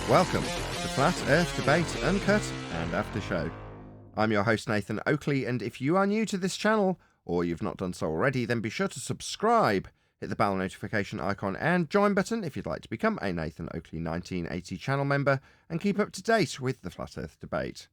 Welcome to Flat Earth Debate, Uncut and After Show. I'm your host Nathan Oakley, and if you are new to this channel, or you've not done so already, then be sure to subscribe, hit the bell notification icon and join button if you'd like to become a Nathan Oakley 1980 channel member and keep up to date with the Flat Earth Debate.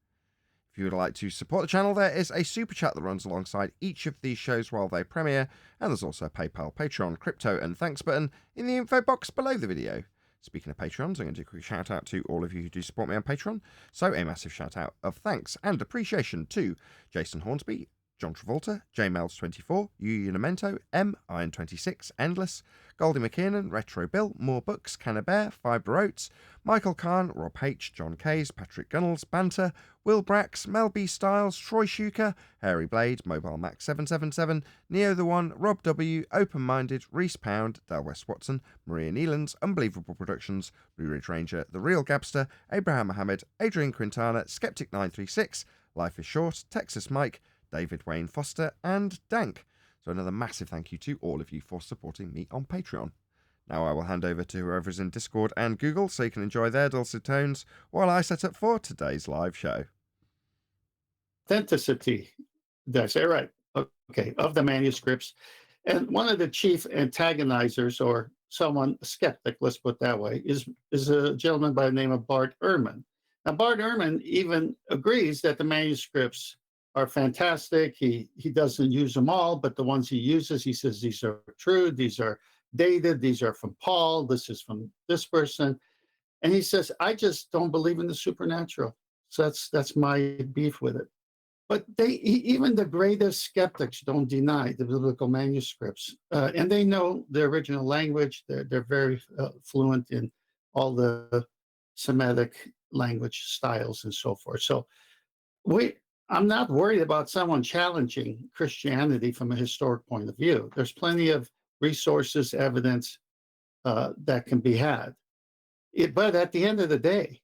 If you would like to support the channel, there is a super chat that runs alongside each of these shows while they premiere, and there's also a PayPal, Patreon, crypto and thanks button in the info box below the video. Speaking of Patreons, I'm going to do a quick shout out to all of you who do support me on Patreon. So a massive shout out of thanks and appreciation to Jason Hornsby, John Travolta, JMels24, Yu Unamento, M, Iron26, Endless, Goldie McKiernan, Retro Bill, More Books, Cannabear, Fibre Oats, Michael Kahn, Rob H, John Kays, Patrick Gunnels, Banter, Will Brax, Mel B Styles, Troy Shuker, Hairy Blade, Mobile Max 777, Neo the One, Rob W, Open Minded, Reese Pound, Del West Watson, Maria Neelands, Unbelievable Productions, Blue Ridge Ranger, The Real Gabster, Abraham Mohammed, Adrian Quintana, Skeptic 936, Life is Short, Texas Mike, David Wayne Foster, and Dank. So another massive thank you to all of you for supporting me on Patreon. Now I will hand over to whoever's in Discord and Google so you can enjoy their dulcet tones while I set up for today's live show. Authenticity, did I say it right? Okay, of the manuscripts. And one of the chief antagonizers, or someone, a skeptic, let's put it that way, is a gentleman by the name of Bart Ehrman. Now, Bart Ehrman even agrees that the manuscripts are fantastic. He doesn't use them all, but the ones he uses, he says these are true, these are dated, these are from Paul, this is from this person. And he says, I just don't believe in the supernatural. So that's my beef with it. But even the greatest skeptics don't deny the biblical manuscripts. And they know the original language. They're very fluent in all the Semitic language styles and so forth. So I'm not worried about someone challenging Christianity from a historic point of view. There's plenty of resources, evidence that can be had. But at the end of the day,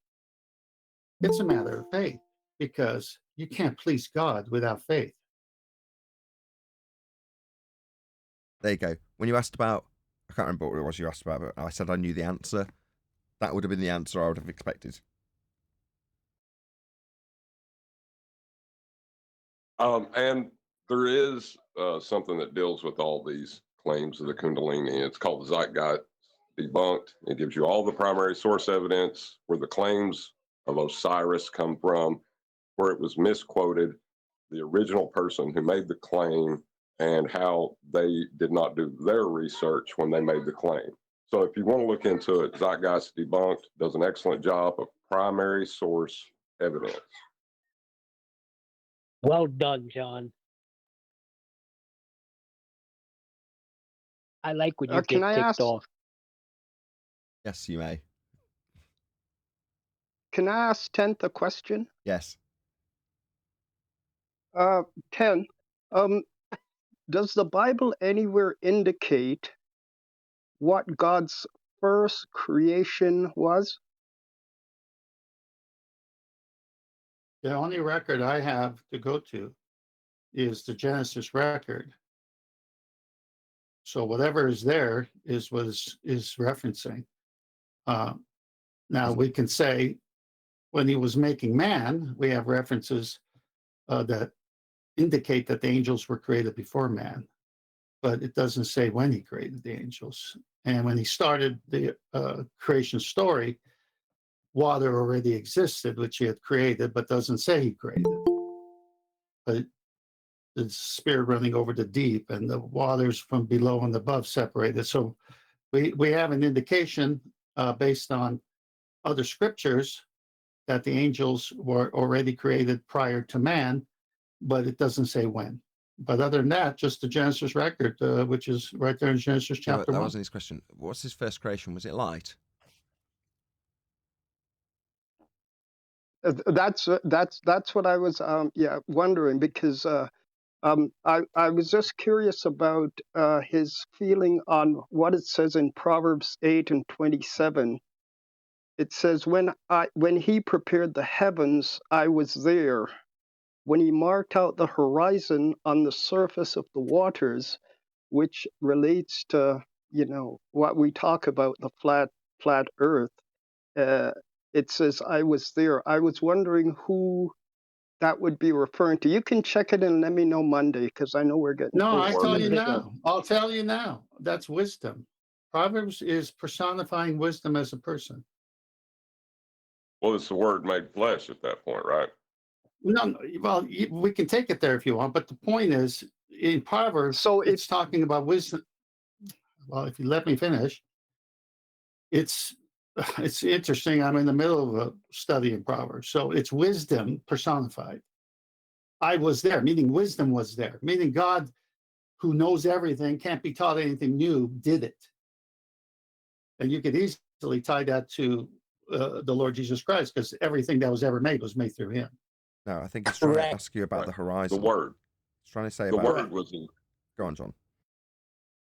it's a matter of faith, because you can't please God without faith. There you go. When you asked about, I can't remember what it was you asked about, but I said I knew the answer. That would have been the answer I would have expected. And there is something that deals with all these claims of the Kundalini. It's called Zeitgeist Debunked. It gives you all the primary source evidence, where the claims of Osiris come from, where it was misquoted, the original person who made the claim, and how they did not do their research when they made the claim. So if you want to look into it, Zeitgeist Debunked does an excellent job of primary source evidence. Well done, John. I like when you get ticked off. Yes, you may. Can I ask 10th a question? Yes. 10. Does the Bible anywhere indicate what God's first creation was? The only record I have to go to is the Genesis record. So whatever is there is referencing. Now we can say when he was making man, we have references that indicate that the angels were created before man, but it doesn't say when he created the angels. And when he started the creation story, water already existed, which he had created, but doesn't say he created. But the spirit running over the deep, and the waters from below and above separated. So we have an indication based on other scriptures that the angels were already created prior to man, but it doesn't say when. But other than that, just the Genesis record, which is right there in Genesis chapter 1. That wasn't his question. What's his first creation? Was it light? That's what I was wondering, because I was just curious about his feeling on what it says in Proverbs 8:27. It says, when he prepared the heavens, I was there. When he marked out the horizon on the surface of the waters, which relates to, what we talk about, the flat earth. It says, I was there. I was wondering who that would be referring to. You can check it and let me know Monday, because I know we're getting No, close I to tell the you big now. I'll tell you now. That's wisdom. Proverbs is personifying wisdom as a person. Well, it's the word made flesh at that point, right? No, well, we can take it there if you want, but the point is, in Proverbs, So it's talking about wisdom. Well, if you let me finish, it's interesting. I'm in the middle of a study in Proverbs, so it's wisdom personified. I was there, meaning wisdom was there, meaning God, who knows everything, can't be taught anything new, did it. And you could easily tie that to the Lord Jesus Christ, because everything that was ever made was made through him. No, I think he's trying to ask you about Right. the horizon. The word. He's trying to say The about... word was Go on, John.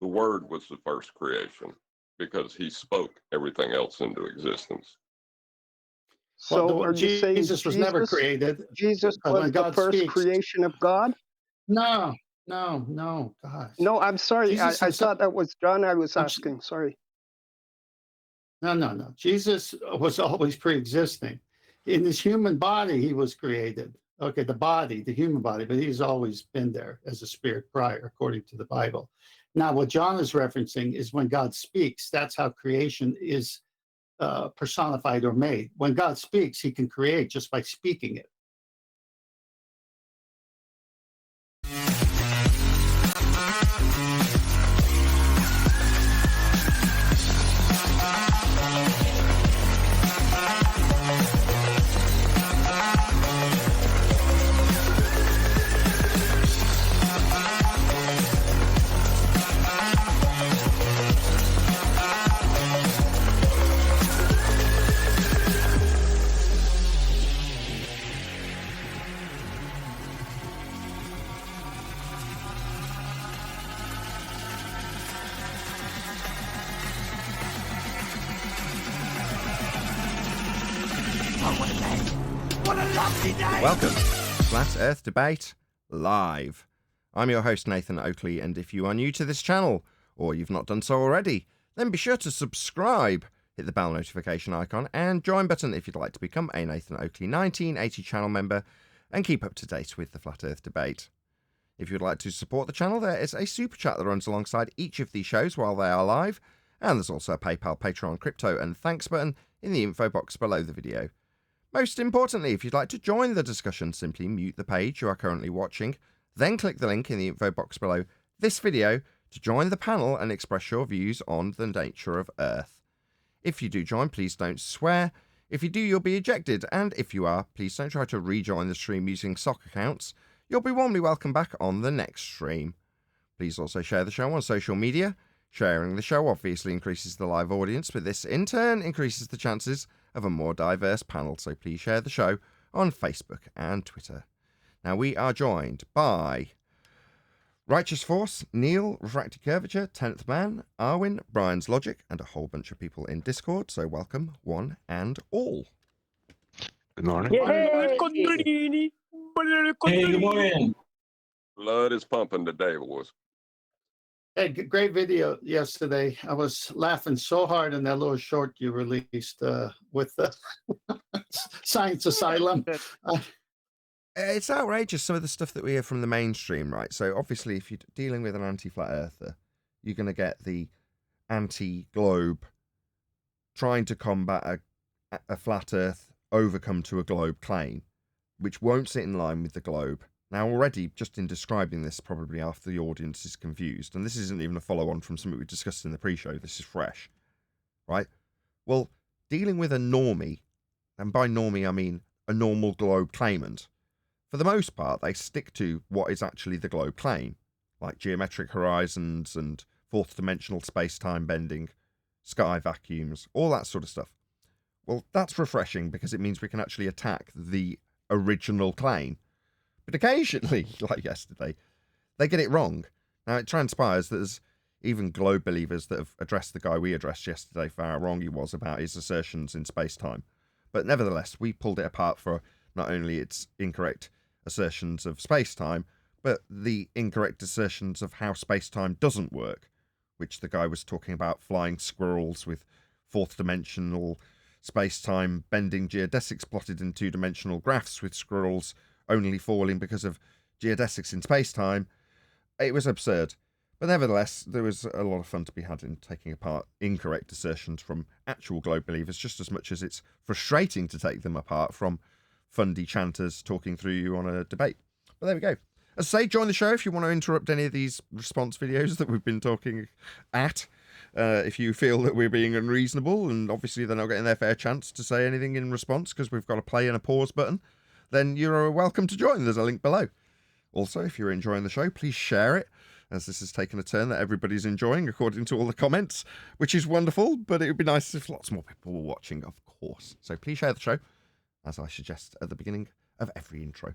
the word was the first creation because he spoke everything else into existence. So Well, are you saying Jesus was never created? Jesus But was when the God first speaks, creation of God? no, gosh. No, I'm sorry. Jesus I himself, thought that was John I was I'm asking. Sorry. no. Jesus was always pre-existing. In his human body, he was created. Okay, the human body, but he's always been there as a spirit prior, according to the Bible. Now, what John is referencing is when God speaks, that's how creation is personified or made. When God speaks, he can create just by speaking it. Welcome to Flat Earth Debate Live. I'm your host, Nathan Oakley, and if you are new to this channel, or you've not done so already, then be sure to subscribe, hit the bell notification icon, and join button if you'd like to become a Nathan Oakley 1980 channel member and keep up to date with the Flat Earth Debate. If you'd like to support the channel, there is a super chat that runs alongside each of these shows while they are live, and there's also a PayPal, Patreon, crypto, and thanks button in the info box below the video. Most importantly, if you'd like to join the discussion, simply mute the page you are currently watching, then click the link in the info box below this video to join the panel and express your views on the nature of Earth. If you do join, please don't swear. If you do, you'll be ejected, and if you are, please don't try to rejoin the stream using sock accounts. You'll be warmly welcome back on the next stream. Please also share the show on social media. Sharing the show obviously increases the live audience, but this in turn increases the chances of a more diverse panel, so please share the show on Facebook and Twitter. Now we are joined by Righteous Force, Neil, Refracted Curvature, 10th Man, Arwin, Brian's Logic, and a whole bunch of people in Discord, so welcome one and all. Good morning. Yay! Hey, good morning. Blood is pumping today, boys. Hey, great video yesterday. I was laughing so hard in that little short you released with the Science Asylum. It's outrageous, some of the stuff that we hear from the mainstream, right? So obviously, if you're dealing with an anti-flat earther, you're going to get the anti-globe trying to combat a flat earth overcome to a globe claim, which won't sit in line with the globe. Now, already, just in describing this, probably half the audience is confused, and this isn't even a follow-on from something we discussed in the pre-show. This is fresh, right? Well, dealing with a normie, and by normie I mean a normal globe claimant, for the most part, they stick to what is actually the globe claim, like geometric horizons and fourth-dimensional space-time bending, sky vacuums, all that sort of stuff. Well, that's refreshing because it means we can actually attack the original claim. But occasionally, like yesterday, they get it wrong. Now, it transpires that there's even globe believers that have addressed the guy we addressed yesterday for how wrong he was about his assertions in space-time. But nevertheless, we pulled it apart for not only its incorrect assertions of space-time, but the incorrect assertions of how space-time doesn't work, which the guy was talking about flying squirrels with fourth-dimensional space-time bending geodesics plotted in two-dimensional graphs with squirrels only falling because of geodesics in space-time. It was absurd. But nevertheless, there was a lot of fun to be had in taking apart incorrect assertions from actual globe believers, just as much as it's frustrating to take them apart from fundy chanters talking through you on a debate. But there we go. As I say, join the show if you want to interrupt any of these response videos that we've been talking at. If you feel that we're being unreasonable, and obviously they're not getting their fair chance to say anything in response because we've got a play and a pause button, then you're welcome to join. There's a link below. Also, if you're enjoying the show, please share it, as this has taken a turn that everybody's enjoying, according to all the comments, which is wonderful, but it would be nice if lots more people were watching, of course. So please share the show, as I suggest at the beginning of every intro.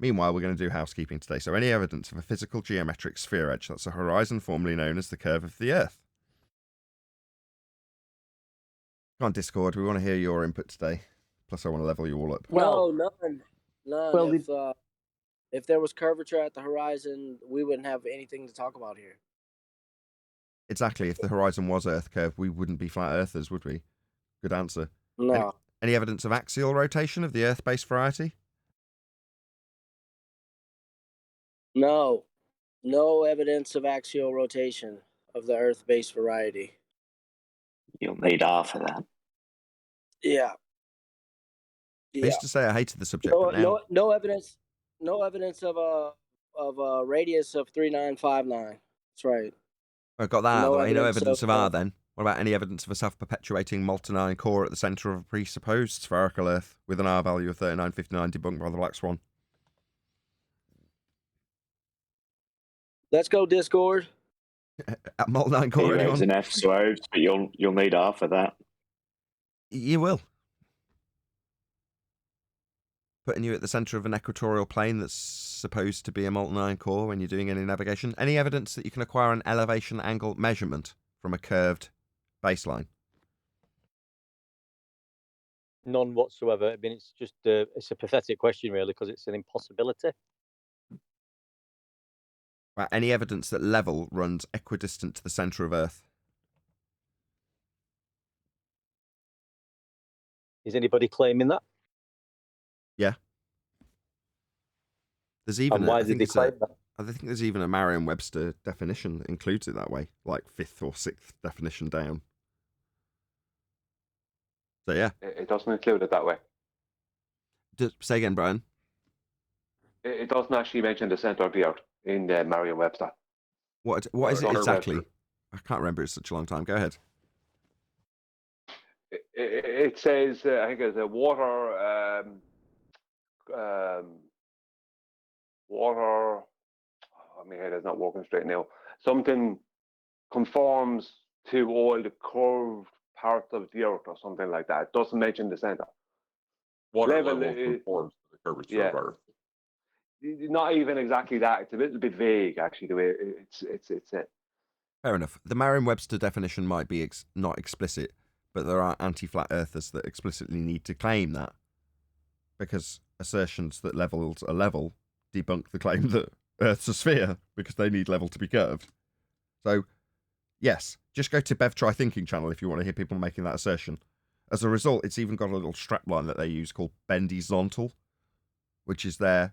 Meanwhile, we're going to do housekeeping today. So any evidence of a physical geometric sphere edge, that's a horizon formerly known as the curve of the Earth. Come on, Discord, we want to hear your input today. Plus, I want to level you all up. Well, none. Well, If there was curvature at the horizon, we wouldn't have anything to talk about here. Exactly. If the horizon was Earth curved, we wouldn't be flat earthers, would we? Good answer. No. Any evidence of axial rotation of the Earth-based variety? No. No evidence of axial rotation of the Earth-based variety. You'll need half of that. Yeah. I used to say I hated the subject, No, but now... no evidence. No evidence of a radius of 3959. That's right. I got that out of the way. No evidence of R R then. What about any evidence of a self-perpetuating molten iron core at the centre of a presupposed spherical Earth with an R value of 3959 debunked by the Black Swan? Let's go, Discord. At molten iron core, There's anyone? an F swerves, but you'll need half of that. You will. Putting you at the centre of an equatorial plane that's supposed to be a molten iron core when you're doing any navigation. Any evidence that you can acquire an elevation angle measurement from a curved baseline? None whatsoever. I mean, it's just it's a pathetic question, really, because it's an impossibility. Right, any evidence that level runs equidistant to the centre of Earth? Is anybody claiming that? Yeah. There's even And why did they claim that? I think there's even a Merriam-Webster definition that includes it that way, like 5th or 6th definition down. So yeah. It doesn't include it that way. Say again, Brian. It doesn't actually mention the centre of the Earth in the Merriam-Webster. What is it exactly? I can't remember. It's such a long time. Go ahead. It says, I think it's a water. Oh, my head is not working straight now. Something conforms to all the curved parts of the Earth or something like that. It doesn't mention the centre. Water level conforms to the curvature of Earth. Not even exactly that. It's a little bit vague, actually, the way it's it. Fair enough. The Merriam-Webster definition might be not explicit, but there are anti-flat earthers that explicitly need to claim that, because assertions that levels are level debunk the claim that Earth's a sphere, because they need level to be curved. So, yes, just go to Bev Try Thinking channel if you want to hear people making that assertion. As a result, it's even got a little strapline that they use called bendizontal, which is their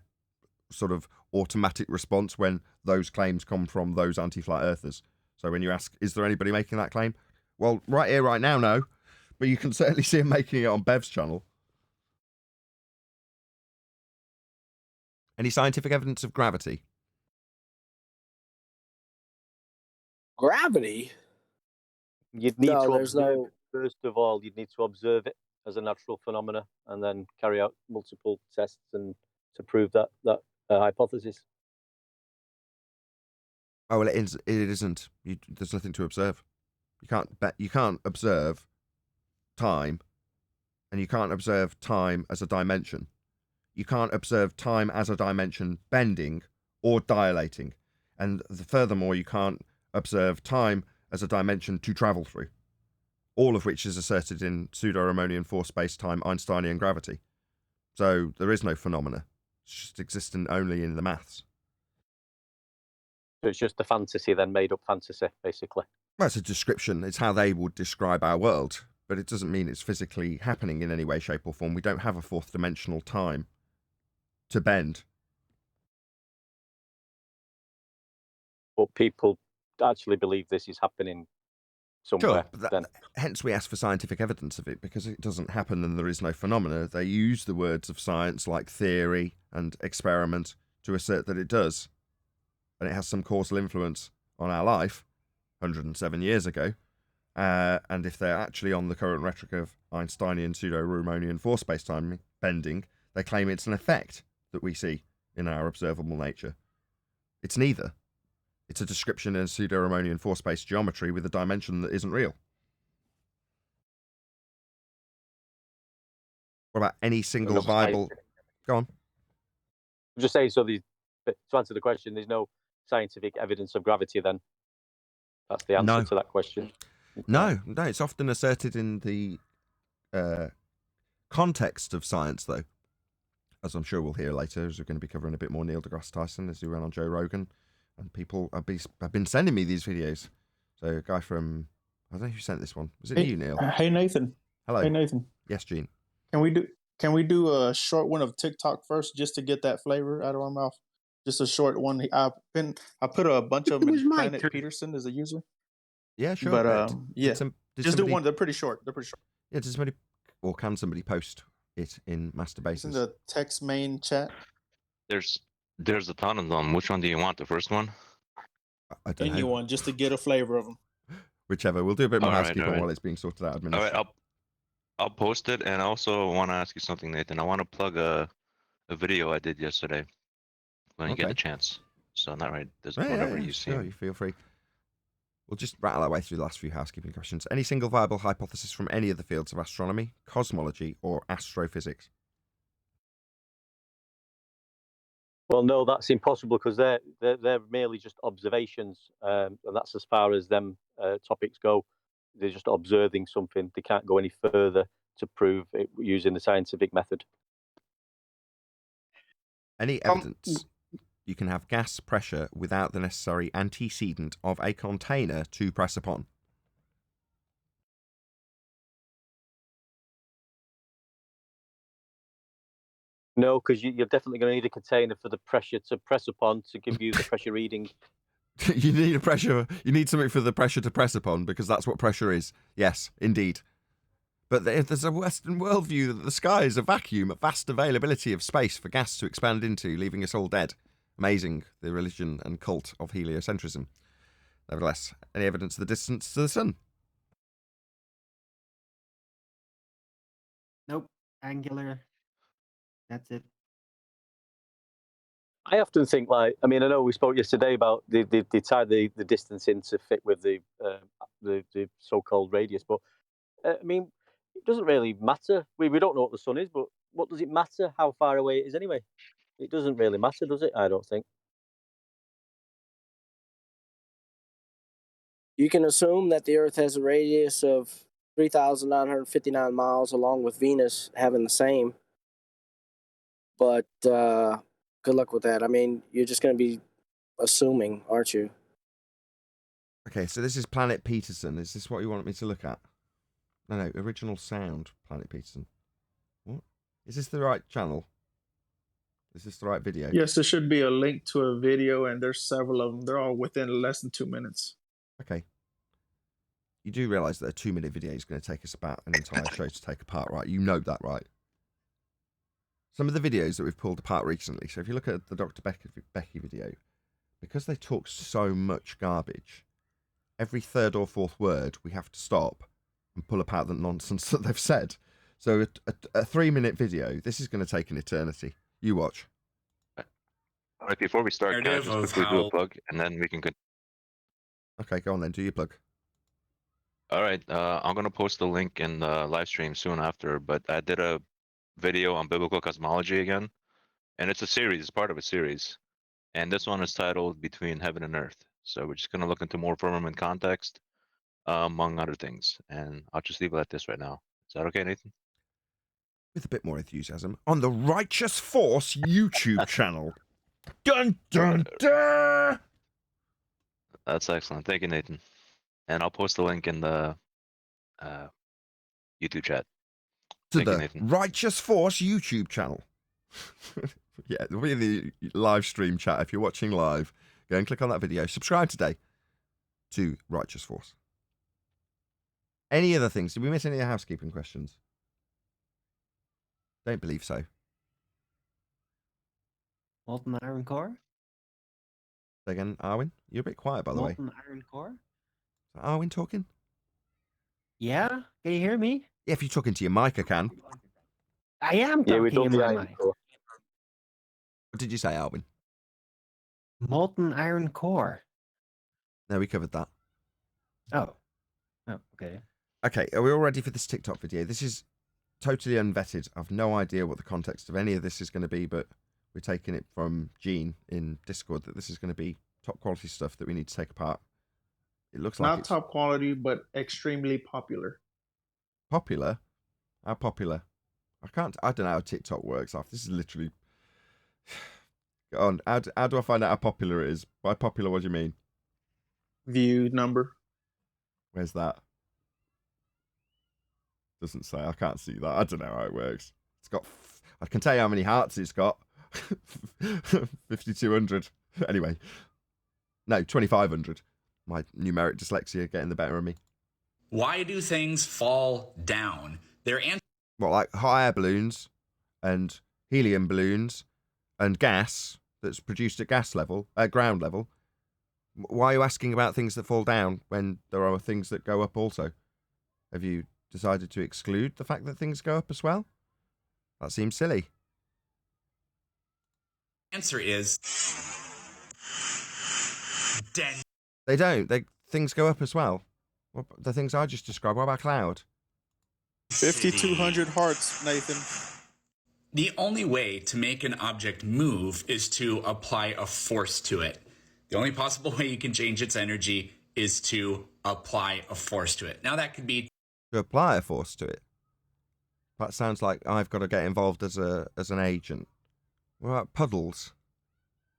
sort of automatic response when those claims come from those anti-flat earthers. So when you ask, is there anybody making that claim? Well, right here, right now, no. But you can certainly see him making it on Bev's channel. Any scientific evidence of gravity? Gravity? You'd need to observe it. First of all, you'd need to observe it as a natural phenomena and then carry out multiple tests and to prove that hypothesis. Oh, well, it isn't. There's nothing to observe. You can't observe time, and you can't observe time as a dimension. You can't observe time as a dimension bending or dilating. And furthermore, you can't observe time as a dimension to travel through, all of which is asserted in pseudo-Riemannian force space-time Einsteinian gravity. So there is no phenomena. It's just existent only in the maths. So it's just a fantasy, then made-up fantasy, basically. Well, it's a description. It's how they would describe our world, but it doesn't mean it's physically happening in any way, shape, or form. We don't have a fourth dimensional time to bend. But people actually believe this is happening somewhere. Sure, hence we ask for scientific evidence of it, because it doesn't happen and there is no phenomena. They use the words of science like theory and experiment to assert that it does, and it has some causal influence on our life 107 years ago. And if they're actually on the current rhetoric of Einsteinian pseudo-Riemannian force space-time bending, they claim it's an effect that we see in our observable nature. It's neither. It's a description in pseudo-Riemannian force space geometry with a dimension that isn't real. What about any single viable... Go on. I'm just saying, so to answer the question, there's no scientific evidence of gravity then? That's the answer to that question. No, it's often asserted in the context of science, though, as I'm sure we'll hear later, as we're going to be covering a bit more Neil deGrasse Tyson as he ran on Joe Rogan, and people have been sending me these videos. So a guy from, I don't know who sent this one. Was it you, Neil? Hey, Nathan. Hello. Hey, Nathan. Yes, Gene. Can we do a short one of TikTok first, just to get that flavor out of our mouth? Just a short one. I put a bunch of them in Planet Peterson as a user. Yeah, sure. But yeah, just do one. They're pretty short. Yeah, does somebody, or can somebody post it in Masterbases? It's in the text main chat. There's a ton of them. Which one do you want? The first one? I don't know. Anyone, just to get a flavor of them. Whichever. We'll do a bit more housekeeping while it's being sorted out. All right, I'll post it, and I also want to ask you something, Nathan. I want to plug a video I did yesterday when you get the chance. So not right. There's whatever you see. Sure, you feel free. We'll just rattle our way through the last few housekeeping questions. Any single viable hypothesis from any of the fields of astronomy, cosmology, or astrophysics? Well, no, that's impossible, because they're merely just observations, and that's as far as them topics go. They're just observing something. They can't go any further to prove it using the scientific method. Any evidence you can have gas pressure without the necessary antecedent of a container to press upon? No, because you're definitely going to need a container for the pressure to press upon to give you the pressure reading. You need a pressure. You need something for the pressure to press upon, because that's what pressure is. Yes, indeed. But there's a Western worldview that the sky is a vacuum, a vast availability of space for gas to expand into, leaving us all dead. Amazing, the religion and cult of heliocentrism. Nevertheless, any evidence of the distance to the sun? Nope. Angular. That's it. I often think, I know we spoke yesterday about they tie the distance in to fit with the so-called radius, but it doesn't really matter. We don't know what the sun is, but what does it matter how far away it is anyway? It doesn't really matter, does it? I don't think. You can assume that the Earth has a radius of 3,959 miles, along with Venus having the same. But good luck with that. You're just going to be assuming, aren't you? Okay, so this is Planet Peterson. Is this what you want me to look at? No, original sound, Planet Peterson. What? Is this the right channel? Is this the right video? Yes, there should be a link to a video, and there's several of them. They're all within less than 2 minutes. Okay. You do realise that a 2-minute video is going to take us about an entire show to take apart, right? You know that, right? Some of the videos that we've pulled apart recently, so if you look at the Dr. Becky video, because they talk so much garbage, every third or fourth word we have to stop and pull apart the nonsense that they've said. So a 3-minute video, this is going to take an eternity. You watch. All right, before we start, can I just quickly do a plug, and then we can continue? Okay, go on then, do your plug. All right, I'm going to post the link in the live stream soon after, but I did a video on biblical cosmology again, and it's a series, it's part of a series, And this one is titled Between Heaven and Earth. So we're just going to look into more firmament context, among other things. And I'll just leave it at this right now. Is that okay, Nathan? With a bit more enthusiasm on the Righteous Force YouTube channel. Dun dun dun! That's excellent. Thank you, Nathan. And I'll post the link in the YouTube chat. To Thank you, the Nathan. Righteous Force YouTube channel. Yeah, it'll be in the live stream chat. If you're watching live, go and click on that video. Subscribe today to Righteous Force. Any other things? Did we miss any housekeeping questions? Don't believe so. Molten iron core? Say again, Arwin? You're a bit quiet, by the way. Molten iron core? Is Arwin talking? Yeah? Can you hear me? Yeah, if you're talking to your mic, I can. I am Yeah, we talking done in the my iron mic. core. What did you say, Arwin? Molten iron core. No, we covered that. Oh. Oh, okay. Okay, are we all ready for this TikTok video? This is totally unvetted. I've no idea what the context of any of this is going to be, but we're taking it from Gene in Discord that this is going to be top quality stuff that we need to take apart. It looks like Not it's top quality, but extremely popular. popular. How popular? I don't know how TikTok works. This is literally... Go on, how do I find out how popular it is? By popular, what do you mean? View number. Where's that? Doesn't say. I can't see that. I don't know how it works. It's got... I can tell you how many hearts it's got. 5,200. Anyway. No, 2,500. My numeric dyslexia getting the better of me. Why do things fall down? They're Well, like hot air balloons and helium balloons and gas that's produced at ground level. Why are you asking about things that fall down when there are things that go up also? Have you decided to exclude the fact that things go up as well? That seems silly. answer is They don't. Things go up as well. The things I just described. What about cloud? 5,200 hearts, Nathan. the only way to make an object move is to apply a force to it. The only possible way you can change its energy is to apply a force to it. Now that could be To apply a force to it. That sounds like I've got to get involved as an agent. What about puddles?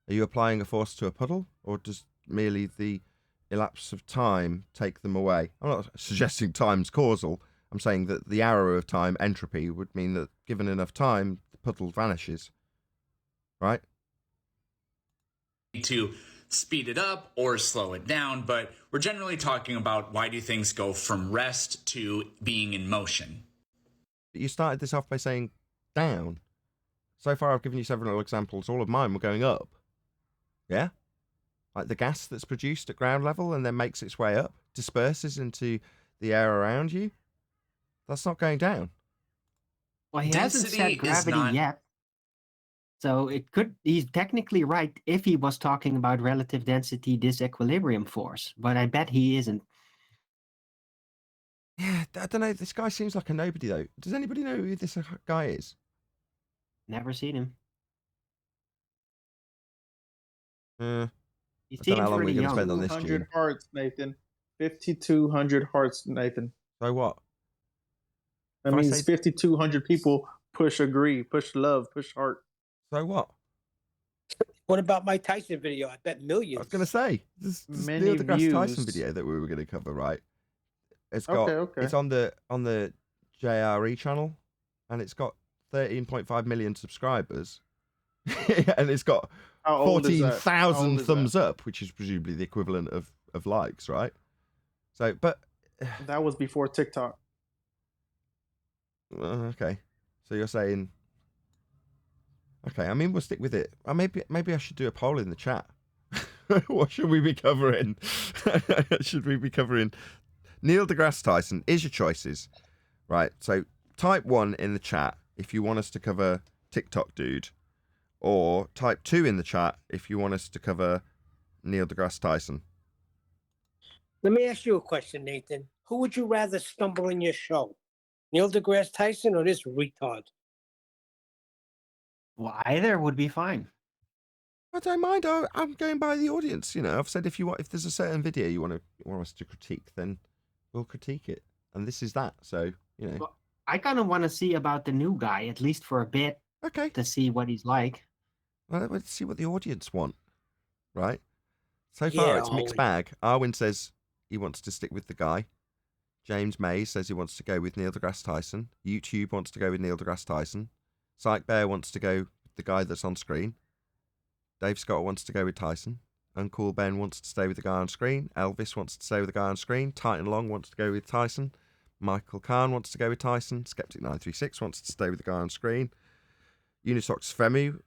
Are you applying a force to a puddle, or does merely the elapse of time take them away? I'm not suggesting time's causal. I'm saying that the arrow of time, entropy, would mean that given enough time, the puddle vanishes. Right? to speed it up or slow it down, but we're generally talking about why do things go from rest to being in motion. You started this off by saying down. So far I've given you several examples. All of mine were going up. Yeah? Like the gas that's produced at ground level and then makes its way up, disperses into the air around you. That's not going down. Well, he hasn't said gravity yet. So it could, he's technically right if he was talking about relative density disequilibrium force, but I bet he isn't. Yeah, I don't know. This guy seems like a nobody, though. Does anybody know who this guy is? Never seen him. He I don't seems know how long pretty we're going to young. spend on this, 5,200 Gene. hearts, Nathan. 5,200 hearts, Nathan. So what? That means 5,200 people push agree, push love, push heart. So what? What about my Tyson video? I bet millions. I was going to say, this Many Neil deGrasse views. Tyson video that we were going to cover, right? It's got Okay. it's on the JRE channel, and it's got 13.5 million subscribers, and it's got How old is that? 14,000 thumbs up, which is presumably the equivalent of likes, right? So, but That was before TikTok. okay. So you're saying, okay? I mean, we'll stick with it. Maybe I should do a poll in the chat. What should we be covering? Should we be covering Neil deGrasse Tyson? Is your choices, right? So type 1 in the chat if you want us to cover TikTok dude, or type 2 in the chat if you want us to cover Neil deGrasse Tyson. Let me ask you a question, Nathan. Who would you rather stumble in your show? Neil deGrasse Tyson or this retard? Well, either would be fine. I don't mind. I'm going by the audience. You know, I've said if there's a certain video you want us to critique, then we'll critique it. And this is that. So, you know. Well, I kind of want to see about the new guy, at least for a bit. Okay. To see what he's like. Well, let's see what the audience want. Right? So far, it's mixed bag. Arwin says he wants to stick with the guy. James May says he wants to go with Neil deGrasse Tyson. YouTube wants to go with Neil deGrasse Tyson. Psych Bear wants to go with the guy that's on screen. Dave Scott wants to go with Tyson. Uncool Ben wants to stay with the guy on screen. Elvis wants to stay with the guy on screen. Titan Long wants to go with Tyson. Michael Kahn wants to go with Tyson. Skeptic936 wants to stay with the guy on screen. Unisox Femu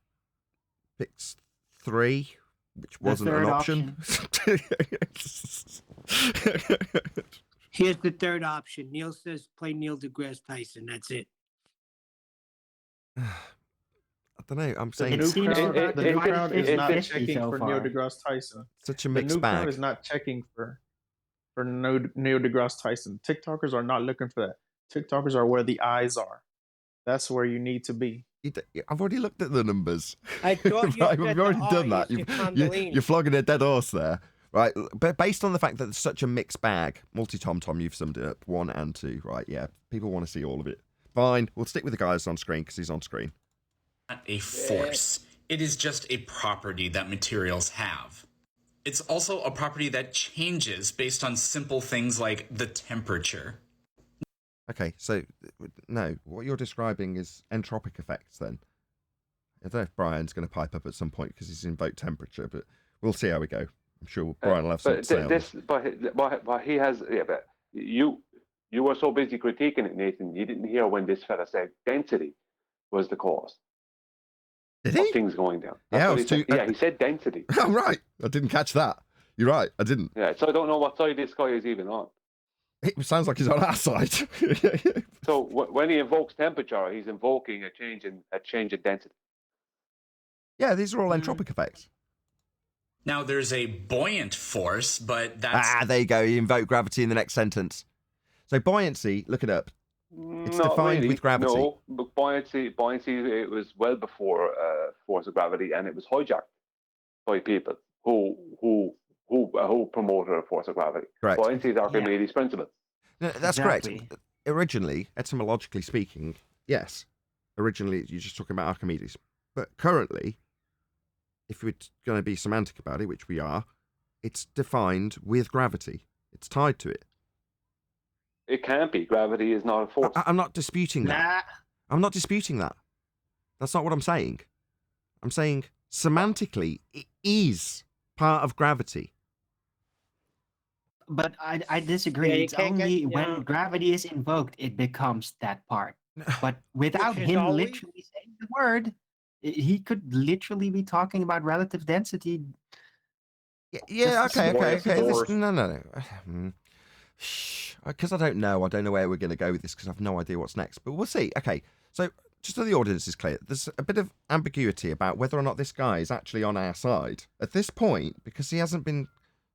picks 3, which wasn't an option. Here's the third option. Neil says play Neil deGrasse Tyson. That's it. I don't know. I'm saying the new crowd is not checking for Neil deGrasse Tyson. Such a mixed bag. The new crowd is not checking for Neil deGrasse Tyson. TikTokers are not looking for that. TikTokers are where the eyes are. That's where you need to be. I've already looked at the numbers. I thought you We've already done that. You're flogging a dead horse there. Right, but based on the fact that it's such a mixed bag, multi-tom-tom, you've summed it up, 1 and 2, right, yeah, people want to see all of it. Fine, we'll stick with the guy that's on screen because he's on screen. Not a force. It is just a property that materials have. It's also a property that changes based on simple things like the temperature. Okay, so, no, what you're describing is entropic effects then. I don't know if Brian's going to pipe up at some point because he's invoked temperature, but we'll see how we go. I'm sure Brian will have something to say on this. But he has, yeah, but you were so busy critiquing it, Nathan, you didn't hear when this fella said density was the cause. Did he? Of things going down. Yeah, he said density. Oh, right. I didn't catch that. You're right. I didn't. Yeah, so I don't know what side this guy is even on. It sounds like he's on our side. So when he invokes temperature, he's invoking a change in density. Yeah, these are all entropic effects. Now, there's a buoyant force, but that's... there you go. You invoke gravity in the next sentence. So buoyancy, look it up. It's defined with gravity. No, but buoyancy, it was well before force of gravity, and it was hijacked by people who promoted a force of gravity. Correct. Buoyancy is Archimedes' principle. No, that's correct. Originally, etymologically speaking, yes. Originally, you're just talking about Archimedes. But currently, if we're going to be semantic about it, which we are, it's defined with gravity. It's tied to it. It can't be. Gravity is not a force. I'm not disputing that. I'm not disputing that. That's not what I'm saying. I'm saying semantically, it is part of gravity. But I disagree. It's only when gravity is invoked, it becomes that part. But without him literally saying the word, he could literally be talking about relative density. Yeah, okay. No. Because I don't know where we're going to go with this because I have no idea what's next. But we'll see. Okay, so just so the audience is clear, there's a bit of ambiguity about whether or not this guy is actually on our side at this point because he hasn't been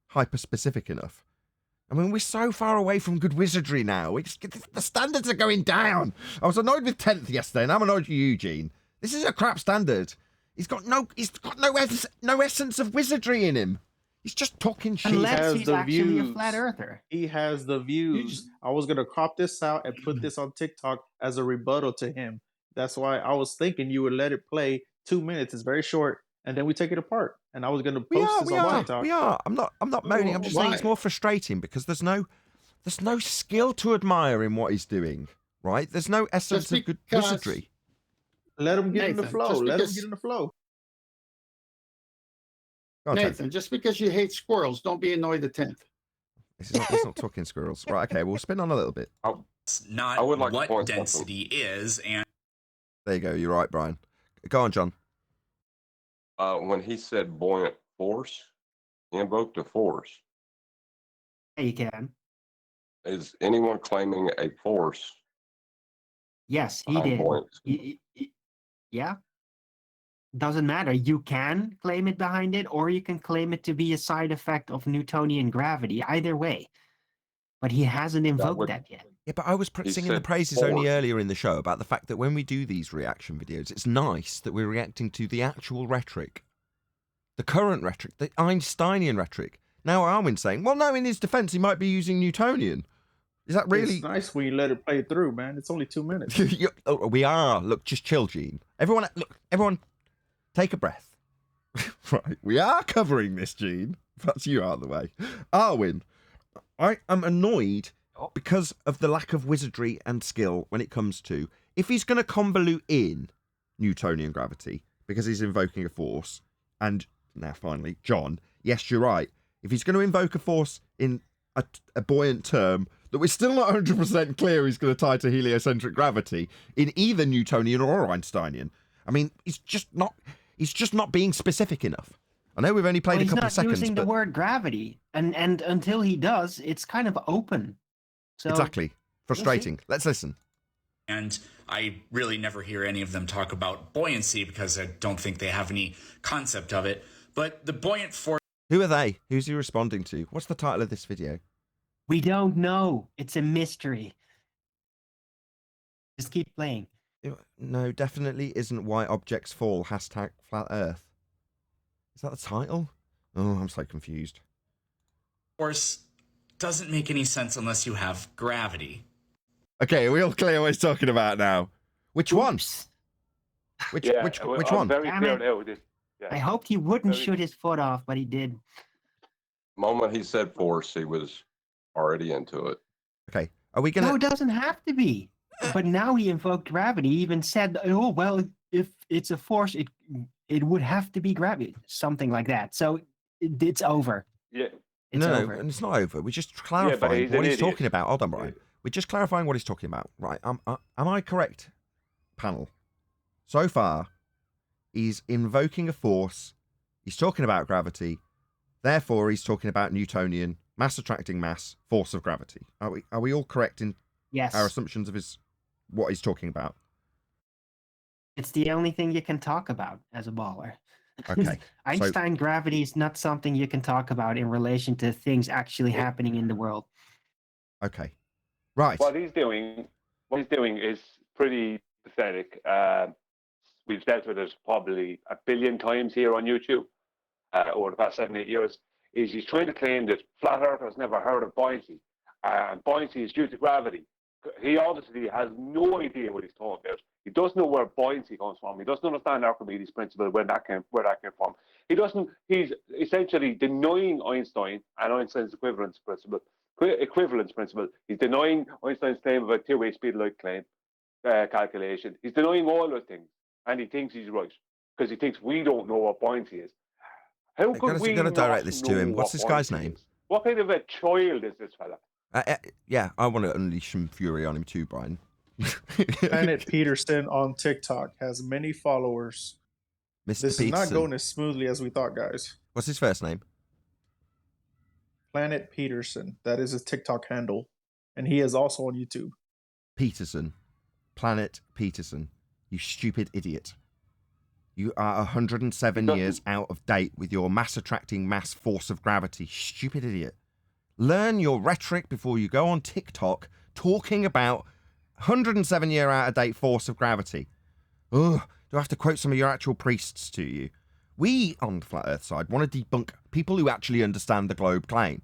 hyper-specific enough. I mean, we're so far away from good wizardry now. The standards are going down. I was annoyed with 10th yesterday, and I'm annoyed with Eugene. This is a crap standard. He's got no essence of wizardry in him. He's just talking shit. Unless he's actually a flat earther. He has the views. I was going to crop this out and put this on TikTok as a rebuttal to him. That's why I was thinking you would let it play 2 minutes. It's very short. And then we take it apart. And I was going to post this on TikTok. We are. I'm not moaning. I'm just saying it's more frustrating because there's no skill to admire in what he's doing, right? There's no essence of good wizardry. Let him get in the flow. Let him get in the flow. Nathan, just because you hate squirrels, don't be annoyed at 10th. He's not talking squirrels. Right, okay, we'll spin on a little bit. It's not what density is, and... There you go, you're right, Brian. Go on, John. When he said buoyant force, he invoked a force. Yeah, you can. Is anyone claiming a force? Yes, he did. Yeah. Doesn't matter. You can claim it behind it, or you can claim it to be a side effect of Newtonian gravity. Either way. But he hasn't invoked that yet. Yeah, but I was singing the praises only earlier in the show about the fact that when we do these reaction videos, it's nice that we're reacting to the actual rhetoric. the current rhetoric, the Einsteinian rhetoric. Now Armin's saying, well, no, in his defense, he might be using Newtonian. Is that really... It's nice when you let it play through, man. It's only 2 minutes. We are. Look, just chill, Gene. Everyone, take a breath. Right, we are covering this, Gene. That's you out of the way. Arwin, I am annoyed because of the lack of wizardry and skill when it comes to... If he's going to convolute in Newtonian gravity because he's invoking a force, and now finally, John, yes, you're right. If he's going to invoke a force in a buoyant term that we're still not 100% clear he's going to tie to heliocentric gravity in either Newtonian or Einsteinian, I mean, he's just not being specific enough. I know we've only played a couple of seconds. He's not using the word gravity, and until he does, it's kind of open. So exactly. Frustrating. Let's listen. And I really never hear any of them talk about buoyancy because I don't think they have any concept of it. But the buoyant force... Who are they? Who's he responding to? What's the title of this video? We don't know. It's a mystery. Just keep playing. No, definitely isn't why objects fall. Hashtag flat earth. Is that the title? Oh, I'm so confused. Force doesn't make any sense unless you have gravity. Okay, are we all clear what he's talking about now? Which one? Which one? Very clear now with this. Yeah. I hoped he wouldn't shoot his foot off, but he did. The moment he said force, he was already into it. Okay, are we gonna... No, it doesn't have to be. But now he invoked gravity. He even said, oh, well, if it's a force, it would have to be gravity. Something like that. So it's over. Yeah. It's over. And it's not over. We're just clarifying what he's talking about. Hold on, Brian. We're just clarifying what he's talking about. Right, am I correct, panel? So far, he's invoking a force. He's talking about gravity. Therefore, he's talking about Newtonian, mass attracting mass, force of gravity. Are we all correct in our assumptions of what he's talking about? It's the only thing you can talk about as a baller. Okay. Einstein gravity is not something you can talk about in relation to things actually happening in the world. Okay. Right. What he's doing is pretty pathetic. We've dealt with it probably 1 billion times here on YouTube over the past 7-8 years. He's trying to claim that flat earthers never heard of buoyancy. Buoyancy is due to gravity. He obviously has no idea what he's talking about. He doesn't know where buoyancy comes from. He doesn't understand Archimedes' principle, where that came from. He's essentially denying Einstein and Einstein's equivalence principle. He's denying Einstein's claim of a two-way speed of light calculation. He's denying all those things, and he thinks he's right because he thinks we don't know what buoyancy is. How could we not direct this to him? know What's what this guy's buoyancy name? is? What kind of a child is this fella? Yeah, I want to unleash some fury on him too, Brian. Planet Peterson on TikTok has many followers. Mr. This Peterson. is not going as smoothly as we thought, guys. What's his first name? Planet Peterson. That is his TikTok handle. And he is also on YouTube. Peterson. Planet Peterson. You stupid idiot. You are 107 years out of date with your mass-attracting mass force of gravity. Stupid idiot. Learn your rhetoric before you go on TikTok talking about 107-year out-of-date force of gravity. Ugh, do I have to quote some of your actual priests to you? We, on the Flat Earth side, want to debunk people who actually understand the globe claim.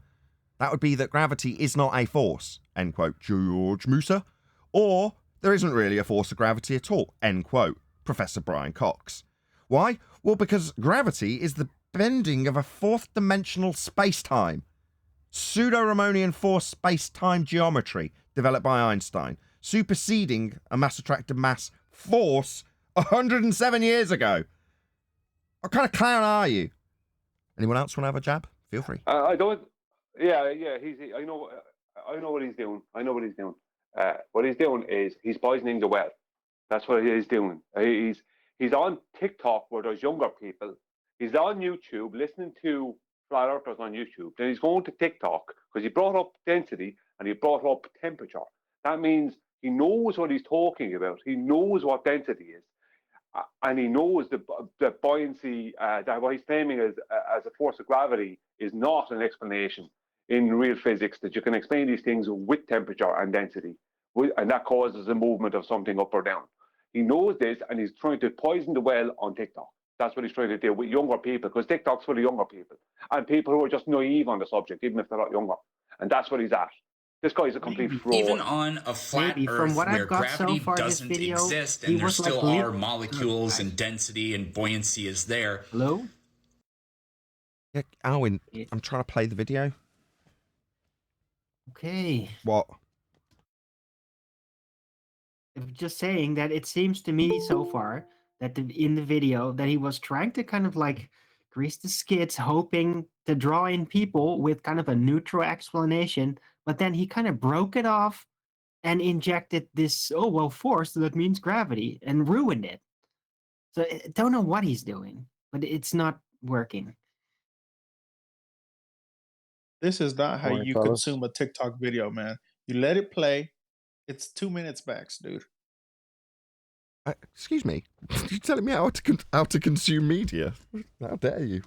That would be that gravity is not a force, end quote, George Musa, or there isn't really a force of gravity at all, end quote, Professor Brian Cox. Why? Well, because gravity is the bending of a fourth-dimensional space-time. Pseudo-Ramonian force space-time geometry developed by Einstein, superseding a mass-attracted mass force 107 years ago. What kind of clown are you? Anyone else want to have a jab? Feel free. I don't. Yeah. I know what he's doing. What he's doing is he's poisoning the well. That's what he's doing. He's on TikTok where there's younger people. He's on YouTube listening to flat earthers on YouTube. Then he's going to TikTok because he brought up density and he brought up temperature. That means he knows what he's talking about. He knows what density is. And he knows the buoyancy, that what he's claiming as a force of gravity is not an explanation in real physics, that you can explain these things with temperature and density, and that causes a movement of something up or down. He knows this, and he's trying to poison the well on TikTok. That's what he's trying to do with younger people, because TikTok's for the younger people and people who are just naive on the subject, even if they're not younger. And that's what he's at. This guy's a complete fraud. Even on a flat Earth where gravity doesn't exist and there still are molecules and density and buoyancy is there. Hello? Yeah, Alwyn, I'm trying to play the video. Okay. What? I'm just saying that it seems to me so far that in the video that he was trying to kind of like grease the skids, hoping to draw in people with kind of a neutral explanation, but then he kind of broke it off and injected this, oh, well, force, that means gravity, and ruined it. So I don't know what he's doing, but it's not working. This is not how you consume a TikTok video, man. You let it play. It's 2 minutes max, dude. Excuse me. You're telling me how to consume media? How dare you?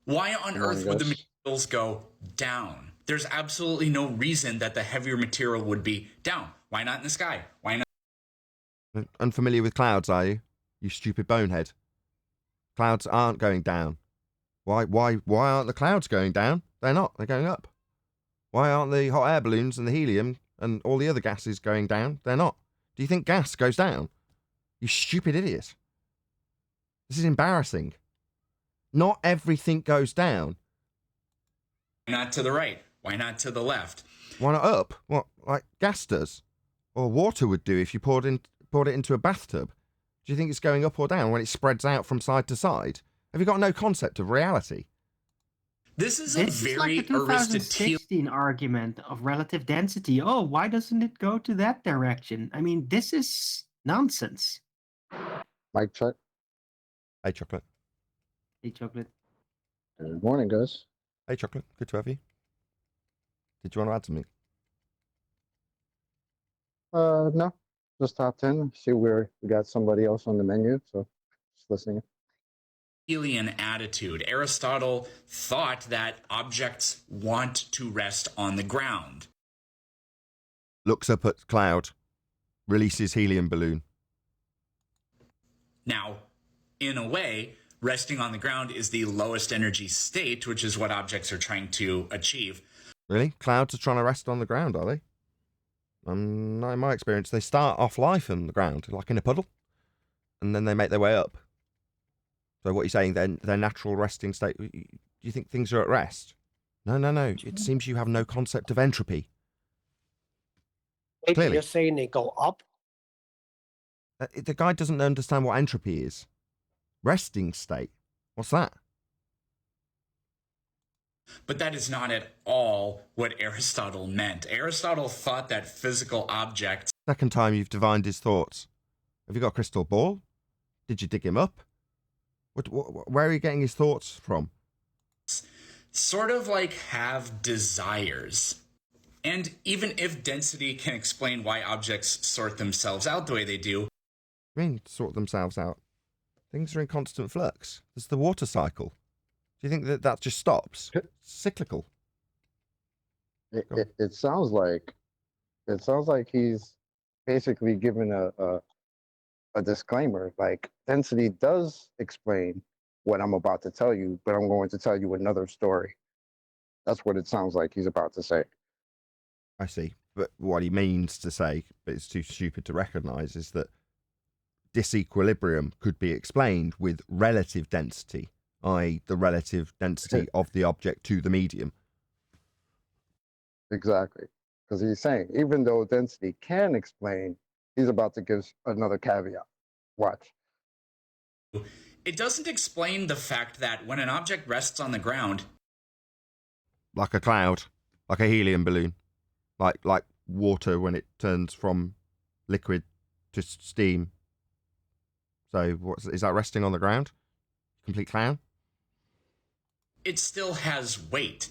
Why on earth would the materials go down? There's absolutely no reason that the heavier material would be down. Why not in the sky? Why not? Unfamiliar with clouds, are you? You stupid bonehead. Clouds aren't going down. Why aren't the clouds going down? They're not. They're going up. Why aren't the hot air balloons and the helium and all the other gases going down? They're not. Do you think gas goes down? You stupid idiot. This is embarrassing. Not everything goes down. Why not to the right? Why not to the left? Why not up? What, like gas does? Or water would do if you poured it into a bathtub? Do you think it's going up or down when it spreads out from side to side? Have you got no concept of reality? This is a very like a 2016 argument of relative density. Oh, why doesn't it go to that direction? I mean, this is nonsense. Mic check. Hey, Chocolate. Hey, Chocolate. Good morning, guys. Hey, Chocolate. Good to have you. Did you want to add something? No. Just top 10. See where we got somebody else on the menu, so just listening. Alien attitude. Aristotle thought that objects want to rest on the ground. Looks up at cloud. Releases helium balloon. Now, in a way, resting on the ground is the lowest energy state, which is what objects are trying to achieve. Really? Clouds are trying to rest on the ground, are they? Not in my experience. They start off life on the ground, like in a puddle, and then they make their way up. So what you're saying, their natural resting state, do you think things are at rest? No. It seems you have no concept of entropy. Maybe Clearly. you're saying they go up? The guy doesn't understand what entropy is. Resting state. What's that? But that is not at all what Aristotle meant. Aristotle thought that physical objects... Second time you've divined his thoughts. Have you got a crystal ball? Did you dig him up? Where are you getting his thoughts from? Sort of like have desires. And even if density can explain why objects sort themselves out the way they do... I mean, sort themselves out. Things are in constant flux. There's the water cycle. Do you think that just stops? It's cyclical. It sounds like he's basically given a disclaimer, like density does explain what I'm about to tell you, but I'm going to tell you another story. That's what it sounds like he's about to say. I see. But what he means to say, but it's too stupid to recognize, is that disequilibrium could be explained with relative density, i.e. the relative density of the object to the medium. Exactly. Because he's saying, even though density can explain, he's about to give another caveat. Watch. It doesn't explain the fact that when an object rests on the ground... Like a cloud, like a helium balloon, like water when it turns from liquid to steam. So is that resting on the ground? Complete clown? It still has weight.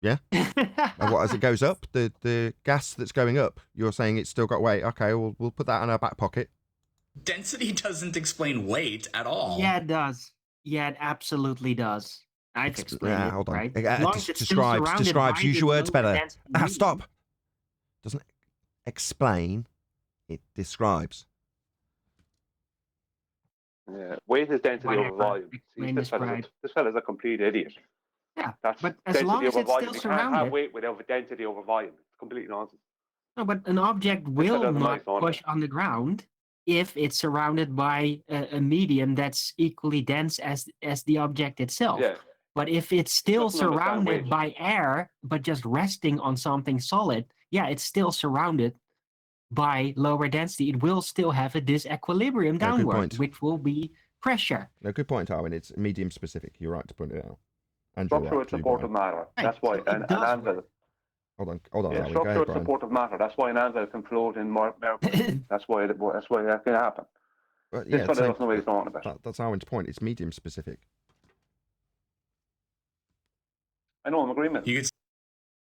Yeah? And what, as it goes up, the gas that's going up, you're saying it's still got weight. Okay, we'll put that in our back pocket. Density doesn't explain weight at all. Yeah, it does. Yeah, it absolutely does. I've explained it, hold on. right? Describes. Use your words better. Stop. Doesn't explain. It describes. Yeah, weight is density over volume. See, this fella's a complete idiot. Yeah, that's but as density long as over it's volume. still You can't have surrounded. weight without density over volume. It's complete nonsense. No, but an object will doesn't not like push on the ground if it's surrounded by a medium that's equally dense as the object itself. Yeah. But if it's still Doesn't understand surrounded weight. by air, but just resting on something solid, yeah, it's still surrounded by lower density. It will still have a disequilibrium No, good downward, point. which will be pressure. No, good point, Arwen. It's medium specific. You're right to point it out. And Structure is supportive matter. That's why an anvil. Hold on, Yeah, Arwen. Go structure ahead, is Brian. supportive matter. That's why an anvil can float in mercury. That's why that can happen. But, This yeah, fella same- doesn't know what he's talking about. that's Arwen's point. It's medium specific. I know, I'm agreeing with him.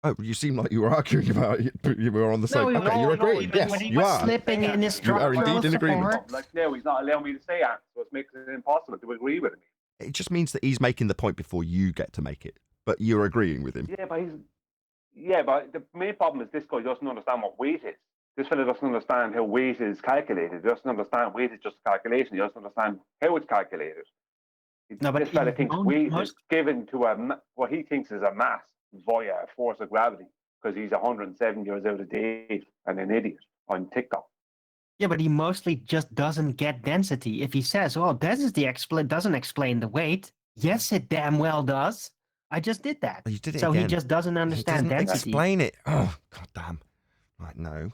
Oh, you seem like you were arguing about it, but you were on the same. Okay, you're agreeing. Yes, you are. Slipping in his You are structural indeed in agreement. support. Like now, he's not allowing me to say that, so it makes it impossible to agree with him. It just means that he's making the point before you get to make it, but you're agreeing with him. Yeah, but the main problem is this guy doesn't understand what weight is. This fellow doesn't understand how weight is calculated. He doesn't understand weight is just a calculation. He doesn't understand how it's calculated. No, but this fellow thinks weight is given to what he thinks is a mass via a force of gravity because he's 107 years out of date and an idiot on TikTok. Yeah, but he mostly just doesn't get density. If he says, well, density doesn't explain the weight. Yes, it damn well does. I just did that. You did it so again. He just doesn't understand he doesn't density. Explain it. Oh, goddamn. Right, no.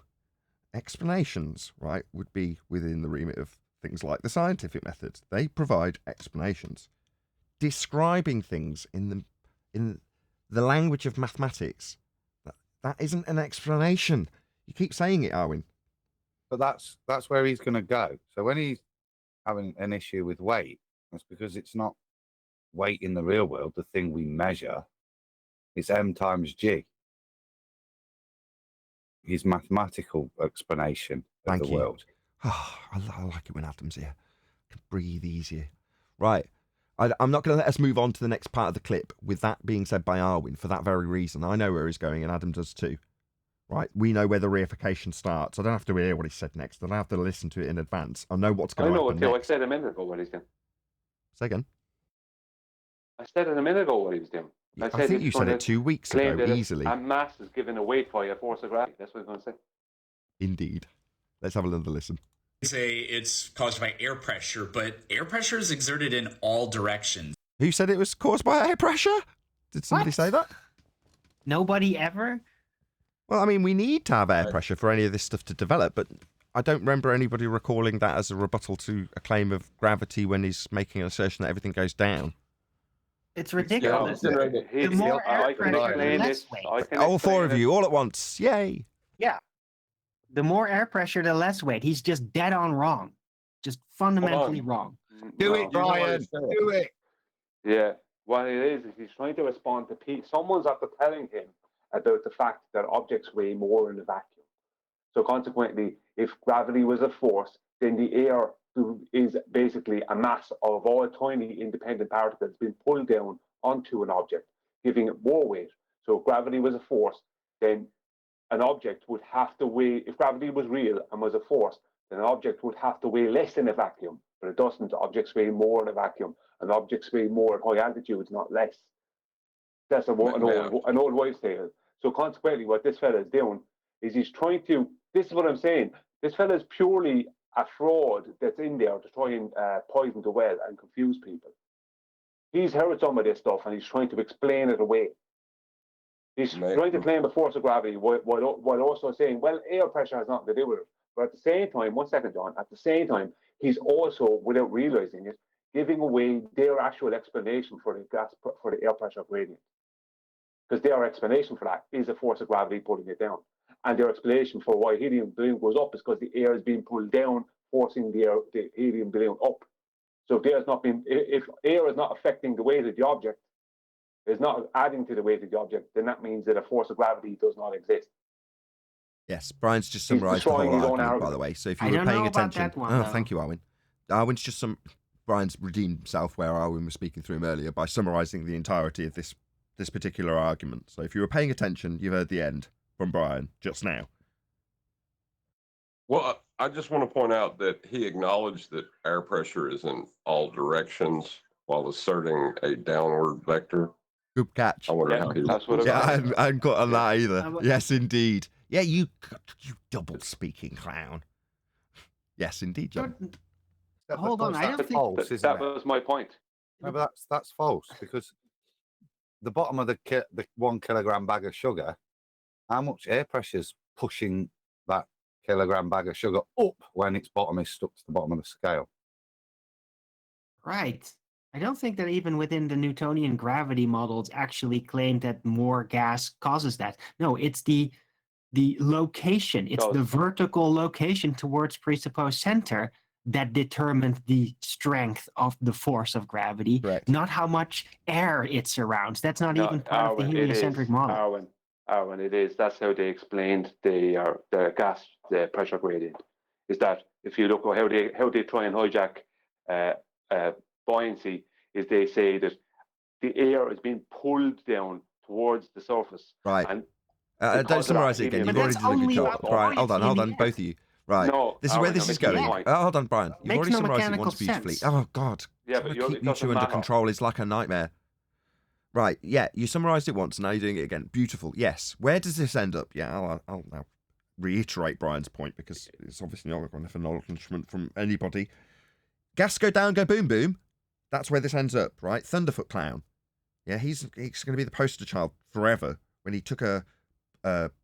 Explanations, right, would be within the remit of things like the scientific methods. They provide explanations. Describing things in the language of mathematics, that isn't an explanation. You keep saying it, Arwen. But that's where he's going to go. So when he's having an issue with weight, that's because it's not weight in the real world, the thing we measure. It's M times G. His mathematical explanation of the world. Oh, I like it when Adam's here. I can breathe easier. Right. I'm not going to let us move on to the next part of the clip with that being said by Arwen for that very reason. I know where he's going and Adam does too. Right, we know where the reification starts. I don't have to hear what he said next. I don't have to listen to it in advance. I know what's going to happen next. I said a minute ago what he's doing. Say again. I said it a minute ago what he was doing. I think you said it 2 weeks ago, easily. A mass is given a weight by a force of gravity. That's what I'm going to say. Indeed. Let's have another listen. Say it's caused by air pressure, but air pressure is exerted in all directions. Who said it was caused by air pressure? Did somebody say that? Nobody ever? Well, I mean, we need to have air pressure for any of this stuff to develop, but I don't remember anybody recalling that as a rebuttal to a claim of gravity when he's making an assertion that everything goes down. It's ridiculous. The more air pressure, the less weight. All four of you, all at once. Yay. Yeah. The more air pressure, the less weight. He's just dead on wrong. Just fundamentally wrong. Do it, Brian. Do it. Yeah. What it is he's trying to respond to Pete. Someone's after telling him about the fact that objects weigh more in a vacuum. So consequently, if gravity was a force, then the air is basically a mass of all tiny independent particles being pulled down onto an object, giving it more weight. So if gravity was a force, then an object would have to weigh, if gravity was real and was a force, then an object would have to weigh less in a vacuum, but it doesn't. Objects weigh more in a vacuum, and objects weigh more at high altitudes, not less. That's an old wives' tale. So consequently, what this fella is doing is he's trying to, this is what I'm saying, this fella is purely a fraud that's in there to try and poison the well and confuse people. He's heard some of this stuff and he's trying to explain it away. He's trying to claim the force of gravity while also saying, well, air pressure has nothing to do with it. But at the same time, 1 second, John, at the same time, he's also, without realizing it, giving away their actual explanation for the air pressure gradient. Because their explanation for that is a force of gravity pulling it down. And their explanation for why helium balloon goes up is because the air is being pulled down, forcing the helium balloon up. So if air is not affecting the weight of the object, is not adding to the weight of the object, then that means that a force of gravity does not exist. Yes, Brian's just summarised the whole argument, by the way. So if you were paying attention, thank you, Arwen. Arwen's just Brian's redeemed himself where Arwen was speaking through him earlier by summarising the entirety of this particular argument. So if you were paying attention, you've heard the end from Brian just now. Well, I just want to point out that he acknowledged that air pressure is in all directions while asserting a downward vector. Good catch. I wonder how he. That's what Yeah, I hadn't got on that either. but- Yes, indeed. Yeah, you double-speaking clown. Yes, indeed, John. Hold on, I don't think false, isn't that it? was my point. No, but that's false because the bottom of the 1 kilogram bag of sugar, how much air pressure's pushing that kilogram bag of sugar up when its bottom is stuck to the bottom of the scale? right. I don't think that even within the Newtonian gravity models actually claim that more gas causes that. No, it's the location. It's the vertical location towards presupposed center that determines the strength of the force of gravity, not how much air it surrounds. That's not even part of the heliocentric model. Arwen, it is. That's how they explained the gas pressure gradient. Is that if you look at how they try and hijack buoyancy, is they say that the air is being pulled down towards the surface. Right. And don't summarize it again. You've already done a good job. Brian, hold on, both of you. Right. No, this is where this is going. Hold on, Brian. You've already summarized it once beautifully. Oh, God. Yeah, Trying but to keep you two under control is like a nightmare. Right. Yeah, you summarized it once. Now you're doing it again. Beautiful. Yes. Where does this end up? Yeah, I'll now reiterate Brian's point because it's obviously not going to have acknowledgement from anybody. Gas go down, go boom, boom. That's where this ends up, right? Thunderfoot Clown. Yeah, he's going to be the poster child forever when he took a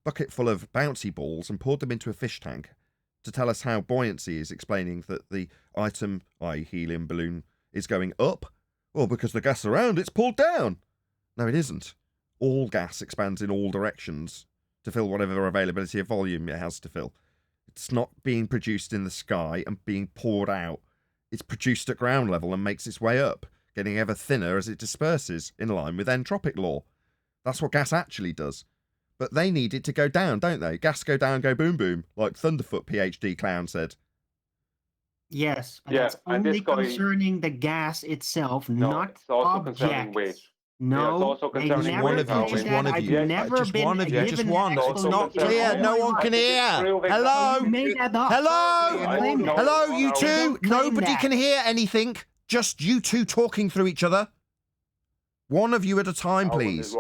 bucket full of bouncy balls and poured them into a fish tank to tell us how buoyancy is explaining that the item, i.e. helium balloon, is going up. Well, because the gas around it's pulled down. No, it isn't. All gas expands in all directions to fill whatever availability of volume it has to fill. It's not being produced in the sky and being poured out. It's produced at ground level and makes its way up, getting ever thinner as it disperses, in line with entropic law. That's what gas actually does. But they need it to go down, don't they? Gas go down, go boom boom, like Thunderfoot PhD Clown said. Yes, but that's only concerning the gas itself, not it's also objects. Concerning weight. No, yeah, it's also concerning just one of you, just one of you. Just one of you, just one. It's not clear. No one can hear. Hello? Hello? Hello, you two? Nobody can hear anything. Just you two talking through each other. One of you at a time, please.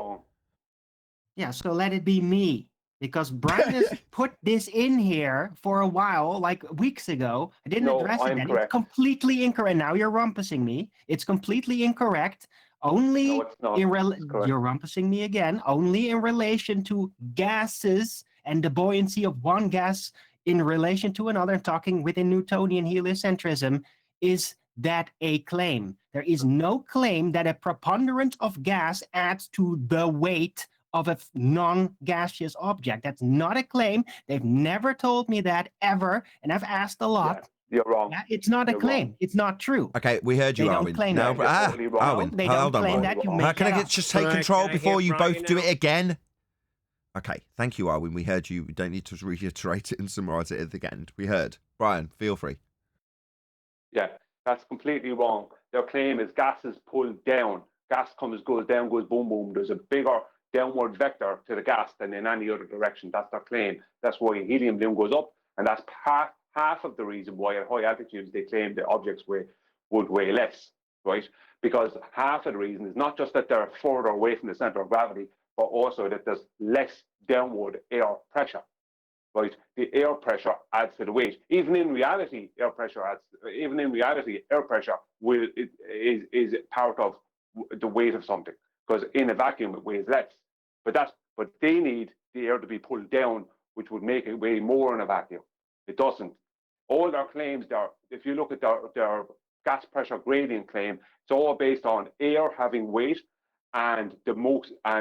Yeah, so let it be me. Because Brian has put this in here for a while, like weeks ago. I didn't address it then. It's completely incorrect. Now you're rumpusing me. It's completely incorrect. Only you're rumpusing me again. Only in relation to gases and the buoyancy of one gas in relation to another, talking within Newtonian heliocentrism, is that a claim. There is no claim that a preponderance of gas adds to the weight of a non-gaseous object. That's not a claim. They've never told me that ever, and I've asked a lot. You're wrong. It's not a claim. It's not true. Okay, we heard you, they Arwen. Don't claim now, that. Arwen, they don't claim that. You How can I just take control before you both do now? it again? Okay, thank you, Arwen. We heard you. We don't need to reiterate it and summarise it at the end. We heard. Brian, feel free. Yeah, that's completely wrong. Their claim is gas is pulled down. Gas goes down, goes boom, boom. There's a bigger downward vector to the gas than in any other direction. That's their claim. That's why helium balloon goes up, and that's half of the reason why at high altitudes they claim the objects would weigh less, right? Because half of the reason is not just that they're further away from the center of gravity, but also that there's less downward air pressure, right? The air pressure adds to the weight. Even in reality, air pressure is part of the weight of something, because in a vacuum it weighs less. But they need the air to be pulled down, which would make it weigh more in a vacuum. It doesn't. All their claims, if you look at their gas pressure gradient claim, it's all based on air having weight and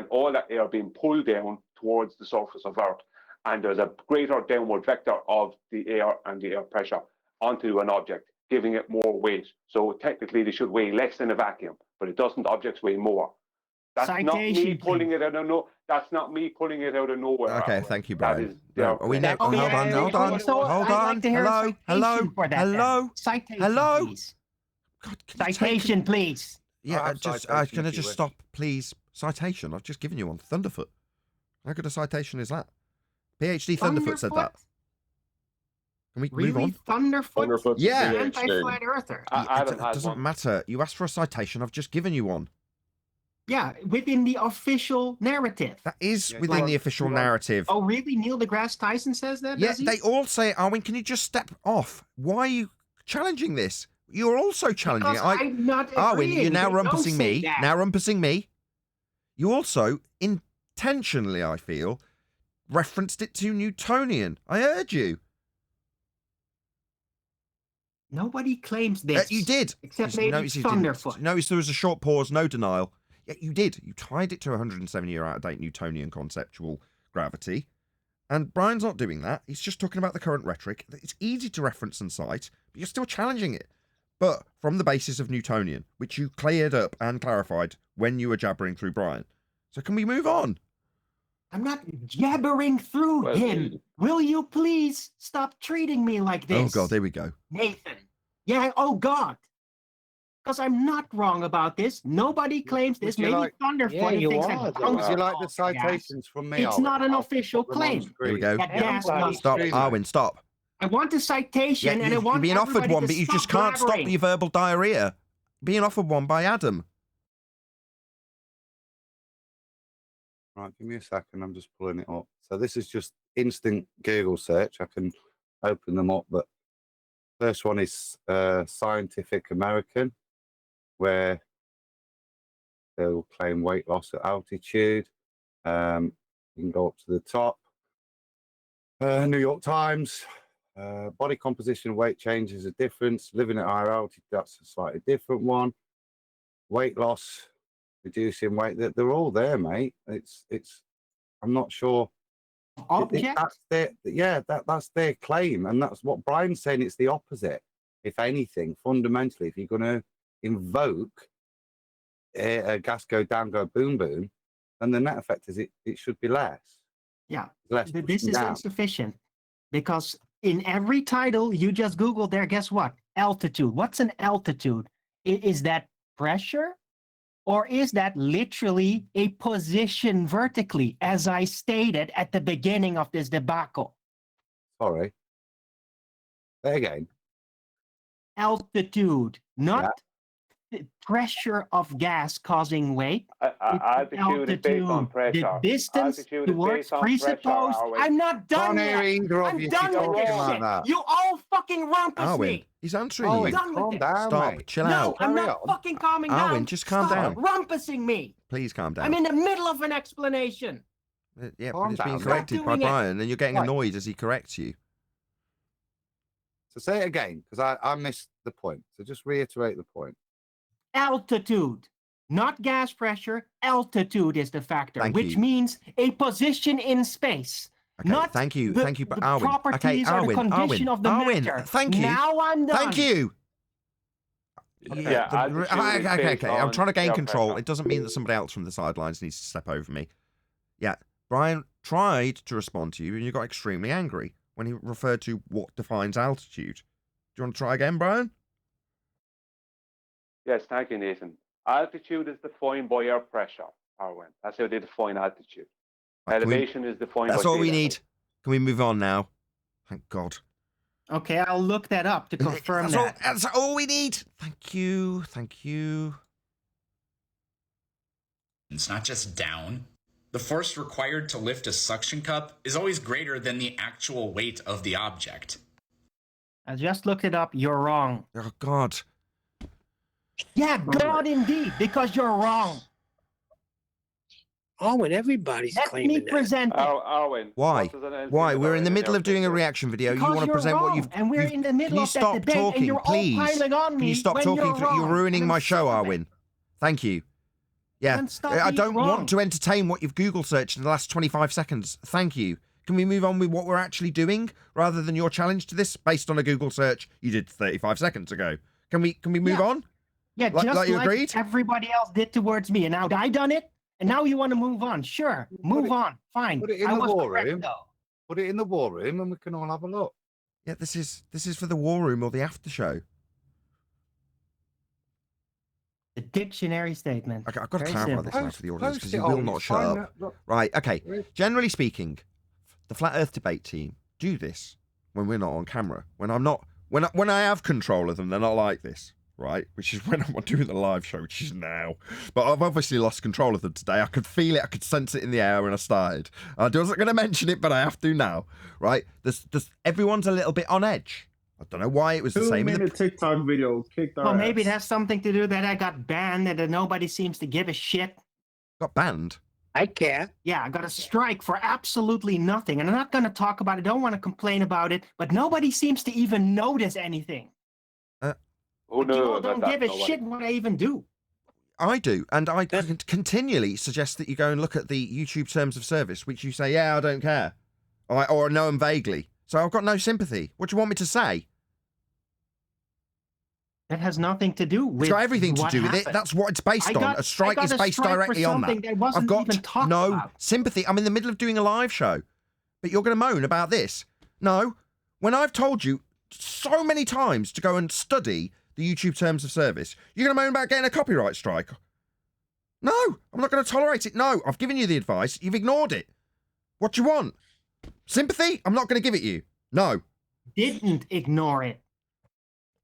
all that air being pulled down towards the surface of Earth. And there's a greater downward vector of the air and the air pressure onto an object, giving it more weight. So technically they should weigh less in a vacuum, but it doesn't. Objects weigh more. That's not me pulling it out of nowhere. That's not me pulling it out of nowhere. Okay, thank you, Brian. Hold on. Hello. Citation, please. Yeah, can I just stop, please? Citation. I've just given you one. Thunderfoot. How good a citation is that? PhD Thunderfoot said that. Can we really? move on? Thunderfoot? Yeah. Anti-flat earther. It doesn't matter. You asked for a citation. I've just given you one. Yeah, within the official narrative. That is within the official narrative. Oh, really? Neil deGrasse Tyson says that? Yeah, does he? they all say it. Arwin, can you just step off? Why are you challenging this? You're also challenging Because it. I'm not Arwin, agreeing. you're now They don't rumpusing say me. that. Now rumpusing me. You also, intentionally, I feel, referenced it to Newtonian. I heard you. Nobody claims this. You did. Except maybe Thunderfoot. Notice there was a short pause, no denial. Yeah, you did. You tied it to 107-year out-of-date Newtonian conceptual gravity. And Brian's not doing that. He's just talking about the current rhetoric. It's easy to reference and cite, but you're still challenging it. But from the basis of Newtonian, which you cleared up and clarified when you were jabbering through Brian. So can we move on? I'm not jabbering through him. Will you please stop treating me like this? Oh, God, there we go. Nathan. Yeah, oh, God. Because I'm not wrong about this. Nobody claims this. Maybe Thunderfoot thinks that Would you like the citations from me? It's not an official claim. Here we go. That gas does. Stop, Arwin, stop. I want a citation, and I want you're being offered everybody one, to but you stop just can't stop blabbering. your verbal diarrhea. Being offered one by Adam. Right, give me a second. I'm just pulling it up. So this is just instant Google search. I can open them up, but first one is Scientific American, where they'll claim weight loss at altitude. You can go up to the top. New York Times, body composition and weight change is a difference. Living at higher altitude, that's a slightly different one. Weight loss, reducing weight, they're all there, mate. It's I'm not sure. Object? That's their claim, and that's what Brian's saying. It's the opposite. If anything, fundamentally, if you're going to invoke a gas go down, go boom boom, then the net effect is it should be less. Yeah, less this is down. insufficient because in every title you just Google there, guess what? Altitude. What's an altitude? Is that pressure? Or is that literally a position vertically, as I stated at the beginning of this debacle? Sorry. Say again. Altitude, not the pressure of gas causing weight. Altitude is based on pressure. The distance Altitude is towards based on presupposed. pressure, Arwin. I'm not done Can't yet. hear either of I'm you done with talking this like shit. that. You all fucking rumpus Arwin, me. he's answering I'm you. done with Calm this. down, Stop, mate. chill No, out. I'm Carry not on. fucking calming down. Arwin, just calm Stop down. rumpusing me. Please calm down. I'm in the middle of an explanation. Yeah, Calm but it's being down. corrected by Stop doing it. Brian, and you're getting Right. annoyed as he corrects you. So say it again, because I missed the point. So just reiterate the point. Altitude, not gas pressure. Altitude is the factor, Thank which you. means a position in space. Okay, Not thank you, the, thank you, but the Arwin. Okay, properties or the Arwin, condition of the Arwin, matter. thank you. Now I'm done. Thank you. Yeah, altitude is okay. based I'm trying to gain on control. pressure. It doesn't mean that somebody else from the sidelines needs to step over me. Yeah, Brian tried to respond to you, and you got extremely angry when he referred to what defines altitude. Do you want to try again, Brian? Yes, thank you, Nathan. Altitude is defined by air pressure, Arwin. That's how they define altitude. Right, can we- Elevation is defined That's by all sea we level. need. Can we move on now? Thank God. Okay, I'll look that up to confirm that. That's all we need. Thank you. Thank you. It's not just down. The force required to lift a suction cup is always greater than the actual weight of the object. I just looked it up. You're wrong. Oh, God. Yeah, God indeed, because you're wrong. Oh, and everybody's Let claiming me that. present it. Arwin, Why? what does an engine Why? We're in the do middle of doing a here? reaction video. Because You want to you're present what wrong, you've... and we're you've- in the middle Can you of that stop debate, and talking, you're all please? piling on Can me you stop when talking? you're You're wrong, ruining and my I'm show, sick of it. Arwin. Thank you. Yeah. Then stop I being don't wrong. want to entertain what you've Google searched in the last 25 seconds. Thank you. Can we move on with what we're actually doing rather than your challenge to this based on a Google search you did 35 seconds ago? Can we move on? Yeah, Like- just like you agreed? everybody else did towards me, and now I done it, and now you want to move on. Sure, move on. Fine. Put it in I the was war correct, room. though. Put it in the war room, and we can all have a look. Yeah, this is for the war room or the after show. The dictionary statement. Okay, I've got to Very clarify simple. this now for the audience Post because it you will on, not it's shut fine, up. look. Right, okay. Generally speaking, the Flat Earth debate team do this when we're not on camera. When I'm not, when I have control of them, they're not like this, right? Which is when I'm doing the live show, which is now. But I've obviously lost control of them today. I could feel it. I could sense it in the air when I started. I wasn't going to mention it, but I have to now, right? Everyone's a little bit on edge. I don't know why it was the same. 2-minute TikTok video kicked our Well, maybe it ass. has something to do that I got banned and that nobody seems to give a shit. Got banned? I care. Yeah, I got a strike for absolutely nothing. And I'm not going to talk about it. I don't want to complain about it. But nobody seems to even notice anything. Oh, no, People don't give a shit what I even do. I do. And I continually suggest that you go and look at the YouTube terms of service, which you say, yeah, I don't care. Or know them vaguely. So I've got no sympathy. What do you want me to say? That has nothing to do with. It's got everything to what do with it. happened. That's what it's based on. A strike is based directly on that. I've got no sympathy. I'm in the middle of doing a live show, but you're going to moan about this. No, when I've told you so many times to go and study the YouTube terms of service, you're going to moan about getting a copyright strike. No, I'm not going to tolerate it. No, I've given you the advice. You've ignored it. What do you want? Sympathy? I'm not going to give it you. No. Didn't ignore it.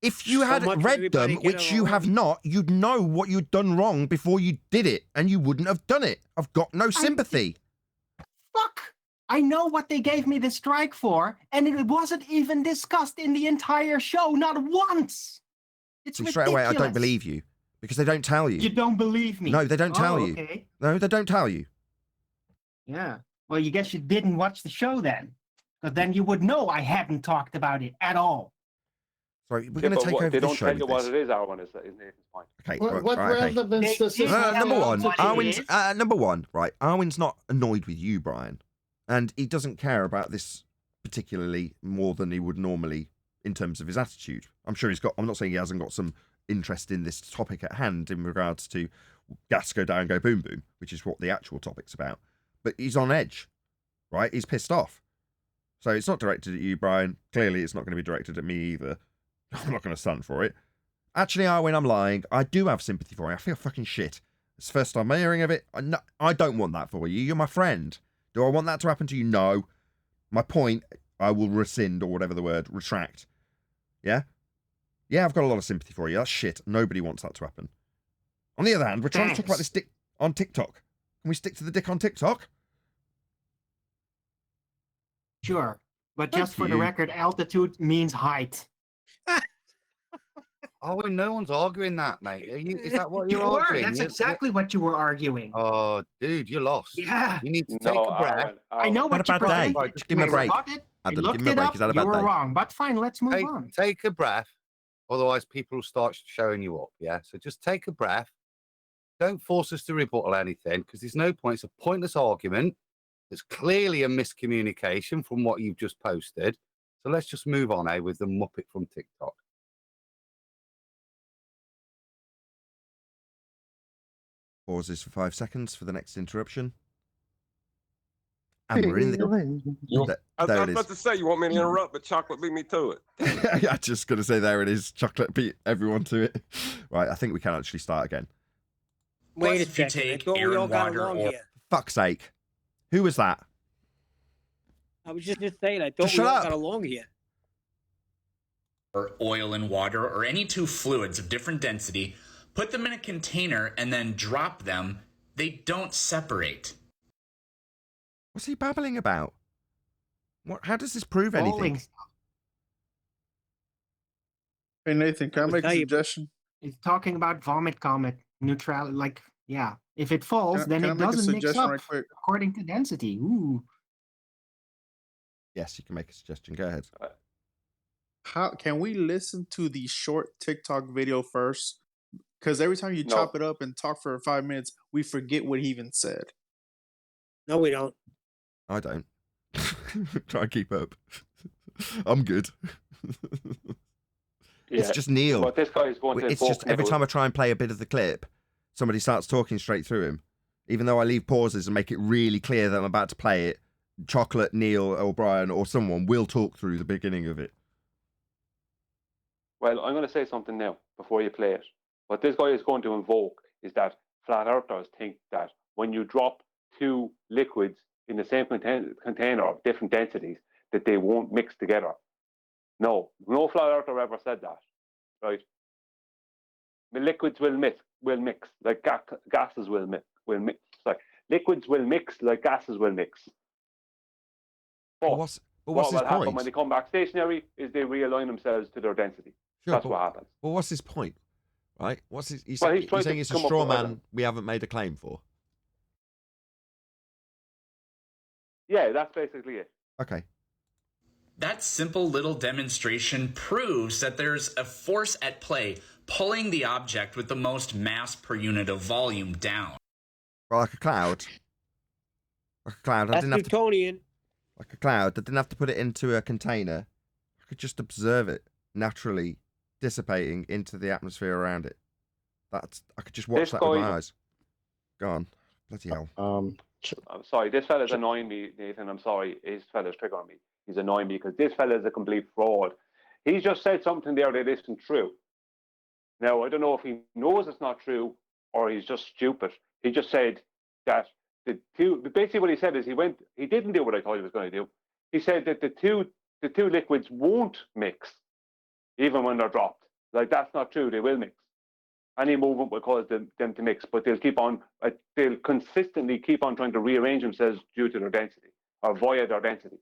If you had read them, which you have not, you'd know what you'd done wrong before you did it, and you wouldn't have done it. I've got no sympathy. Fuck! I know what they gave me the strike for, and it wasn't even discussed in the entire show, not once! It's So ridiculous. straight away, I don't believe you, because they don't tell you. You don't believe me? No, they don't tell you. Okay. No, they don't tell you. Yeah. Well, you guess you didn't watch the show then. Because then you would know I hadn't talked about it at all. Sorry, we're going to take over They the don't show tell you with what this. it is, Arwen, is Nathan's point. Okay, What right, okay. relevance does this have? Number one, to Arwen's, number one, right, Arwen's not annoyed with you, Brian. And he doesn't care about this particularly more than he would normally in terms of his attitude. I'm sure he's got, I'm not saying he hasn't got some interest in this topic at hand in regards to gas go down, go boom boom, which is what the actual topic's about. But he's on edge, right? He's pissed off. So it's not directed at you, Brian. Clearly it's not going to be directed at me either. I'm not going to stand for it. Actually, Arwen, I'm lying. I do have sympathy for you. I feel fucking shit. It's the first time I'm hearing of it. I don't want that for you. You're my friend. Do I want that to happen to you? No. My point, I will rescind, or whatever the word, retract. Yeah? Yeah, I've got a lot of sympathy for you. That's shit. Nobody wants that to happen. On the other hand, we're trying to talk about this dick on TikTok. Can we stick to the dick on TikTok? Sure. But just for the record, altitude means height. Oh, no one's arguing that, mate. Is that what you're You were. arguing? That's exactly what you were arguing. Oh, dude, you're lost. Yeah. You need to take a breath. I know what you presented. Right, just give me a break. Adam, give me a break. Is that a bad You were day? wrong, but fine, let's move on. Take a breath. Otherwise, people will start showing you up, yeah? So just take a breath. Don't force us to rebuttal anything, because there's no point. It's a pointless argument. There's clearly a miscommunication from what you've just posted. So let's just move on, with the Muppet from TikTok. Pauses for 5 seconds for the next interruption. And we're in the... I was about to say, you want me to interrupt, but chocolate beat me to it. I'm just going to say there it is. Chocolate beat everyone to it. Right, I think we can actually start again. Wait a second. I thought we all got along here. For fuck's sake. Who was that? I was just saying, I thought Shut we all up. got along here. Or oil and water, or any two fluids of different density, put them in a container and then drop them, they don't separate. What's he babbling about? How does this prove anything? Hey, Nathan, can I make a suggestion? He's talking about vomit comet neutrality. Like, yeah, if it falls, then can I it make a doesn't mix suggestion up right quick? according to density. Ooh. Yes, you can make a suggestion. Go ahead. How can we listen to the short TikTok video first? Because every time you chop it up and talk for 5 minutes, we forget what he even said. No, we don't. I don't. Try and keep up. I'm good. It's just Neil. But this guy is going to It's just every time I try and play a bit of the clip, somebody starts talking straight through him. Even though I leave pauses and make it really clear that I'm about to play it, Chocolate, Neil, O'Brien, or someone will talk through the beginning of it. Well, I'm going to say something now before you play it. What this guy is going to invoke is that flat earthers think that when you drop two liquids in the same container of different densities, that they won't mix together. No flat earther ever said that, right? The liquids will mix like gases will mix. Sorry, liquids will mix like gases will mix. But what's what his will happen point? when they come back stationary is they realign themselves to their density. Sure, That's what happens. Well, what's his point? Right? What's his? He's Well, he's saying it's a straw man we haven't made a claim for. Yeah, that's basically it. Okay. That simple little demonstration proves that there's a force at play pulling the object with the most mass per unit of volume down. Well, like a cloud. Like a cloud. That's Newtonian. Like a cloud. I didn't have to put it into a container. I could just observe it naturally dissipating into the atmosphere around it. I could just watch that with my eyes. Go on. Bloody hell. I'm sorry, this fella's annoying me, Nathan. I'm sorry. This fella's triggering me. He's annoying me because this fella's a complete fraud. He's just said something there that isn't true. Now, I don't know if he knows it's not true or he's just stupid. He just said that basically what he said is he didn't do what I thought he was going to do. He said that the two liquids won't mix even when they're dropped. Like, that's not true. They will mix. Any movement will cause them to mix, but they'll consistently keep on trying to rearrange themselves due to their density or via their density.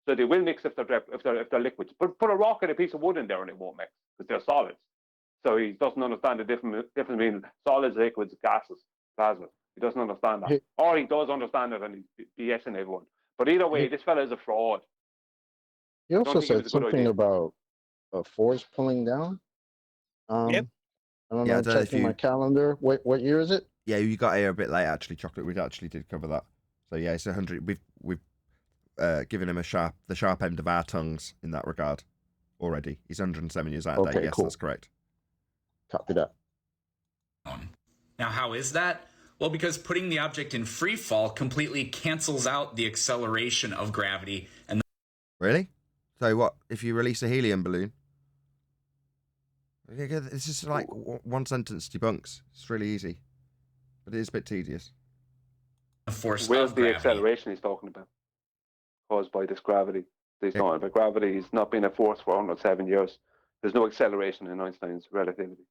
So they will mix if they're liquids. Put a rock and a piece of wood in there and it won't mix because they're solids. So he doesn't understand the difference between solids, liquids, gases, plasma. He doesn't understand that. Or he does understand it and he's BSing everyone. But either way, this fella is a fraud. He also said something about a force pulling down. Yep. I don't know, checking my calendar. What year is it? Yeah, you got here a bit late, actually, Chocolate. We actually did cover that. So, yeah, it's 100. We've given him the sharp end of our tongues in that regard already. He's 107 years out of date. Yes, cool. That's correct. Copy that. Now, how is that? Well, because putting the object in free fall completely cancels out the acceleration of gravity. Really? So what, if you release a helium balloon? It's just like one sentence debunks. It's really easy. But it is a bit tedious. Where's the acceleration he's talking about? Caused by this gravity. He's talking about gravity. He's not been a force for 107 years. There's no acceleration in Einstein's relativity.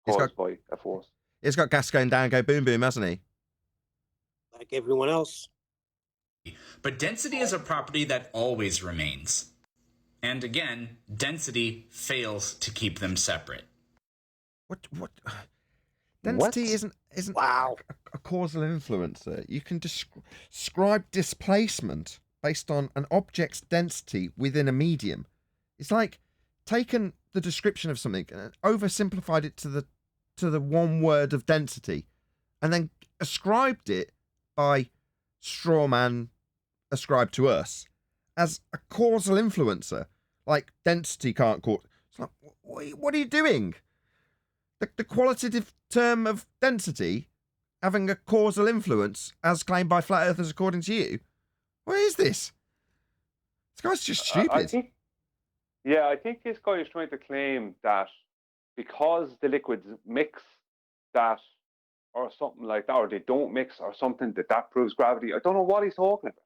Caused by a force. He's got gas going down, go boom boom, hasn't he? Like everyone else. But density is a property that always remains. And again, density fails to keep them separate. What? Density isn't a causal influencer. You can describe displacement based on an object's density within a medium. It's like taken the description of something and oversimplified it to the one word of density, and then ascribed it by strawman ascribed to us as a causal influencer. Like density can't cause. It's like, what are you doing? The qualitative term of density having a causal influence as claimed by flat earthers according to you? What is this? This guy's just stupid. I think this guy is trying to claim that because the liquids mix that or something like that, or they don't mix or something, that proves gravity. I don't know what he's talking about.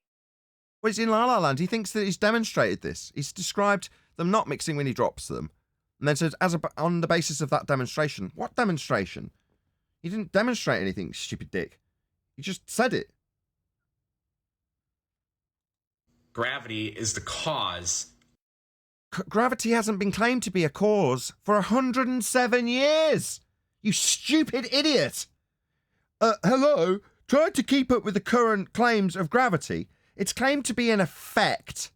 Well, he's in La La Land. He thinks that he's demonstrated this. He's described them not mixing when he drops them. And then says, on the basis of that demonstration. What demonstration? He didn't demonstrate anything, stupid dick. He just said it. Gravity is the cause. Gravity hasn't been claimed to be a cause for 107 years. You stupid idiot. Hello? Try to keep up with the current claims of gravity. It's claimed to be an effect,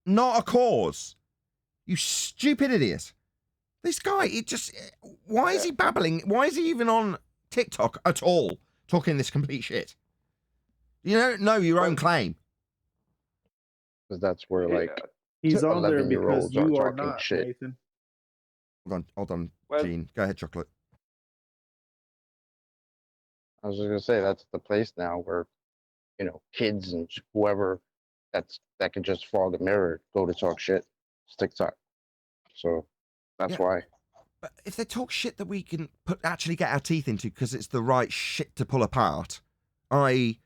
not a cause. You stupid idiot. This guy, why is he babbling? Why is he even on TikTok at all talking this complete shit? You don't know your own claim. Because that's where, he's on there because year-olds you are talking not, shit. Nathan. Hold on, Gene. Go ahead, Chocolate. I was just going to say, that's the place now where, kids and whoever that can just fog a mirror, go to talk shit. It's TikTok. So that's why. But if they talk shit that we can actually get our teeth into because it's the right shit to pull apart, i.e.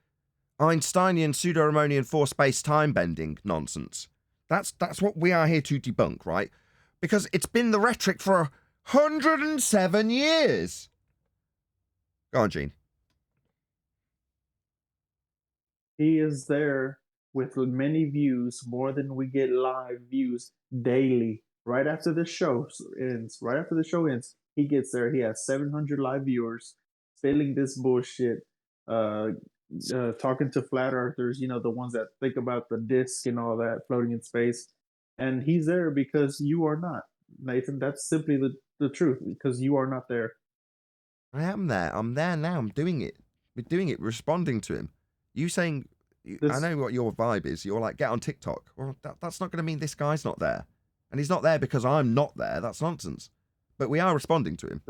Einsteinian pseudo-Ramonian force-based time-bending nonsense, That's what we are here to debunk, right? Because it's been the rhetoric for 107 years. Go on, Gene. He is there with many views, more than we get live views daily. Right after the show ends, he gets there. He has 700 live viewers, spilling this bullshit, talking to flat earthers, the ones that think about the disc and all that floating in space. And he's there because you are not, Nathan. That's simply the truth, because you are not there. I am there. I'm there now. I'm doing it. We're doing it, responding to him. You saying, I know what your vibe is. You're like, get on TikTok. Well, that's not going to mean this guy's not there. And he's not there because I'm not there. That's nonsense. But we are responding to him.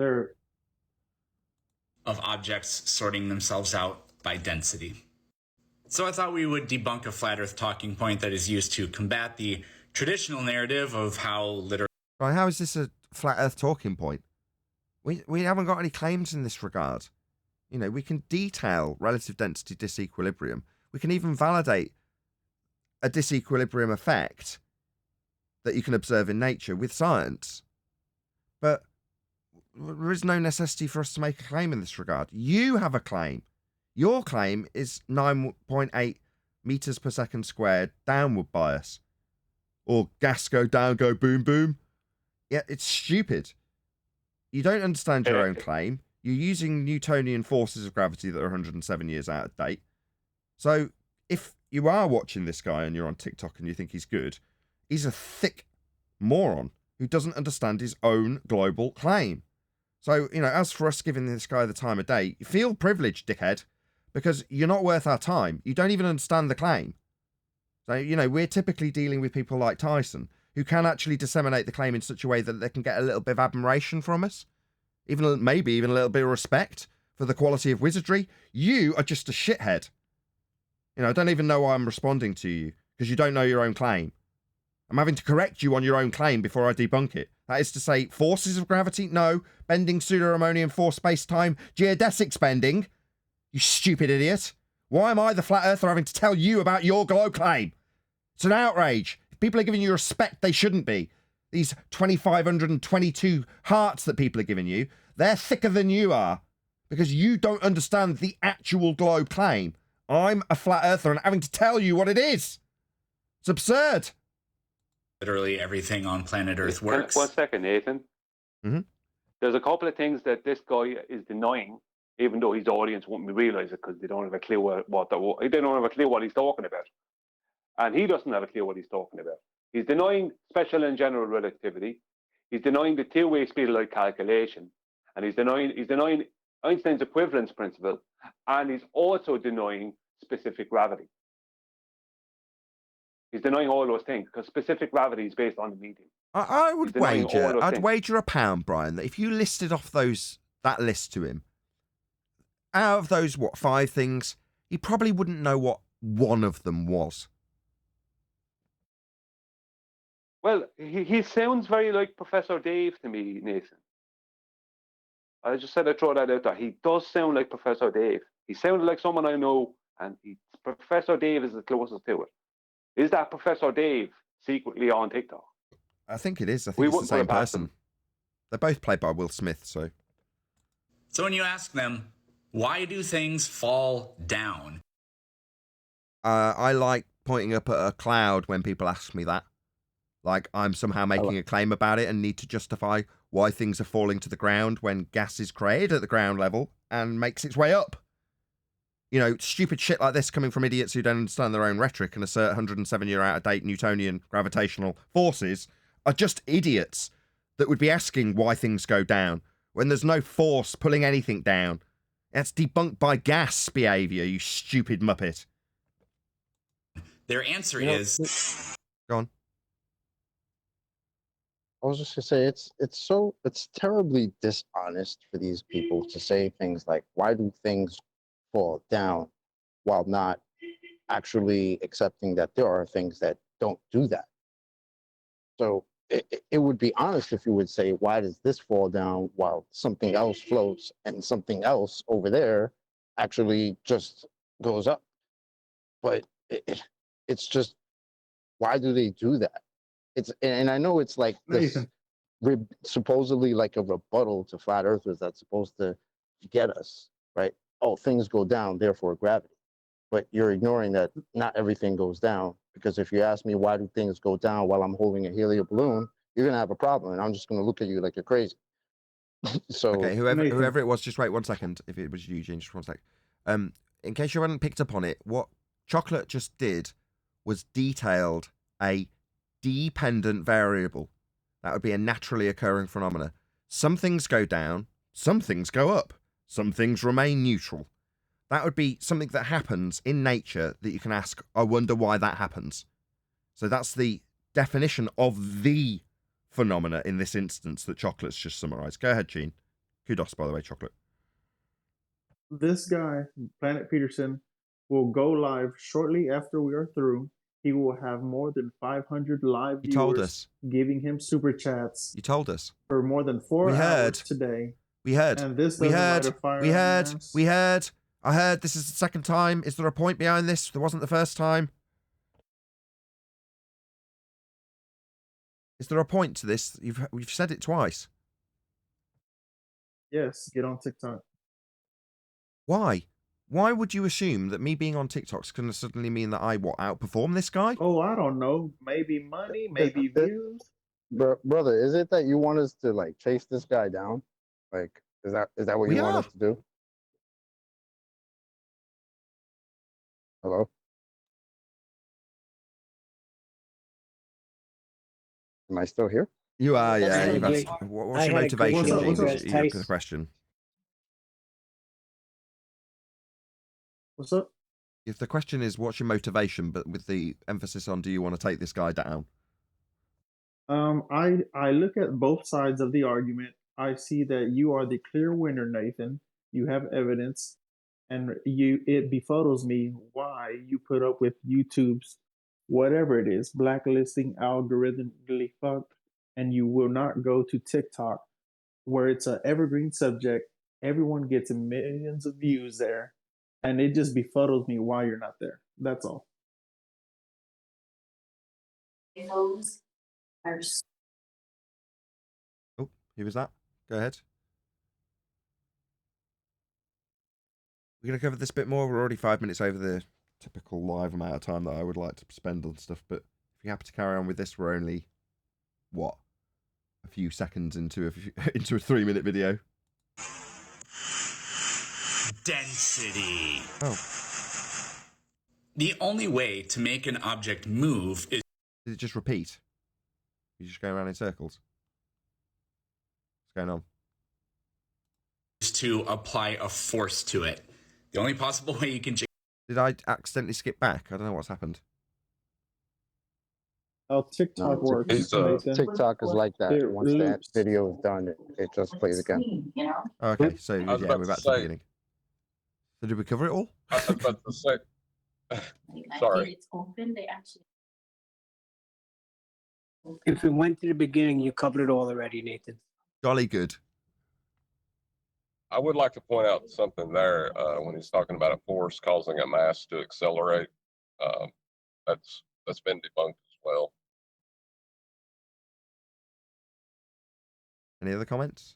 Of objects sorting themselves out by density. So I thought we would debunk a flat earth talking point that is used to combat the traditional narrative of how literal... Right, how is this a flat earth talking point? We haven't got any claims in this regard. We can detail relative density disequilibrium. We can even validate a disequilibrium effect that you can observe in nature with science. But there is no necessity for us to make a claim in this regard. You have a claim. Your claim is 9.8 meters per second squared downward bias. Or gas go down, go boom, boom. Yeah, it's stupid. You don't understand your own claim. You're using Newtonian forces of gravity that are 107 years out of date. So if you are watching this guy and you're on TikTok and you think he's good, he's a thick moron who doesn't understand his own global claim. So, as for us giving this guy the time of day, you feel privileged, dickhead, because you're not worth our time. You don't even understand the claim. So, we're typically dealing with people like Tyson, who can actually disseminate the claim in such a way that they can get a little bit of admiration from us, maybe even a little bit of respect for the quality of wizardry. You are just a shithead. I don't even know why I'm responding to you, because you don't know your own claim. I'm having to correct you on your own claim before I debunk it. That is to say, forces of gravity? No. Bending pseudo-Riemannian force space-time? Geodesics bending? You stupid idiot. Why am I, the flat earther, having to tell you about your globe claim? It's an outrage. If people are giving you respect, they shouldn't be. These 2,522 hearts that people are giving you, they're thicker than you are, because you don't understand the actual globe claim. I'm a flat earther and having to tell you what it is. It's absurd. Literally everything on planet Earth works. 1 second, Nathan. Mm-hmm. There's a couple of things that this guy is denying, even though his audience won't realize it because they don't have a clue they don't have a clue what he's talking about, and he doesn't have a clue what he's talking about. He's denying special and general relativity. He's denying the two-way speed of light calculation, and he's denying Einstein's equivalence principle, and he's also denying specific gravity. He's denying all those things because specific gravity is based on the medium. I'd wager £1, Brian, that if you listed off that list to him, out of those 5 things, he probably wouldn't know what one of them was. Well, he sounds very like Professor Dave to me, Nathan. I just said I'd throw that out there. He does sound like Professor Dave. He sounded like someone I know, and Professor Dave is the closest to it. Is that Professor Dave secretly on TikTok? I think it is. I think it's the same person. They're both played by Will Smith, so. So when you ask them, why do things fall down? I like pointing up at a cloud when people ask me that. Like I'm somehow making a claim about it and need to justify why things are falling to the ground when gas is created at the ground level and makes its way up. Stupid shit like this coming from idiots who don't understand their own rhetoric and assert 107-year out-of-date Newtonian gravitational forces are just idiots that would be asking why things go down when there's no force pulling anything down. That's debunked by gas behavior, you stupid muppet. Their answer is... Go on. I was just gonna say it's terribly dishonest for these people to say things like, why do things fall down, while not actually accepting that there are things that don't do that. So it would be honest if you would say, why does this fall down while something else floats and something else over there actually just goes up? But it's just, why do they do that? And I know it's like this supposedly like a rebuttal to flat earthers that's supposed to get us, right? Oh, things go down, therefore gravity. But you're ignoring that not everything goes down, because if you ask me why do things go down while I'm holding a helium balloon, you're gonna have a problem, and I'm just gonna look at you like you're crazy. So okay, whoever it was, just wait 1 second. If it was Eugene, just 1 sec. In case you hadn't picked up on it, what Chocolate just did was detailed a dependent variable. That would be a naturally occurring phenomena. Some things go down, some things go up, some things remain neutral. That would be something that happens in nature that you can ask, I wonder why that happens. So that's the definition of the phenomena in this instance that Chocolate's just summarized. Go ahead, Gene. Kudos, by the way, Chocolate. This guy, Planet Peterson, will go live shortly after we are through. He will have more than 500 live viewers told us. giving him super chats. You told us. For more than 4 hours today. We heard. And this we heard. light a fire we heard. in us. We heard. I heard. This is the second time. Is there a point behind this? There wasn't the first time. Is there a point to this? We've said it twice. Yes, get on TikTok. Why? Why would you assume that me being on TikTok is going to suddenly mean that I outperform this guy? Oh, I don't know. Maybe money, maybe views. Brother, is it that you want us to like chase this guy down? Like, is that what you want us to do? Hello? Am I still here? You are, yeah. What's your motivation, Gene? Is the question. What's up? If the question is, what's your motivation, but with the emphasis on, do you want to take this guy down? I look at both sides of the argument. I see that you are the clear winner, Nathan. You have evidence, and it befuddles me why you put up with YouTube's whatever it is, blacklisting, algorithmically fucked, and you will not go to TikTok, where it's an evergreen subject. Everyone gets millions of views there. And it just befuddles me why you're not there. That's all. Oh, who was that? Go ahead. We're going to cover this bit more. We're already 5 minutes over the typical live amount of time that I would like to spend on stuff. But if you're happy to carry on with this, we're only, what, a few seconds into a 3-minute video. Density. Oh. The only way to make an object move is... Did it just repeat? You just go around in circles? What's going on? Is to apply a force to it. The only possible way you can... Did I accidentally skip back? I don't know what's happened. Oh, TikTok works. TikTok is like that. Once that video is done, it just plays again. Okay, so yeah, we're back to the beginning. So did we cover it all? I was about to say. Sorry. If it went to the beginning, you covered it all already, Nathan. Jolly good. I would like to point out something there when he's talking about a force causing a mass to accelerate. That's been debunked as well. Any other comments?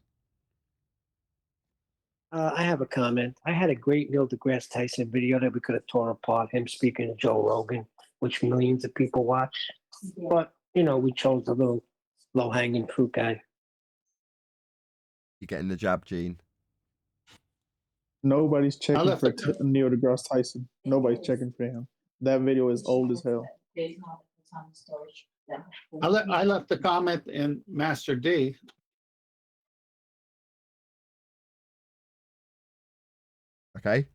I have a comment. I had a great Neil deGrasse Tyson video that we could have torn apart, him speaking to Joe Rogan, which millions of people watch. But, we chose the little low-hanging fruit guy. You're getting the jab, Gene. Nobody's checking for Neil deGrasse Tyson. Nobody's checking for him. That video is old as hell. I left the comment in Master D. Okay.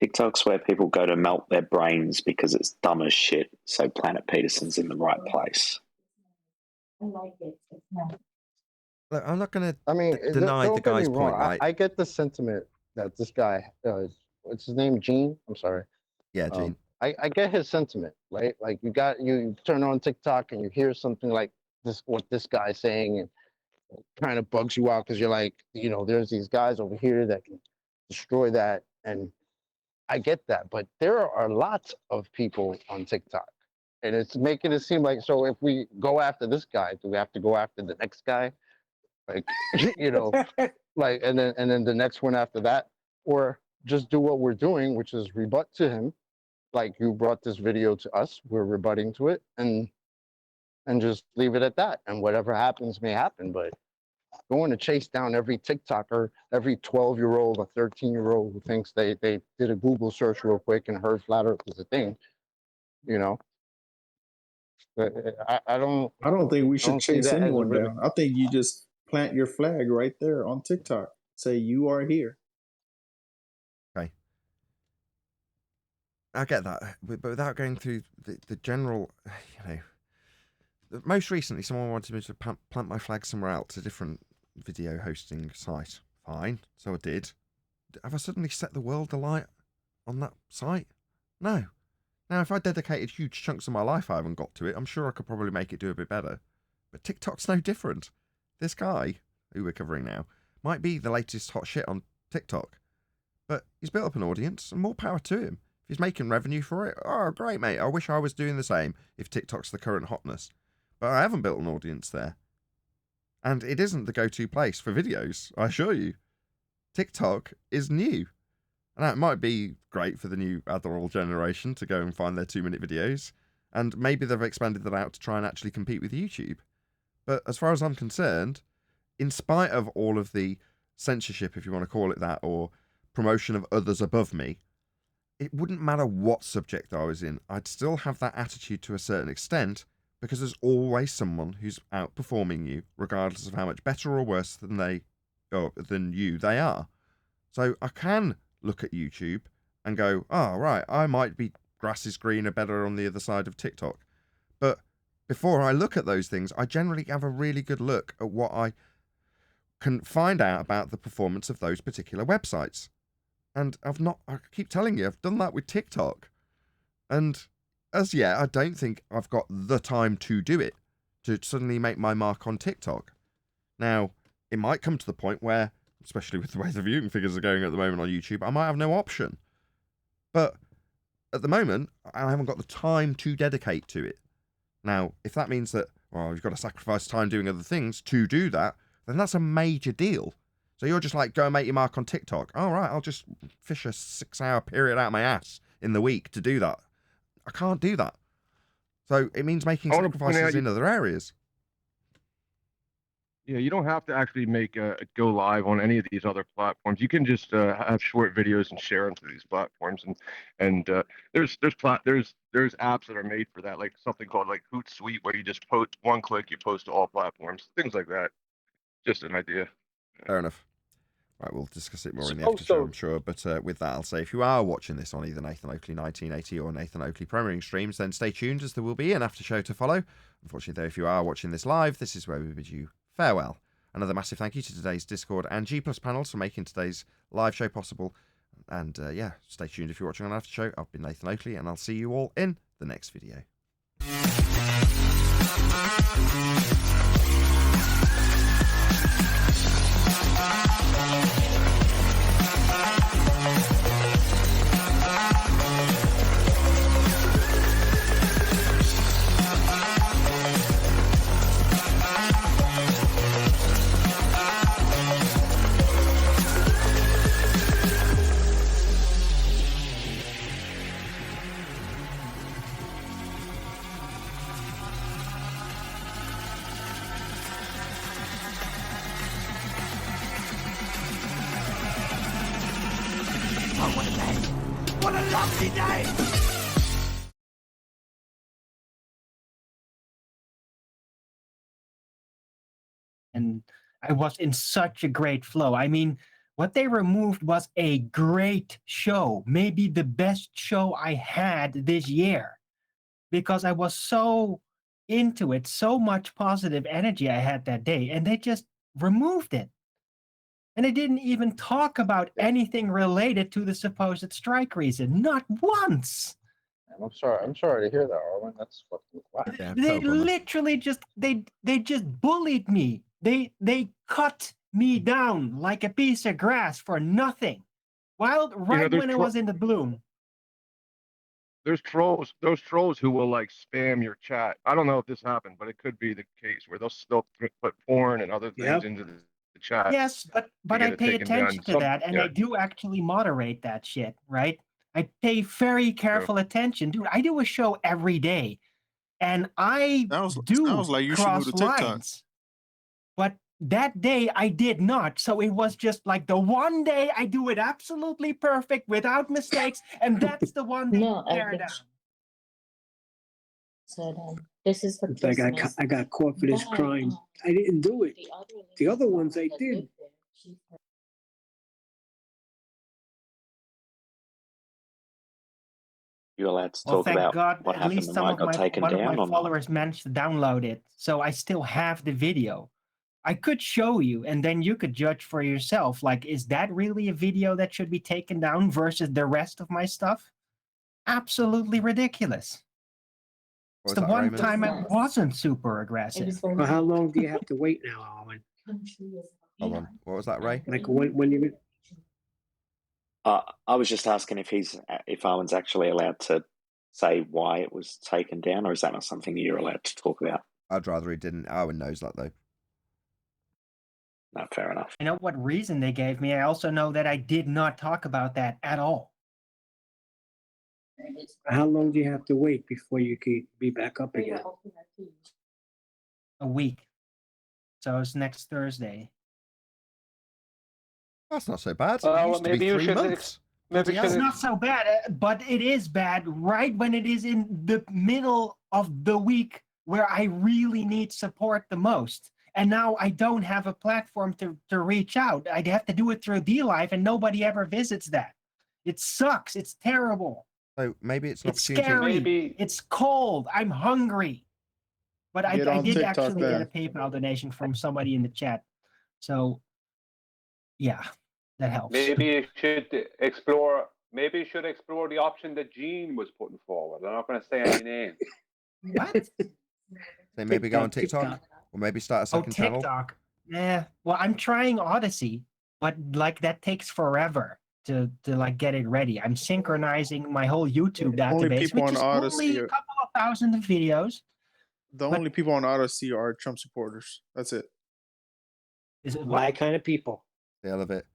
TikTok's where people go to melt their brains because it's dumb as shit. So Planet Peterson's in the right place. I like it. Look, I'm not going to deny the guy's point, right? I get the sentiment that this guy, what's his name, Gene? I'm sorry. Yeah, Gene. I get his sentiment, right? Like you turn on TikTok and you hear something like this, what this guy's saying, and it kind of bugs you out because you're like, there's these guys over here that can destroy that, and I get that, but there are lots of people on TikTok, and it's making it seem like, so if we go after this guy, do we have to go after the next guy? Like, you know, like, and then the next one after that, or just do what we're doing, which is rebut to him. Like, you brought this video to us, we're rebutting to it, and just leave it at that. And whatever happens may happen. But going to chase down every TikToker, every 12-year-old or 13-year-old who thinks they did a Google search real quick and heard flat Earth was a thing, you know. I don't think we should chase anyone really... down. I think you just plant your flag right there on TikTok. Say you are here. Okay. I get that, but without going through the general, you know. Most recently, someone wanted me to plant my flag somewhere else, a different video hosting site. Fine, so I did. Have I suddenly set the world alight on that site? No. Now, if I dedicated huge chunks of my life I haven't got to it, I'm sure I could probably make it do a bit better. But TikTok's no different. This guy, who we're covering now, might be the latest hot shit on TikTok. But he's built up an audience, and more power to him. If he's making revenue for it, oh, great, mate. I wish I was doing the same if TikTok's the current hotness. But I haven't built an audience there. And it isn't the go-to place for videos, I assure you. TikTok is new. And it might be great for the new adult generation to go and find their 2-minute videos. And maybe they've expanded that out to try and actually compete with YouTube. But as far as I'm concerned, in spite of all of the censorship, if you want to call it that, or promotion of others above me, it wouldn't matter what subject I was in. I'd still have that attitude to a certain extent, because there's always someone who's outperforming you, regardless of how much better or worse than you they are. So I can look at YouTube and go, oh, right, I might be grass is greener better on the other side of TikTok. But before I look at those things, I generally have a really good look at what I can find out about the performance of those particular websites. And I keep telling you, I've done that with TikTok. And as yet, I don't think I've got the time to do it, to suddenly make my mark on TikTok. Now, it might come to the point where, especially with the way the viewing figures are going at the moment on YouTube, I might have no option. But at the moment, I haven't got the time to dedicate to it. Now, if that means that, well, you've got to sacrifice time doing other things to do that, then that's a major deal. So you're just like, go and make your mark on TikTok. All right, I'll just fish a 6-hour period out of my ass in the week to do that. I can't do that. So it means making sacrifices in other areas. Yeah, you don't have to actually go live on any of these other platforms. You can just have short videos and share them to these platforms. And there's apps that are made for that, like something called like Hootsuite, where you just post one click, you post to all platforms, things like that. Just an idea. Fair enough. Right, we'll discuss it more in the after show, I'm sure. But with that, I'll say if you are watching this on either Nathan Oakley 1980 or Nathan Oakley Premiering streams, then stay tuned, as there will be an after show to follow. Unfortunately, though, if you are watching this live, this is where we bid you farewell. Another massive thank you to today's Discord and G+ panels for making today's live show possible. And yeah, stay tuned if you're watching on after show. I've been Nathan Oakley, and I'll see you all in the next video. What a lovely day! And I was in such a great flow. I mean, what they removed was a great show, maybe the best show I had this year, because I was so into it, so much positive energy I had that day, and they just removed it. And they didn't even talk about anything related to the supposed strike reason, not once. I'm sorry to hear that, Arwen. That's fucking wow. They literally just they just bullied me. They cut me down like a piece of grass for nothing. Right when it was in the bloom. There's those trolls who will like spam your chat. I don't know if this happened, but it could be the case where they'll still put porn and other things into the chat. Yes, but I pay attention to that, and I do actually moderate that shit, right? I pay very careful attention, dude. I do a show every day, and I sounds like you should move cross to TikTok. lines. But that day I did not, so it was just like the one day I do it absolutely perfect without mistakes, and that's the one day No, I tear it down. So this is the It's like I got caught for this crime. I didn't do it. The other ones I did. You're allowed to Well, talk thank about God, what at happened least and some why of it got my taken one of down. my Or not? followers managed to download it, so I still have the video. I could show you, and then you could judge for yourself. Like, is that really a video that should be taken down versus the rest of my stuff? Absolutely ridiculous. It's the one time I wasn't super aggressive. Well, how long do you have to wait now, Owen? Hold on. What was that, Ray? Like when you. I was just asking if Owen's actually allowed to say why it was taken down, or is that not something you're allowed to talk about? I'd rather he didn't. Owen knows that, though. No, fair enough. I know what reason they gave me. I also know that I did not talk about that at all. How long do you have to wait before you can be back up again? A week. So it's next Thursday. That's not so bad. It used to be 3 months. It's not so bad, but it is bad right when it is in the middle of the week where I really need support the most. And now I don't have a platform to reach out. I'd have to do it through DLive, and nobody ever visits that. It sucks. It's terrible. So maybe it's an It's opportunity. scary. It's cold. I'm hungry. But I did TikTok actually then. get a PayPal donation from somebody in the chat. So, yeah, that helps. Maybe you should explore. Maybe you should explore the option that Gene was putting forward. I'm not going to say any names. What? So maybe go on TikTok, or maybe start a second channel. TikTok. Yeah. Well, I'm trying Odyssey, but like that takes forever to like get it ready. I'm synchronizing my whole YouTube Only database, people which on is Odyssey only a couple of thousand of videos. The only people on Odyssey are Trump supporters. That's it. Is it My kind of people. The hell of it.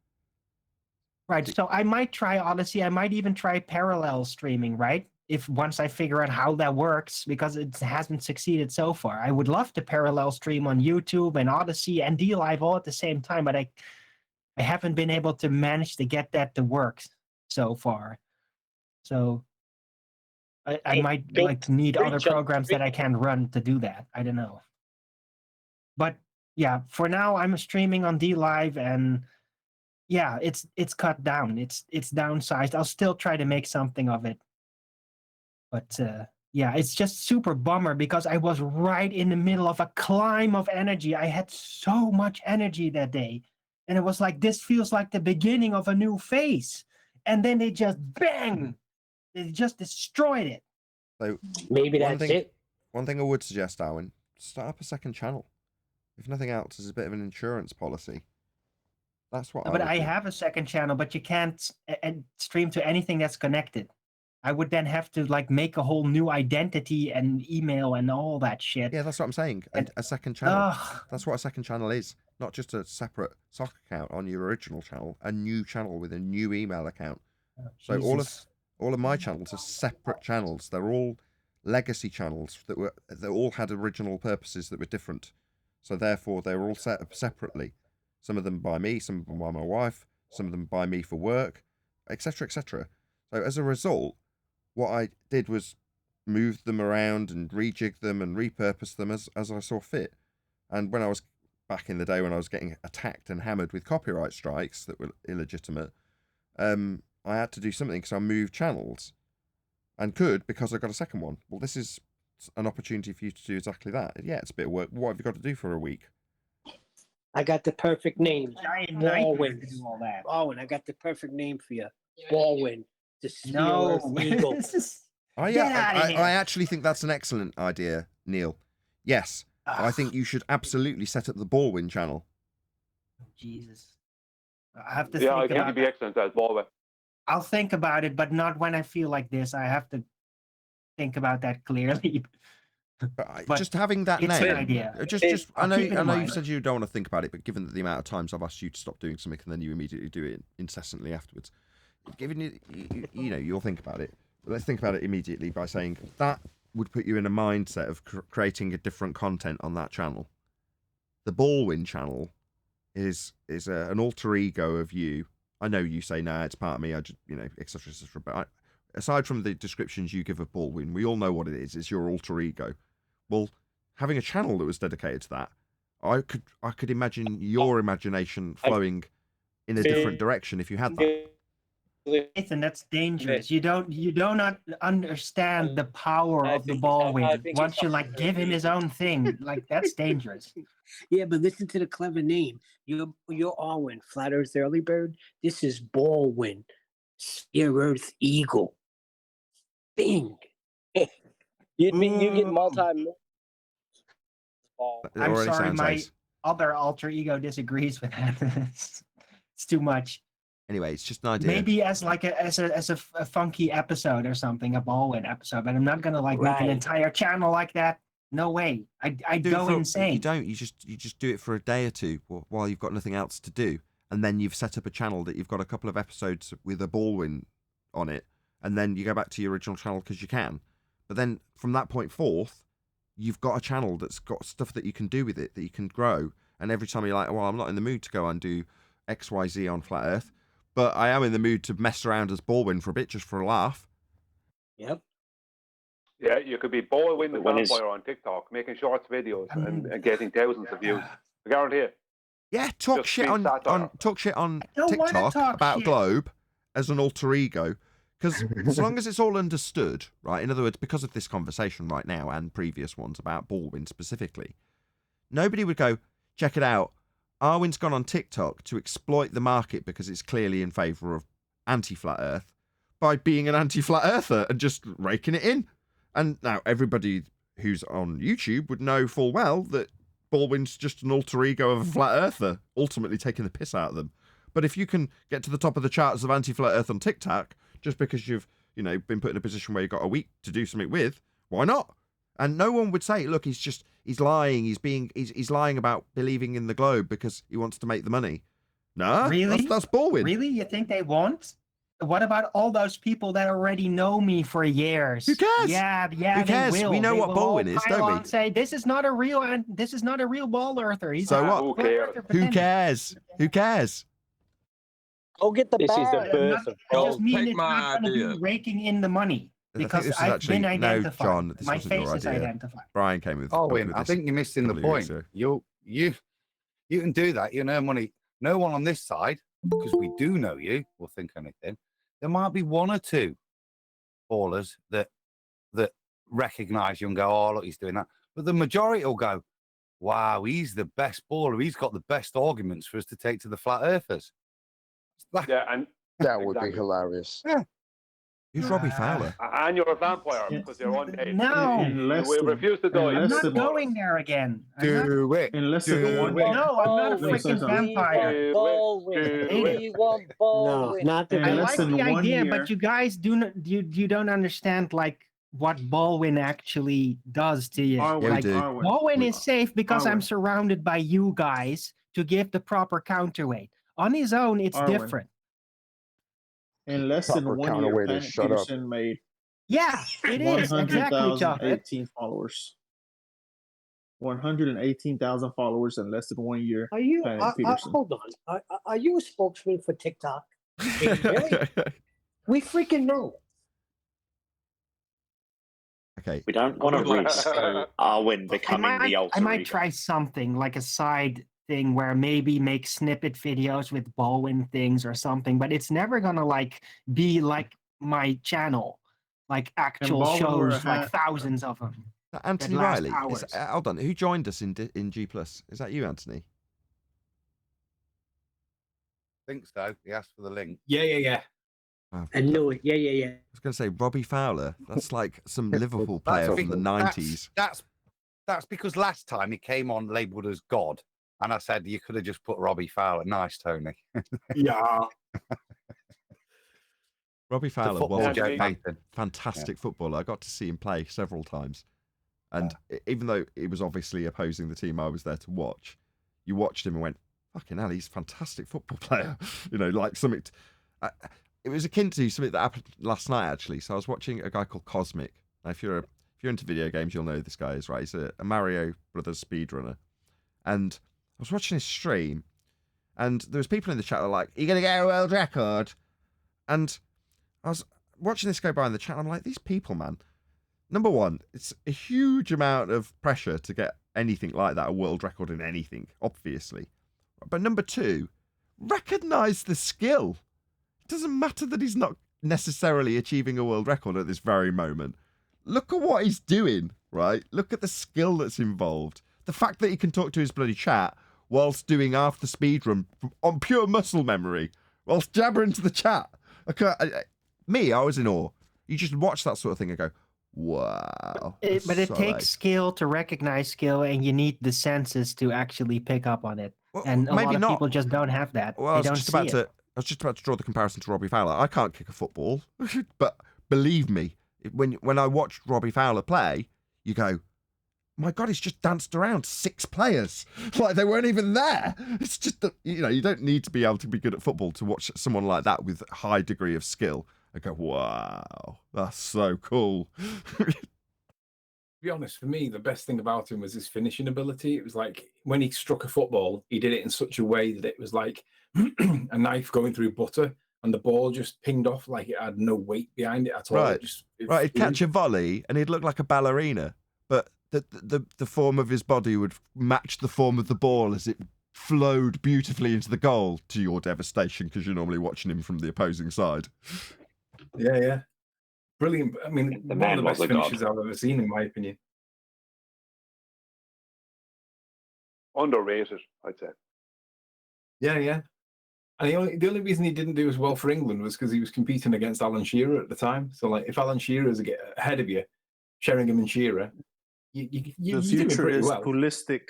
Right. So I might try Odyssey. I might even try parallel streaming, right? If once I figure out how that works, because it hasn't succeeded so far. I would love to parallel stream on YouTube and Odyssey and DLive all at the same time, but I haven't been able to manage to get that to work so far. So I might like need other programs that I can run to do that. I don't know. But yeah, for now I'm streaming on DLive, and yeah, it's cut down. It's downsized. I'll still try to make something of it. But yeah, it's just super bummer because I was right in the middle of a climb of energy. I had so much energy that day. And it was like, this feels like the beginning of a new phase. And then they just bang! They just destroyed it. So maybe that's it. One thing I would suggest, Owen, start up a second channel. If nothing else, as a bit of an insurance policy. That's what. But I have a second channel, but you can't stream to anything that's connected. I would then have to like make a whole new identity and email and all that shit. Yeah, that's what I'm saying. A second channel. That's what a second channel is. Not just a separate sock account on your original channel. A new channel with a new email account. So all of my channels are separate channels. They're all legacy channels that all had original purposes that were different. So therefore, they were all set up separately. Some of them by me, some of them by my wife, some of them by me for work, etc., etc. So as a result, what I did was move them around and rejig them and repurpose them as I saw fit. And when I was back in the day when I was getting attacked and hammered with copyright strikes that were illegitimate, I had to do something, so I moved channels, and could because I got a second one. Well, this is an opportunity for you to do exactly that. Yeah, it's a bit of work. What have you got to do for a week? I got the perfect name. Baldwin. Do all that. Owen, I got the perfect name for you. Baldwin. The Sphere Eagle. I actually think that's an excellent idea, Neil. Yes, I think you should absolutely set up the Baldwin channel. Jesus. I have to I think think about he'd be excellent as Baldwin. I'll think about it, but not when I feel like this. I have to think about that clearly. But just having that it's name, an idea. I know you mind. said you don't want to think about it, but given that the amount of times I've asked you to stop doing something and then you immediately do it incessantly afterwards, given you know, you'll think about it. But let's think about it immediately by saying that would put you in a mindset of creating a different content on that channel. The Baldwin channel is an alter ego of you. I know you say, nah, it's part of me, I just, you know, etc. But aside from the descriptions you give of Baldwin, we all know what it is. It's your alter ego. Well, having a channel that was dedicated to that, I could imagine your imagination flowing in a different direction if you had that. Nathan, that's dangerous. You don't understand the power of the Baldwin. Once you like give him his own thing, like that's dangerous. Yeah, but listen to the clever name. You're Alwyn, Flat Earth Early Bird. This is Baldwin, Sphere Earth Eagle. Bing. You get multi. I'm sorry, my other alter ego disagrees with that. It's too much. Anyway, it's just an idea. Maybe as like a funky episode or something, a Baldwin episode, but I'm not gonna like make an entire channel like that. No way. I'd go insane. You don't. You just do it for a day or two while you've got nothing else to do, and then you've set up a channel that you've got a couple of episodes with a Baldwin on it, and then you go back to your original channel because you can. But then from that point forth, you've got a channel that's got stuff that you can do with it, that you can grow. And every time you're like, well, I'm not in the mood to go and do XYZ on Flat Earth, but I am in the mood to mess around as Baldwin for a bit, just for a laugh. Yep. Yeah, you could be Baldwin the vampire on TikTok, making shorts videos and getting thousands of views. I guarantee it. Yeah, talk shit on TikTok about Globe as an alter ego. Because as long as it's all understood, right? In other words, because of this conversation right now and previous ones about Baldwin specifically, nobody would go, check it out. Arwen's gone on TikTok to exploit the market because it's clearly in favour of anti-flat Earth by being an anti-flat Earther and just raking it in. And now everybody who's on YouTube would know full well that Baldwin's just an alter ego of a flat Earther, ultimately taking the piss out of them. But if you can get to the top of the charts of anti-flat Earth on TikTok, just because you've, you know, been put in a position where you've got a week to do something with, why not? And no one would say, look, he's lying. He's lying about believing in the globe because he wants to make the money. No, really? That's Baldwin. Really? You think they won't? What about all those people that already know me for years? Who cares? Yeah, Who cares? They will. We know what Baldwin is, don't we? Say this is not a real ball earther. He's so what? Who cares? Who cares? Go get the bag. This is the birth of I just mean it's not going to be raking in the money because I've been identified. No, John, this my wasn't face your is idea. identified. Brian came with. I think you're missing the point. You can do that. You earn money. No one on this side, because we do know you, will think anything. There might be one or two ballers that recognise you and go, "Oh, look, he's doing that." But the majority will go, "Wow, he's the best baller. He's got the best arguments for us to take to the flat earthers." Yeah, and that would be hilarious. Yeah. Who's Robbie Fowler? And you're a vampire because you're unpaid. No, we refuse to die. I'm not going there again. Do it. In less than 1 day. No, I'm not a freaking vampire. No, not the I like less than the 1 idea, year. but you guys you don't understand like what Baldwin actually does to you. Like Baldwin is safe because I'm surrounded by you guys to give the proper counterweight. On his own, it's different. In less than 1 year, Planet Peterson made yeah, it is exactly 100,018 followers. 118,000 followers in less than 1 year. Are you? Planet Peterson. Hold on. Are you a spokesman for TikTok? Really? We freaking know. Okay. We don't want to risk Arwen becoming the alter I might ego. try something like a side thing where maybe make snippet videos with Baldwin things or something, but it's never gonna like be like my channel, like actual shows, like thousands of them. Anthony Riley. Hold on, who joined us in G+? Is that you, Anthony? I think so. He asked for the link. Yeah. Wow. I knew it. Yeah. I was going to say Robbie Fowler. That's like some Liverpool player from the 90s. That's because last time he came on labelled as God, and I said you could have just put Robbie Fowler. Nice, Tony. Yeah. Robbie Fowler football was joke, a Nathan. fantastic footballer. I got to see him play several times. And even though he was obviously opposing the team I was there to watch, you watched him and went, fucking hell, he's a fantastic football player. You know, like something... it was akin to something that happened last night, actually. So I was watching a guy called Cosmic. Now, if you're into video games, you'll know who this guy is, right? He's a Mario Brothers speedrunner. And I was watching his stream, and there was people in the chat that were like, "Are you going to get a world record?" And I was watching this go by in the chat, and I'm like, these people, man. Number one, it's a huge amount of pressure to get anything like that, a world record in anything, obviously. But number two, recognize the skill. It doesn't matter that he's not necessarily achieving a world record at this very moment. Look at what he's doing, right? Look at the skill that's involved. The fact that he can talk to his bloody chat whilst doing half the speedrun on pure muscle memory, whilst jabbering to the chat. I was in awe. You just watch that sort of thing and go, wow. But it takes skill to recognize skill, and you need the senses to actually pick up on it. Well, and a maybe lot of not. people just don't have that. Well, they don't see it. I was just about to draw the comparison to Robbie Fowler. I can't kick a football, but believe me, when I watched Robbie Fowler play, you go, my God, he's just danced around 6 players. Like they weren't even there. It's just that, you know, you don't need to be able to be good at football to watch someone like that with a high degree of skill. I go, wow, that's so cool. To be honest, for me, the best thing about him was his finishing ability. It was like when he struck a football, he did it in such a way that it was like a knife going through butter, and the ball just pinged off like it had no weight behind it at all. Right, It he'd catch a volley and he'd look like a ballerina, but the form of his body would match the form of the ball as it flowed beautifully into the goal, to your devastation, because you're normally watching him from the opposing side. Yeah. Brilliant. I mean, one of the best finishes I've ever seen, in my opinion. Underrated, I'd say. Yeah. And the only reason he didn't do as well for England was because he was competing against Alan Shearer at the time. So, like, if Alan Shearer's ahead of you, Sheringham and Shearer, you're doing pretty well. Pulisic.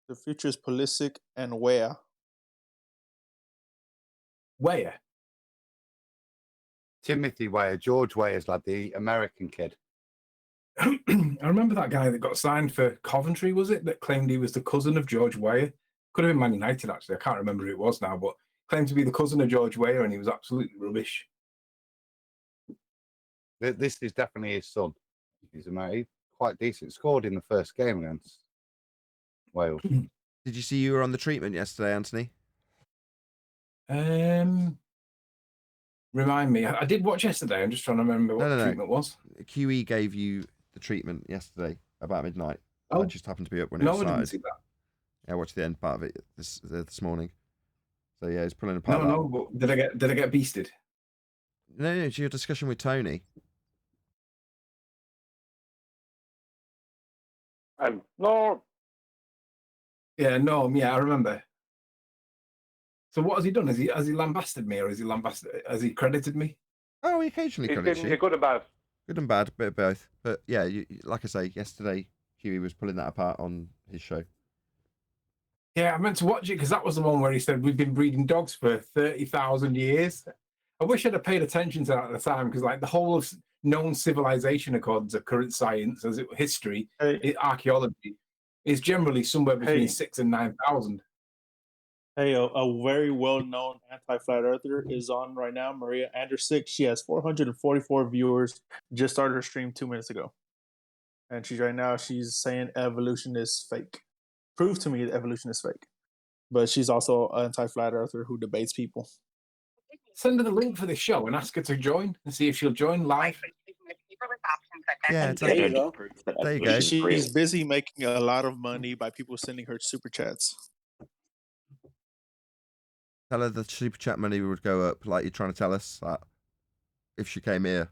The future is Pulisic and Weah. Weah? Timothy Weah, George Weah's lad, the American kid. I remember that guy that got signed for Coventry, was it? That claimed he was the cousin of George Weah. Could have been Man United, actually. I can't remember who it was now, but claimed to be the cousin of George Weah, and he was absolutely rubbish. This is definitely his son. He's quite decent. Scored in the first game against Wales. Did you see you were on the treatment yesterday, Anthony? Remind me. I did watch yesterday. I'm just trying to remember what the treatment was. QE gave you the treatment yesterday about midnight. I just happened to be up when it No, I started. didn't see that. Yeah, I watched the end part of it this morning. So yeah, he's pulling apart. No, but did I get beasted? No, it's your discussion with Tony. No. Yeah, I remember. So what has he done? Has he lambasted me, or has he credited me? Oh, he occasionally credits you. Good and bad. Good and bad, bit of both. But yeah, like I say, yesterday Huey was pulling that apart on his show. Yeah, I meant to watch it because that was the one where he said we've been breeding dogs for 30,000 years. I wish I'd have paid attention to that at the time, because like the whole of known civilization, according to current science, history, archaeology, is generally somewhere between 6,000 and 9,000. Hey, a very well-known anti-flat earther is on right now, Maria Andersick. She has 444 viewers. Just started her stream 2 minutes ago, and she's saying evolution is fake. Prove to me that evolution is fake. But she's also an anti-flat earther who debates people. Send her the link for this show and ask her to join and see if she'll join live. Yeah, there you go. There you go. She's busy making a lot of money by people sending her super chats. Tell her the super chat money would go up, like you're trying to tell us that if she came here.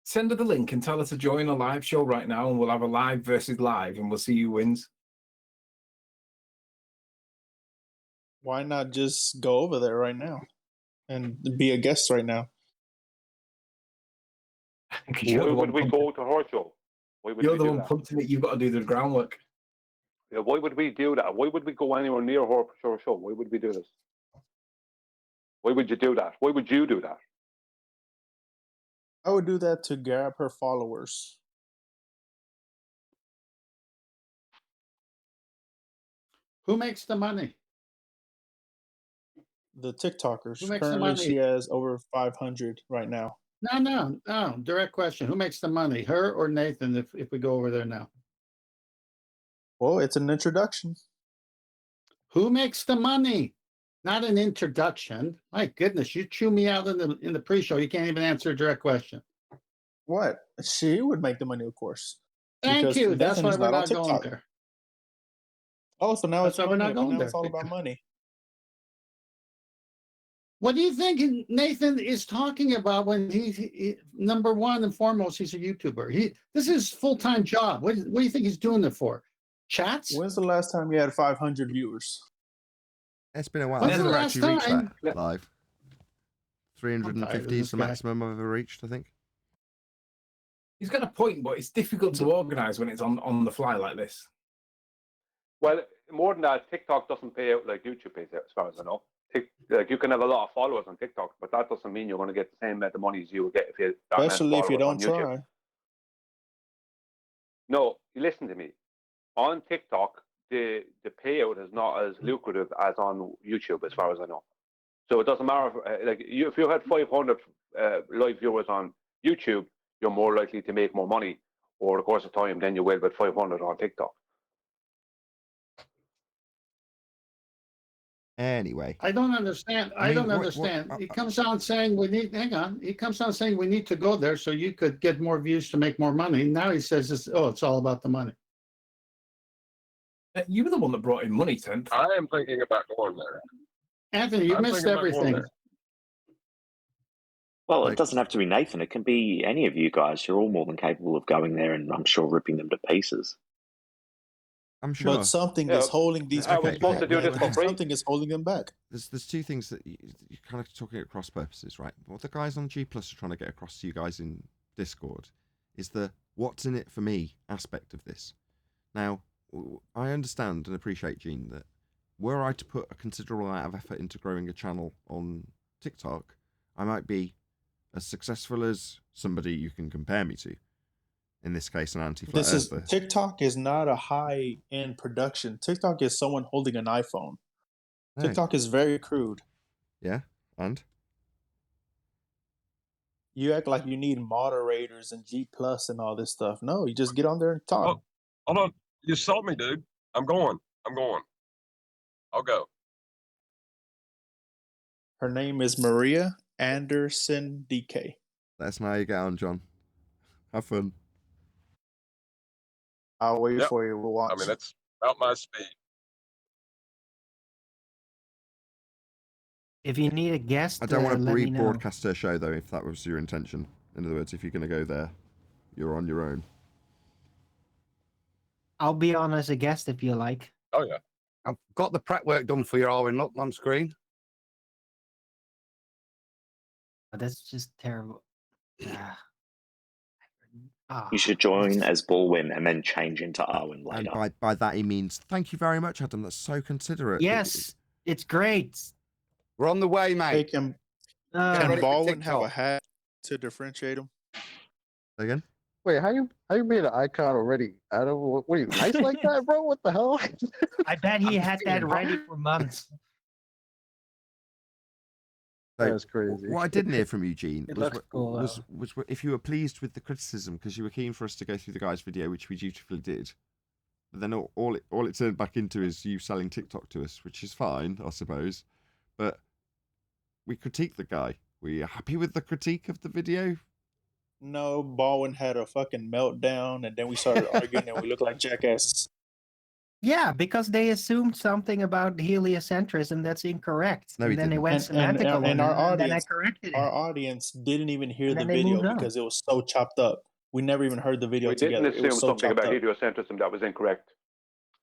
Send her the link and tell her to join a live show right now, and we'll have a live versus live, and we'll see who wins. Why not just go over there right now and be a guest right now? Why would we go to her show? You're the one punting it. You've got to do the groundwork. Yeah, why would we do that? Why would we go anywhere near her show? Why would we do this? Why would you do that? Why would you do that? I would do that to grab her followers. Who makes the money? The TikTokers. Who makes the Currently, money? she has over 500 right now. No. Direct question. Who makes the money? Her or Nathan, if we go over there now? Well, it's an introduction. Who makes the money? Not an introduction. My goodness, you chew me out in the pre-show. You can't even answer a direct question. What? She would make the money, of course. Thank you. That's why we're not going there. Oh, so now That's why we're not going there. It's all about money. What do you think Nathan is talking about when he number one and foremost, he's a YouTuber. This is his full-time job. What do you think he's doing it for? Chats? When's the last time you had 500 viewers? It's been a while. When's I've the never last actually reached time? that live. 350 is the maximum I've ever reached, I think. He's got a point, but it's difficult to organise when it's on the fly like this. Well, more than that, TikTok doesn't pay out like YouTube pays out, as far as I know. Like you can have a lot of followers on TikTok, but that doesn't mean you're going to get the same amount of money as you would get if you Especially if you don't try. No, listen to me. On TikTok, the payout is not as lucrative as on YouTube, as far as I know. So it doesn't matter if you had 500 live viewers on YouTube, you're more likely to make more money over the course of time than you will with 500 on TikTok. Anyway, I don't understand. I don't understand. He comes on saying we need. Hang on. He comes on saying we need to go there so you could get more views to make more money. Now he says it's all about the money. You were the one that brought in money, Tent. I am thinking about going there. Anthony, you missed everything. Well, it doesn't have to be Nathan. It can be any of you guys. You're all more than capable of going there and I'm sure ripping them to pieces. I'm sure. But something is holding these people back. Something is holding them back. There's two things that you're kind of talking at cross purposes, right? What the guys on G Plus are trying to get across to you guys in Discord is the what's in it for me aspect of this. Now, I understand and appreciate, Gene, that were I to put a considerable amount of effort into growing a channel on TikTok, I might be as successful as somebody you can compare me to. In this case, an anti-flat earther. TikTok is not a high-end production. TikTok is someone holding an iPhone. Hey. TikTok is very crude. Yeah, and? You act like you need moderators and G Plus and all this stuff. No, you just get on there and talk. Oh, hold on. You sold me, dude. I'm going. I'll go. Her name is Maria Anderson DK. That's how you get on, John. Have fun. I'll wait for you. We'll watch. I mean, that's about my speed. If you need a guest, I don't want to rebroadcast her show, though, if that was your intention. In other words, if you're going to go there, you're on your own. I'll be on as a guest if you like. Oh, yeah. I've got the prep work done for you, Arwen. Look on screen. Oh, that's just terrible. You should join as Baldwin and then change into Arwen later. And by that he means, thank you very much, Adam. That's so considerate. Yes, it's great. We're on the way, mate. Hey, can Baldwin have a hat to differentiate him? Again? Wait, how you made an icon already? Adam, what are you, nice like that, bro? What the hell? I bet he had that ready for months. That's crazy. What I didn't hear from Eugene was if you were pleased with the criticism, because you were keen for us to go through the guy's video, which we dutifully did. But then all it turned back into is you selling TikTok to us, which is fine, I suppose. But we critiqued the guy. Were you happy with the critique of the video? No, Baldwin had a fucking meltdown, and then we started arguing, and we looked like jackasses. Yeah, because they assumed something about heliocentrism that's incorrect. No, and then they went semantical and our and then I audience, corrected it. Our audience didn't even hear And the then they video moved on. because it was so chopped up. We never even heard the video We together. didn't It assume was so something chopped about up. heliocentrism that was incorrect.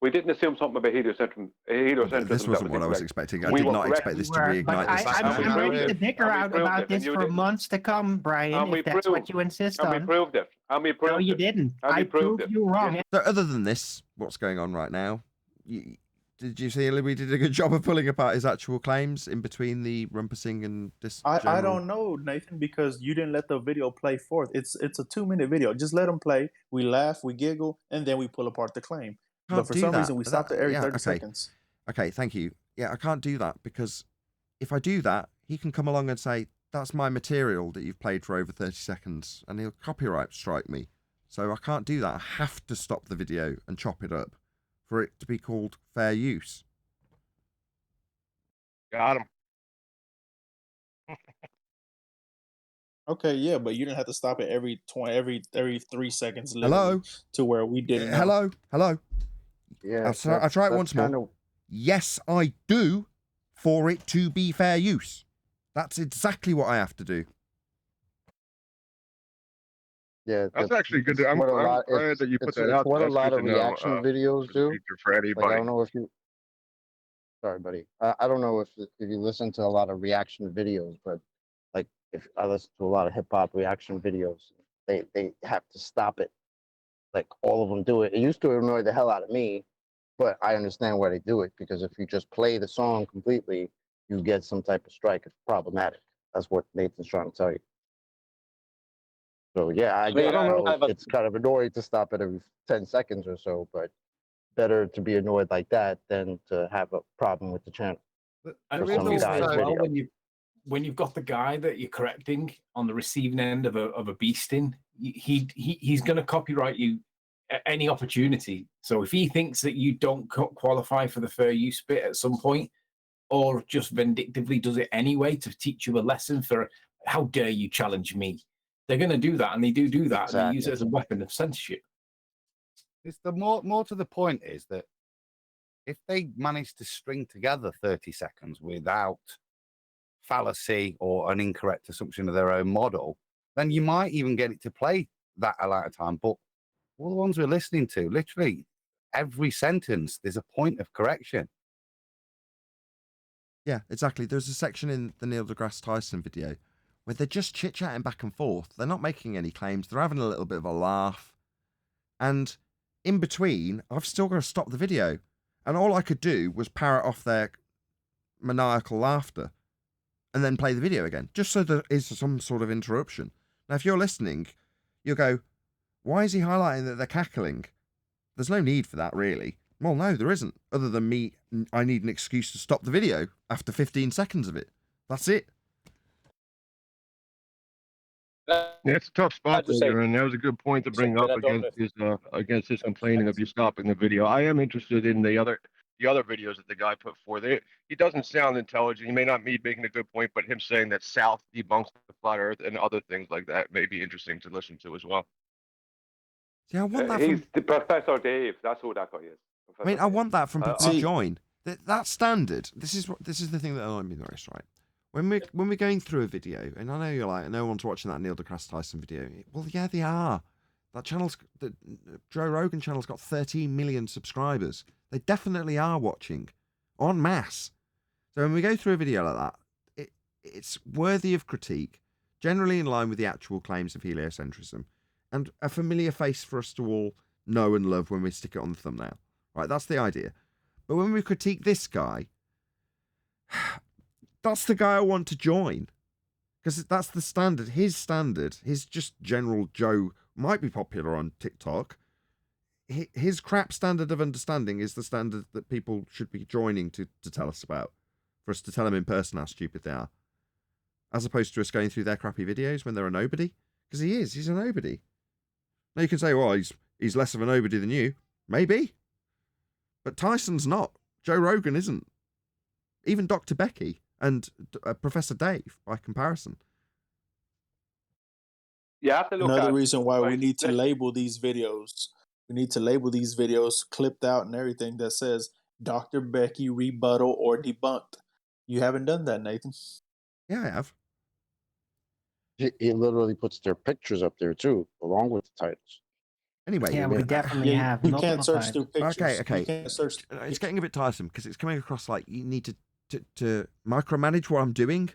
We didn't assume something about heliocentrism. This wasn't what I was expecting. I did not expect this to reignite this discussion. I'm ready to bicker out about this for months to come, Brian, if that's what you insist on. And we proved it. No, you didn't. I proved you wrong. So other than this, what's going on right now? Did you see Louis did a good job of pulling apart his actual claims in between the rumpusing and this? I don't know, Nathan, because you didn't let the video play forth. It's a 2-minute video. Just let them play. We laugh, we giggle, and then we pull apart the claim. But for some reason, we stopped it every 30 seconds. Okay, thank you. Yeah, I can't do that because if I do that, he can come along and say, that's my material that you've played for over 30 seconds, and he'll copyright strike me. So I can't do that. I have to stop the video and chop it up for it to be called fair use. Got him. Okay, yeah, but you didn't have to stop it every 3 seconds. Hello? To where we didn't. Hello? Yeah. I'll try it once more. Yes, I do, for it to be fair use. That's exactly what I have to do. Yeah, that's actually good. I'm glad that you put that out. It's what a lot of reaction videos do. For anybody. Like, I don't know if you. Sorry, buddy. I don't know if you listen to a lot of reaction videos, but like if I listen to a lot of hip hop reaction videos, they have to stop it. Like all of them do it. It used to annoy the hell out of me, but I understand why they do it, because if you just play the song completely, you get some type of strike. It's problematic. That's what Nathan's trying to tell you. So yeah, I don't know. It's kind of annoying to stop it every 10 seconds or so, but better to be annoyed like that than to have a problem with the channel. And when you've got the guy that you're correcting on the receiving end of a beasting, he's going to copyright you at any opportunity. So if he thinks that you don't qualify for the fair use bit at some point, or just vindictively does it anyway to teach you a lesson for how dare you challenge me, they're going to do that, and they do that. Exactly. And they use it as a weapon of censorship. It's the more to the point is that if they manage to string together 30 seconds without fallacy or an incorrect assumption of their own model, then you might even get it to play that amount of time. But all the ones we're listening to, literally every sentence, there's a point of correction. Yeah, exactly. There's a section in the Neil deGrasse Tyson video where they're just chit-chatting back and forth. They're not making any claims. They're having a little bit of a laugh. And in between, I've still got to stop the video. And all I could do was parrot off their maniacal laughter and then play the video again, just so there is some sort of interruption. Now, if you're listening, you'll go, why is he highlighting that they're cackling? There's no need for that, really. Well, no, there isn't. Other than me, I need an excuse to stop the video after 15 seconds of it. That's it. Yeah, it's a tough spot there, and that was a good point to bring up against his complaining of you stopping the video. I am interested in the other videos that the guy put forth. He doesn't sound intelligent. He may not be making a good point, but him saying that South debunks the flat Earth and other things like that may be interesting to listen to as well. Yeah, I want that. He's the Professor Dave. That's who that guy is. I mean, I want that from people to join. That standard. This is the thing that annoyed me the most, right? When we're going through a video, and I know you're like, no one's watching that Neil deGrasse Tyson video. Well, yeah, they are. That Joe Rogan channel's got 13 million subscribers. They definitely are watching, en masse. So when we go through a video like that, it's worthy of critique, generally in line with the actual claims of heliocentrism, and a familiar face for us to all know and love when we stick it on the thumbnail. Right, that's the idea. But when we critique this guy, that's the guy I want to join. Because that's the standard. His just general Joe might be popular on TikTok. His crap standard of understanding is the standard that people should be joining to tell us about. For us to tell them in person how stupid they are. As opposed to us going through their crappy videos when they're a nobody. Because he's a nobody. Now you can say, well, he's less of a nobody than you. Maybe. But Tyson's not. Joe Rogan isn't. Even Dr. Becky and Professor Dave, by comparison. You have to look Another reason why we need to label these videos. We need to label these videos clipped out and everything that says Dr. Becky rebuttal or debunked. You haven't done that, Nathan. Yeah, I have. He literally puts their pictures up there too, along with the titles. Anyway, yeah, we definitely have. You can't search through pictures. Okay. You can't search. It's getting a bit tiresome because it's coming across like you need to micromanage what I'm doing.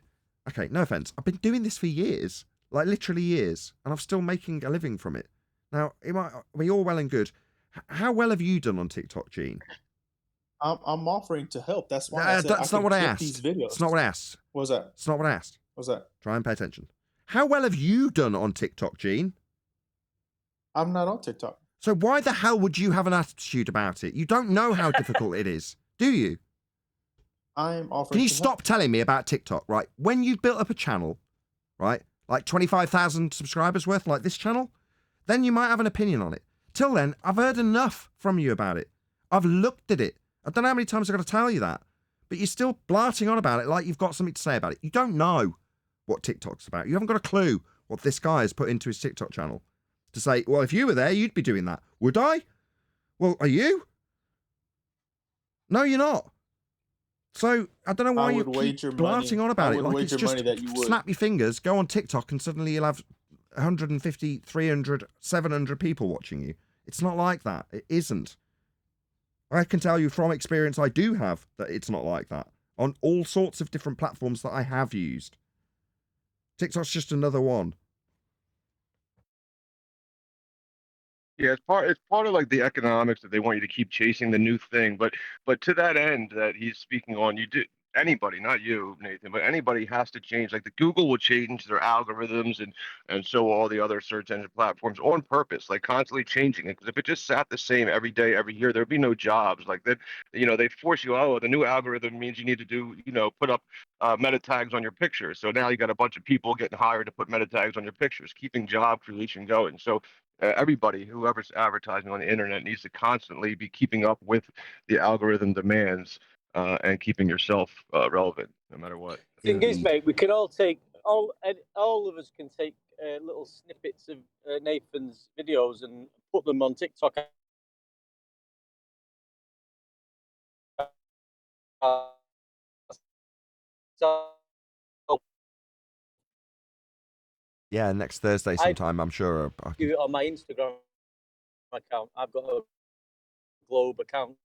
Okay, no offense. I've been doing this for years, like literally years, and I'm still making a living from it. Now, it might be all well and good. How well have you done on TikTok, Gene? I'm offering to help. That's why I said that's not what I asked. These videos. It's not what I asked. What was that? It's not what I asked. What's that? Try and pay attention. How well have you done on TikTok, Gene? I'm not on TikTok. So why the hell would you have an attitude about it? You don't know how difficult it is, do you? I'm offering. Can you stop telling me about TikTok, right? When you've built up a channel, right, like 25,000 subscribers worth, like this channel, then you might have an opinion on it. Till then, I've heard enough from you about it. I've looked at it. I don't know how many times I've got to tell you that, but you're still blarting on about it like you've got something to say about it. You don't know what TikTok's about. You haven't got a clue what this guy has put into his TikTok channel to say, well, if you were there, you'd be doing that. Would I? Well, are you? No, you're not. So I don't know why you keep blarting on about it. Like it's just snap your fingers, go on TikTok, and suddenly you'll have 150, 300, 700 people watching you. It's not like that. It isn't. I can tell you from experience I do have that it's not like that on all sorts of different platforms that I have used. TikTok's just another one. Yeah, it's part of like the economics that they want you to keep chasing the new thing. But to that end that he's speaking on, you do anybody, not you, Nathan, but anybody has to change. Like the Google will change their algorithms and so all the other search engine platforms on purpose, like constantly changing it. Because if it just sat the same every day, every year, there'd be no jobs. Like that, they force you, oh, the new algorithm means you need to do, put up meta tags on your pictures. So now you got a bunch of people getting hired to put meta tags on your pictures, keeping job creation going. So everybody, whoever's advertising on the internet, needs to constantly be keeping up with the algorithm demands and keeping yourself relevant, no matter what. Thing is, mate, we can all take all of us can take little snippets of Nathan's videos and put them on TikTok. Yeah, next Thursday sometime, I'm sure. I do it on my Instagram account. I've got a Globe account.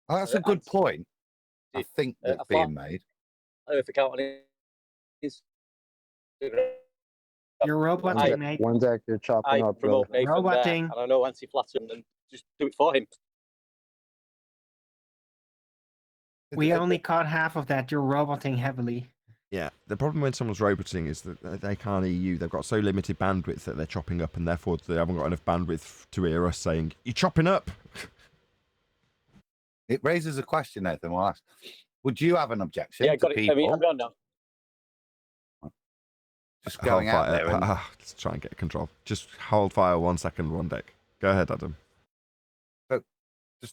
That's a good point. I think that's being made. Earth account on Instagram. You're roboting, mate. One deck, you're chopping up, bro. Roboting. And I know anti-flatten and just do it for him. We only caught half of that. You're roboting heavily. Yeah, the problem when someone's roboting is that they can't hear you. They've got so limited bandwidth that they're chopping up, and therefore they haven't got enough bandwidth to hear us saying, "You're chopping up." It raises a question, Nathan. Well, would you have an objection? Yeah, got it. I mean, I'm gone now. Just going out there. Let's try and get control. Just hold fire 1 second, one deck. Go ahead, Adam. So,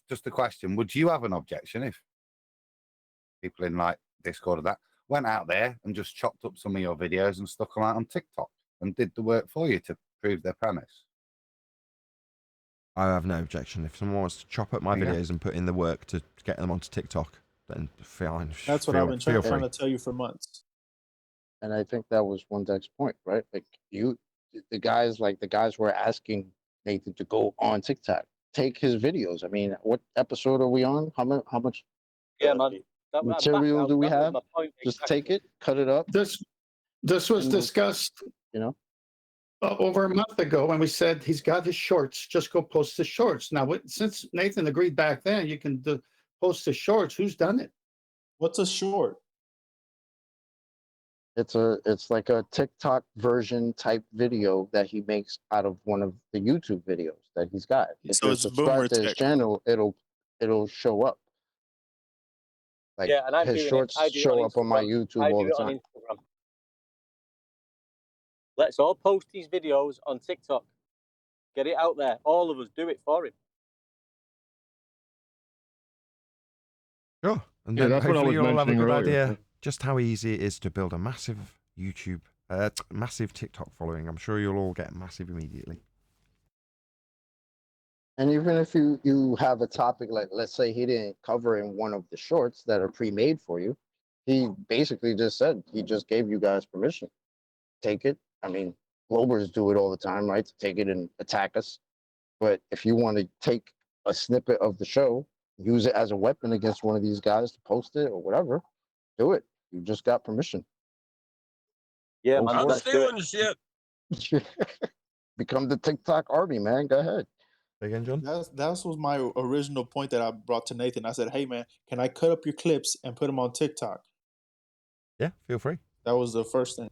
just a question: would you have an objection if people in like Discord or that went out there and just chopped up some of your videos and stuck them out on TikTok and did the work for you to prove their premise? I have no objection. If someone wants to chop up my videos and put in the work to get them onto TikTok, then fine. That's what I've been trying to tell you for months. And I think that was one deck's point, right? Like the guys were asking Nathan to go on TikTok, take his videos. I mean, what episode are we on? How much? Yeah, man. Material do we have? Just take it, cut it up. This was discussed, over a month ago when we said he's got his shorts. Just go post the shorts. Now, since Nathan agreed back then, you can post the shorts. Who's done it? What's a short? It's like a TikTok version type video that he makes out of one of the YouTube videos that he's got. If So you it's subscribe to his channel, it'll show up. Like and his shorts show up on my YouTube all the time. Let's all post these videos on TikTok. Get it out there. All of us do it for him. Sure. And then hopefully you'll all have a good idea just how easy it is to build a massive massive TikTok following. I'm sure you'll all get massive immediately. And even if you have a topic, like let's say he didn't cover in one of the shorts that are pre-made for you, he basically just said, he just gave you guys permission. Take it. I mean, Globers do it all the time, right? To take it and attack us. But if you want to take a snippet of the show, use it as a weapon against one of these guys to post it or whatever, do it. You just got permission. Yeah, man. I'm stealing shit. Become the TikTok army, man. Go ahead. Again, John? That was my original point that I brought to Nathan. I said, hey, man, can I cut up your clips and put them on TikTok? Yeah, feel free. That was the first thing.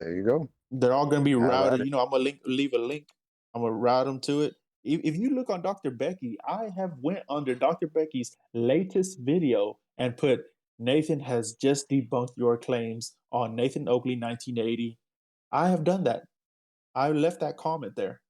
There you go. They're all going to be routed. I'm going to leave a link. I'm going to route them to it. If you look on Dr. Becky, I have went under Dr. Becky's latest video and put, Nathan has just debunked your claims on Nathan Oakley 1980. I have done that. I left that comment there.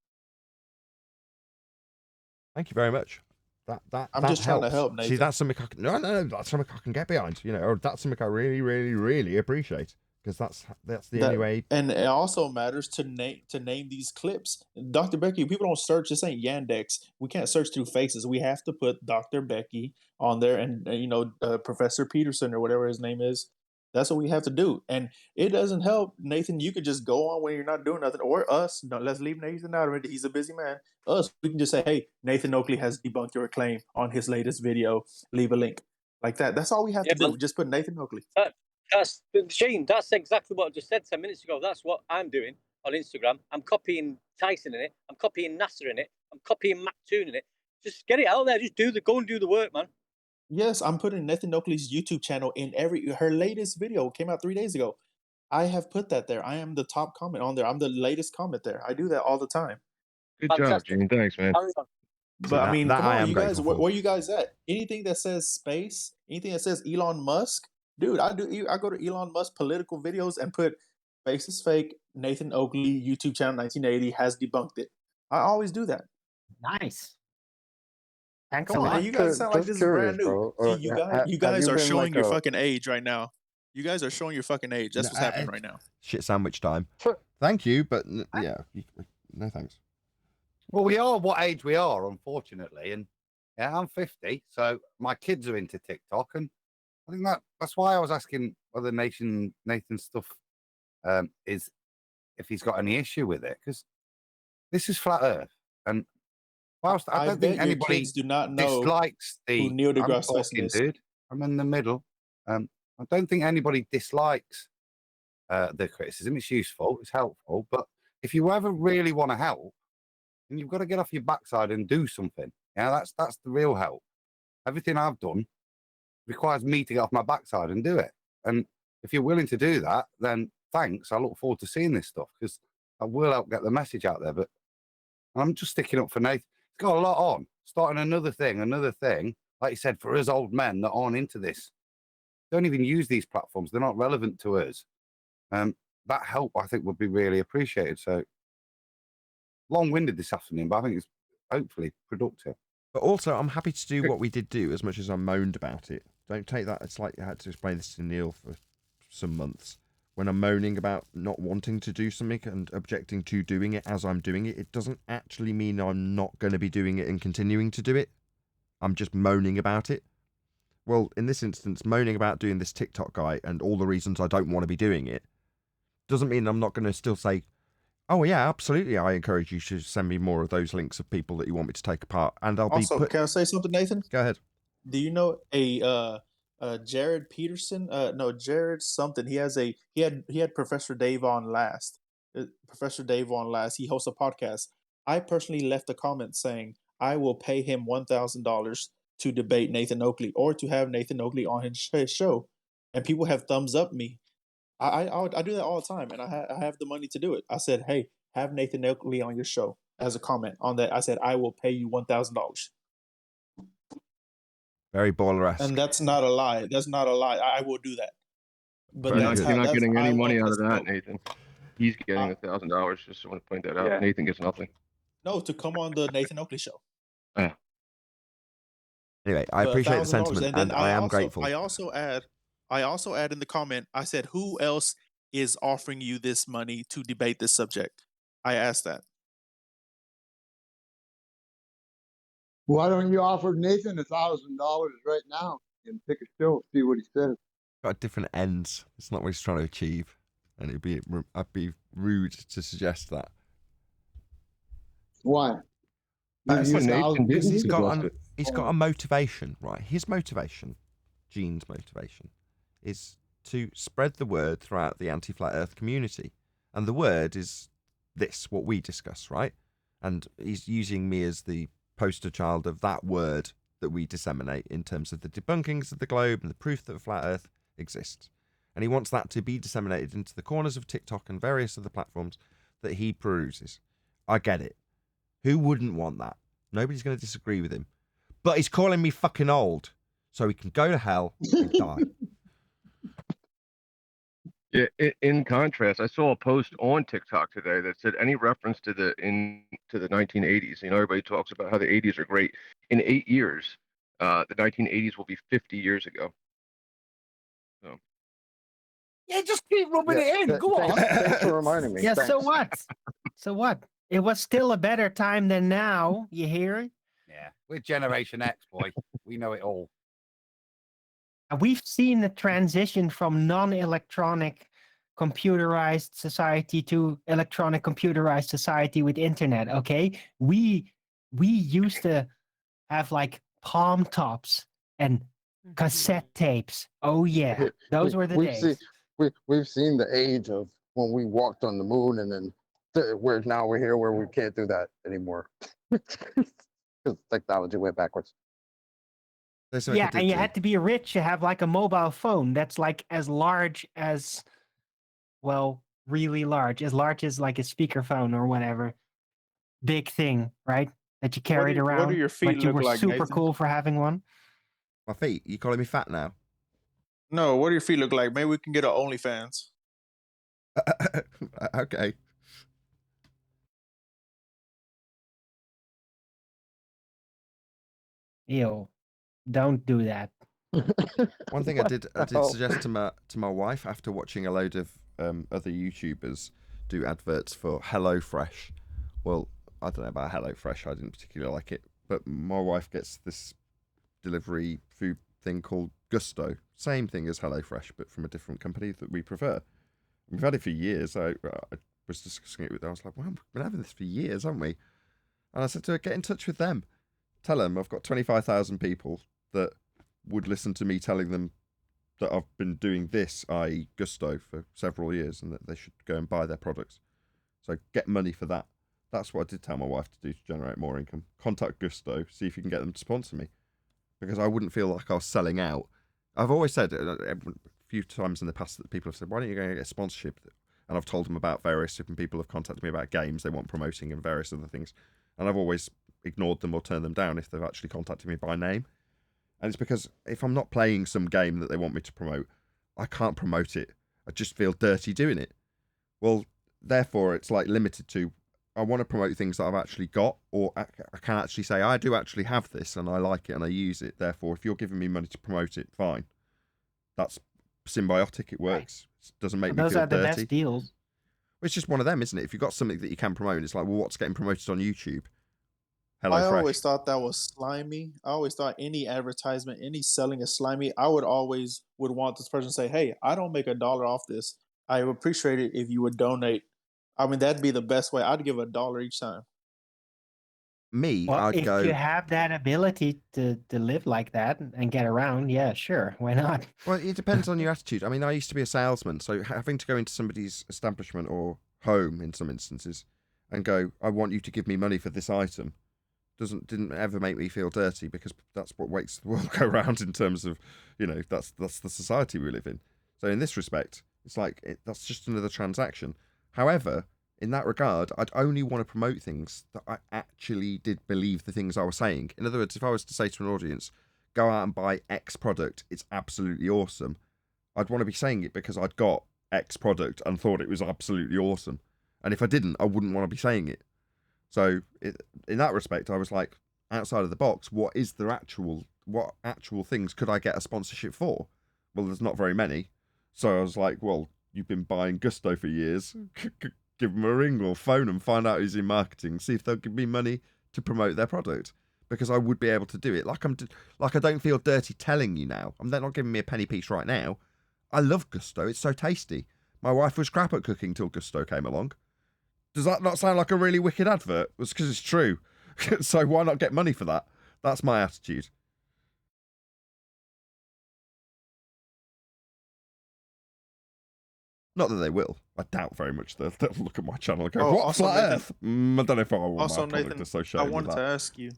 Thank you very much. I'm just trying to help, Nathan. See, that's something I can, no, that's something I can get behind. Or that's something I really, really, really appreciate, because that's the only way. And it also matters to name these clips. Dr. Becky, people don't search. This ain't Yandex. We can't search through faces. We have to put Dr. Becky on there, and Professor Peterson or whatever his name is. That's what we have to do. And it doesn't help, Nathan. You could just go on when you're not doing nothing, or us. No, let's leave Nathan out of it. He's a busy man. Us, we can just say, hey, Nathan Oakley has debunked your claim on his latest video. Leave a link like that. That's all we have to do. Just put Nathan Oakley. Shane, that's exactly what I just said 10 minutes ago. That's what I'm doing on Instagram. I'm copying Tyson in it. I'm copying NASA in it. I'm copying Mac Toon in it. Just get it out there. Just go and do the work, man. Yes, I'm putting Nathan Oakley's YouTube channel in her latest video came out 3 days ago. I have put that there. I am the top comment on there. I'm the latest comment there. I do that all the time. Good job, Gene. Thanks, man. But I mean, come on, you guys, where you guys at? Anything that says space, anything that says Elon Musk, dude, I go to Elon Musk political videos and put space is fake. Nathan Oakley YouTube channel 1980 has debunked it. I always do that. Nice. Thanks Come a on, lot. you guys sound like this is brand new. Bro. See, you guys are showing your fucking age right now. You guys are showing your fucking age. That's what's happening right now. Shit sandwich time. Thank you, but yeah, no thanks. Well, we are what age we are, unfortunately, and yeah, I'm 50, so my kids are into TikTok, and I think that's why I was asking whether Nathan stuff is if he's got any issue with it, because this is flat Earth, and whilst I don't think anybody do not know dislikes who Neil deGrasse Tyson is. Dude, I'm in the middle. I don't think anybody dislikes the criticism. It's useful, it's helpful, but if you ever really want to help, then you've got to get off your backside and do something. Yeah, that's the real help. Everything I've done requires me to get off my backside and do it. And if you're willing to do that, then thanks. I look forward to seeing this stuff, because I will help get the message out there. But I'm just sticking up for Nathan. He's got a lot on, starting another thing. Like you said, for us old men that aren't into this, don't even use these platforms. They're not relevant to us. That help, I think, would be really appreciated. So long-winded this afternoon, but I think it's hopefully productive. But also, I'm happy to do what we did do, as much as I moaned about it. Don't take that. It's like I had to explain this to Neil for some months. When I'm moaning about not wanting to do something and objecting to doing it as I'm doing it, it doesn't actually mean I'm not going to be doing it and continuing to do it. I'm just moaning about it. Well, in this instance, moaning about doing this TikTok guy and all the reasons I don't want to be doing it doesn't mean I'm not going to still say, oh yeah, absolutely, I encourage you to send me more of those links of people that you want me to take apart, and I'll also, be. Can I say something, Nathan? Go ahead. Do you know Jared Peterson? No, Jared something. He had Professor Dave on last. Professor Dave on last. He hosts a podcast. I personally left a comment saying I will pay him $1,000 to debate Nathan Oakley or to have Nathan Oakley on his show, and people have thumbs up me. I do that all the time, and I have the money to do it. I said, hey, have Nathan Oakley on your show as a comment on that. I said I will pay you $1,000. Very baller-esque. And that's not a lie. That's not a lie. I will do that. But you're not getting any money out of that, Nathan. He's getting $1,000. Just want to point that out. Yeah. Nathan gets nothing. No, to come on the Nathan Oakley show. Yeah. Anyway, I appreciate the sentiment, and I am grateful. I also add in the comment, I said, who else is offering you this money to debate this subject? I asked that. Why don't you offer Nathan $1,000 right now and pick a show, see what he says? Got different ends. It's not what he's trying to achieve, and I'd be rude to suggest that. Why? Because he's got a motivation, right? His motivation, Gene's motivation, is to spread the word throughout the anti-flat Earth community, and the word is this: what we discuss, right? And he's using me as the poster child of that word that we disseminate in terms of the debunkings of the globe and the proof that a flat Earth exists. And he wants that to be disseminated into the corners of TikTok and various other platforms that he peruses. I get it. Who wouldn't want that? Nobody's going to disagree with him. But he's calling me fucking old, so he can go to hell and die. Yeah, in contrast, I saw a post on TikTok today that said any reference to the 1980s. You know, everybody talks about how the 80s are great. In 8 years, the 1980s will be 50 years ago. So. Yeah, just keep rubbing it in. Go on. Thanks for reminding me. Yeah, Thanks. so what? So what? It was still a better time than now. You hear? Yeah, we're Generation X, boy. We know it all. We've seen the transition from non-electronic computerized society to electronic computerized society with internet. Okay, we used to have like palm tops and cassette tapes. Oh yeah, those were the days. We've seen the age of when we walked on the moon, and then we're here where we can't do that anymore because technology went backwards. Yeah, and you had to be rich to have like a mobile phone that's like as large as, well, really large as like a speakerphone or whatever. Big thing, right? That you carried around. What do your feet but you look were like, super Nathan? cool for having one. My feet? You calling me fat now? No, what do your feet look like? Maybe we can get an OnlyFans. Okay. Ew. Don't do that. One thing I did suggest to my wife after watching a load of other YouTubers do adverts for HelloFresh. Well, I don't know about HelloFresh. I didn't particularly like it, but my wife gets this delivery food thing called Gusto. Same thing as HelloFresh, but from a different company that we prefer. We've had it for years. I was discussing it with her. I was like, well, we've been having this for years, haven't we? And I said to her, get in touch with them. Tell them I've got 25,000 people that would listen to me telling them that I've been doing this, i.e. Gusto, for several years, and that they should go and buy their products. So get money for that. That's what I did tell my wife to do to generate more income. Contact Gusto, see if you can get them to sponsor me. Because I wouldn't feel like I was selling out. I've always said, a few times in the past, that people have said, why don't you go and get a sponsorship? And I've told them about various different people have contacted me about games they want promoting and various other things. And I've always ignored them or turned them down if they've actually contacted me by name. And it's because if I'm not playing some game that they want me to promote, I can't promote it. I just feel dirty doing it. Well, therefore, it's like limited to, I want to promote things that I've actually got, or I can actually say, I do actually have this and I like it and I use it. Therefore, if you're giving me money to promote it, fine. That's symbiotic. It works. It doesn't make me feel dirty. Those are the best deals. It's just one of them, isn't it? If you've got something that you can promote, it's like, well, what's getting promoted on YouTube? Hello, I Fresh. always thought that was slimy. I always thought any advertisement, any selling is slimy. I would always want this person to say, hey, I don't make $1 off this. I would appreciate it if you would donate. I mean, that'd be the best way. I'd give $1 each time. I'd go. If you have that ability to live like that and get around, yeah, sure, why not? Well, it depends on your attitude. I mean, I used to be a salesman, so having to go into somebody's establishment or home in some instances and go, I want you to give me money for this item, didn't ever make me feel dirty, because that's what makes the world go round in terms of, that's the society we live in. So in this respect, it's like that's just another transaction. However, in that regard, I'd only want to promote things that I actually did believe the things I was saying. In other words, if I was to say to an audience, go out and buy X product, it's absolutely awesome, I'd want to be saying it because I'd got X product and thought it was absolutely awesome. And if I didn't, I wouldn't want to be saying it. So in that respect, I was like, outside of the box, what actual things could I get a sponsorship for? Well, there's not very many. So I was like, well, you've been buying Gusto for years. Give them a ring or phone them, find out who's in marketing, see if they'll give me money to promote their product, because I would be able to do it. Like I don't feel dirty telling you now. They're not giving me a penny piece right now. I love Gusto. It's so tasty. My wife was crap at cooking till Gusto came along. Does that not sound like a really wicked advert? It's because it's true. So why not get money for that? That's my attitude. Not that they will. I doubt very much they'll look at my channel and go, Oh, "What also, flat Nathan- Earth?" I don't know if I want Also, my product Nathan, I associated with wanted that. to ask you,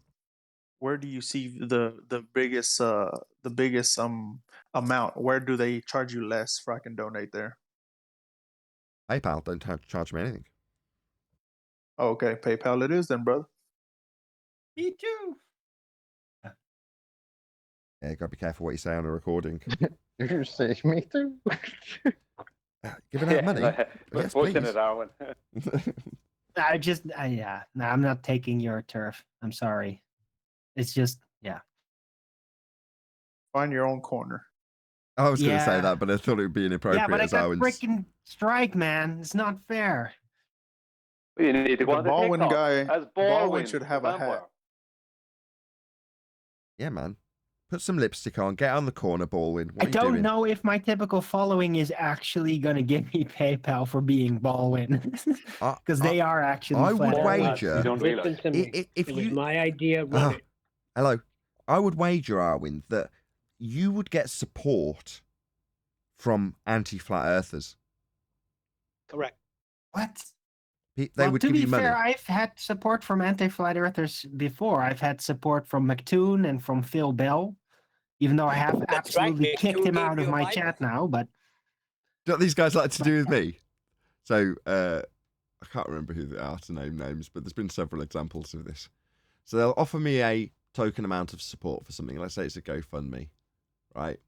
where do you see the biggest amount? Where do they charge you less for I can donate there? PayPal don't charge me anything. Oh, okay, PayPal it is then, brother. Me too. Yeah, gotta be careful what you say on a recording. You say me too. Giving out money? We're Yes, pushing please. it, Arwen. No, I'm not taking your turf. I'm sorry. It's just, yeah. Find your own corner. I was going to say Yeah. that, but I thought it would be inappropriate. Yeah, but I as got Owen's... freaking strike, man. It's not fair. You need to go The on the Baldwin TikTok guy, as Baldwin should have a vampire. hat. Yeah, man. Put some lipstick on. Get on the corner, Baldwin. What I are you don't doing? know if my typical following is actually going to give me PayPal for being Baldwin. Because they are actually I would flat wager. Listen to me. If it was you... my idea. Run it. Hello. I would wager, Arwen, that you would get support from anti-flat earthers. Correct. What? They would to give be you money. fair, I've had support from anti-flat earthers before. I've had support from McToon and from Phil Bell, even though I have absolutely kicked him out of my chat now. But What these guys like to do with me? So I can't remember who they are to name names, but there's been several examples of this. So they'll offer me a token amount of support for something. Let's say it's a GoFundMe, right?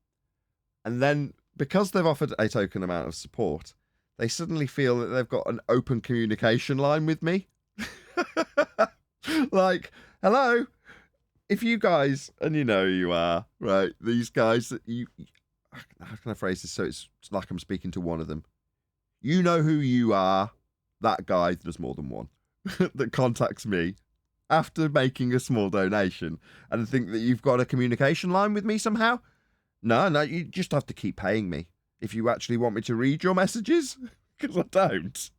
And then because they've offered a token amount of support, they suddenly feel that they've got an open communication line with me. Like, hello, if you guys, and you know who you are, right? These guys that you, how can I phrase this so it's like I'm speaking to one of them? You know who you are, that guy, there's more than one, that contacts me after making a small donation and think that you've got a communication line with me somehow. No, you just have to keep paying me if you actually want me to read your messages, because I don't.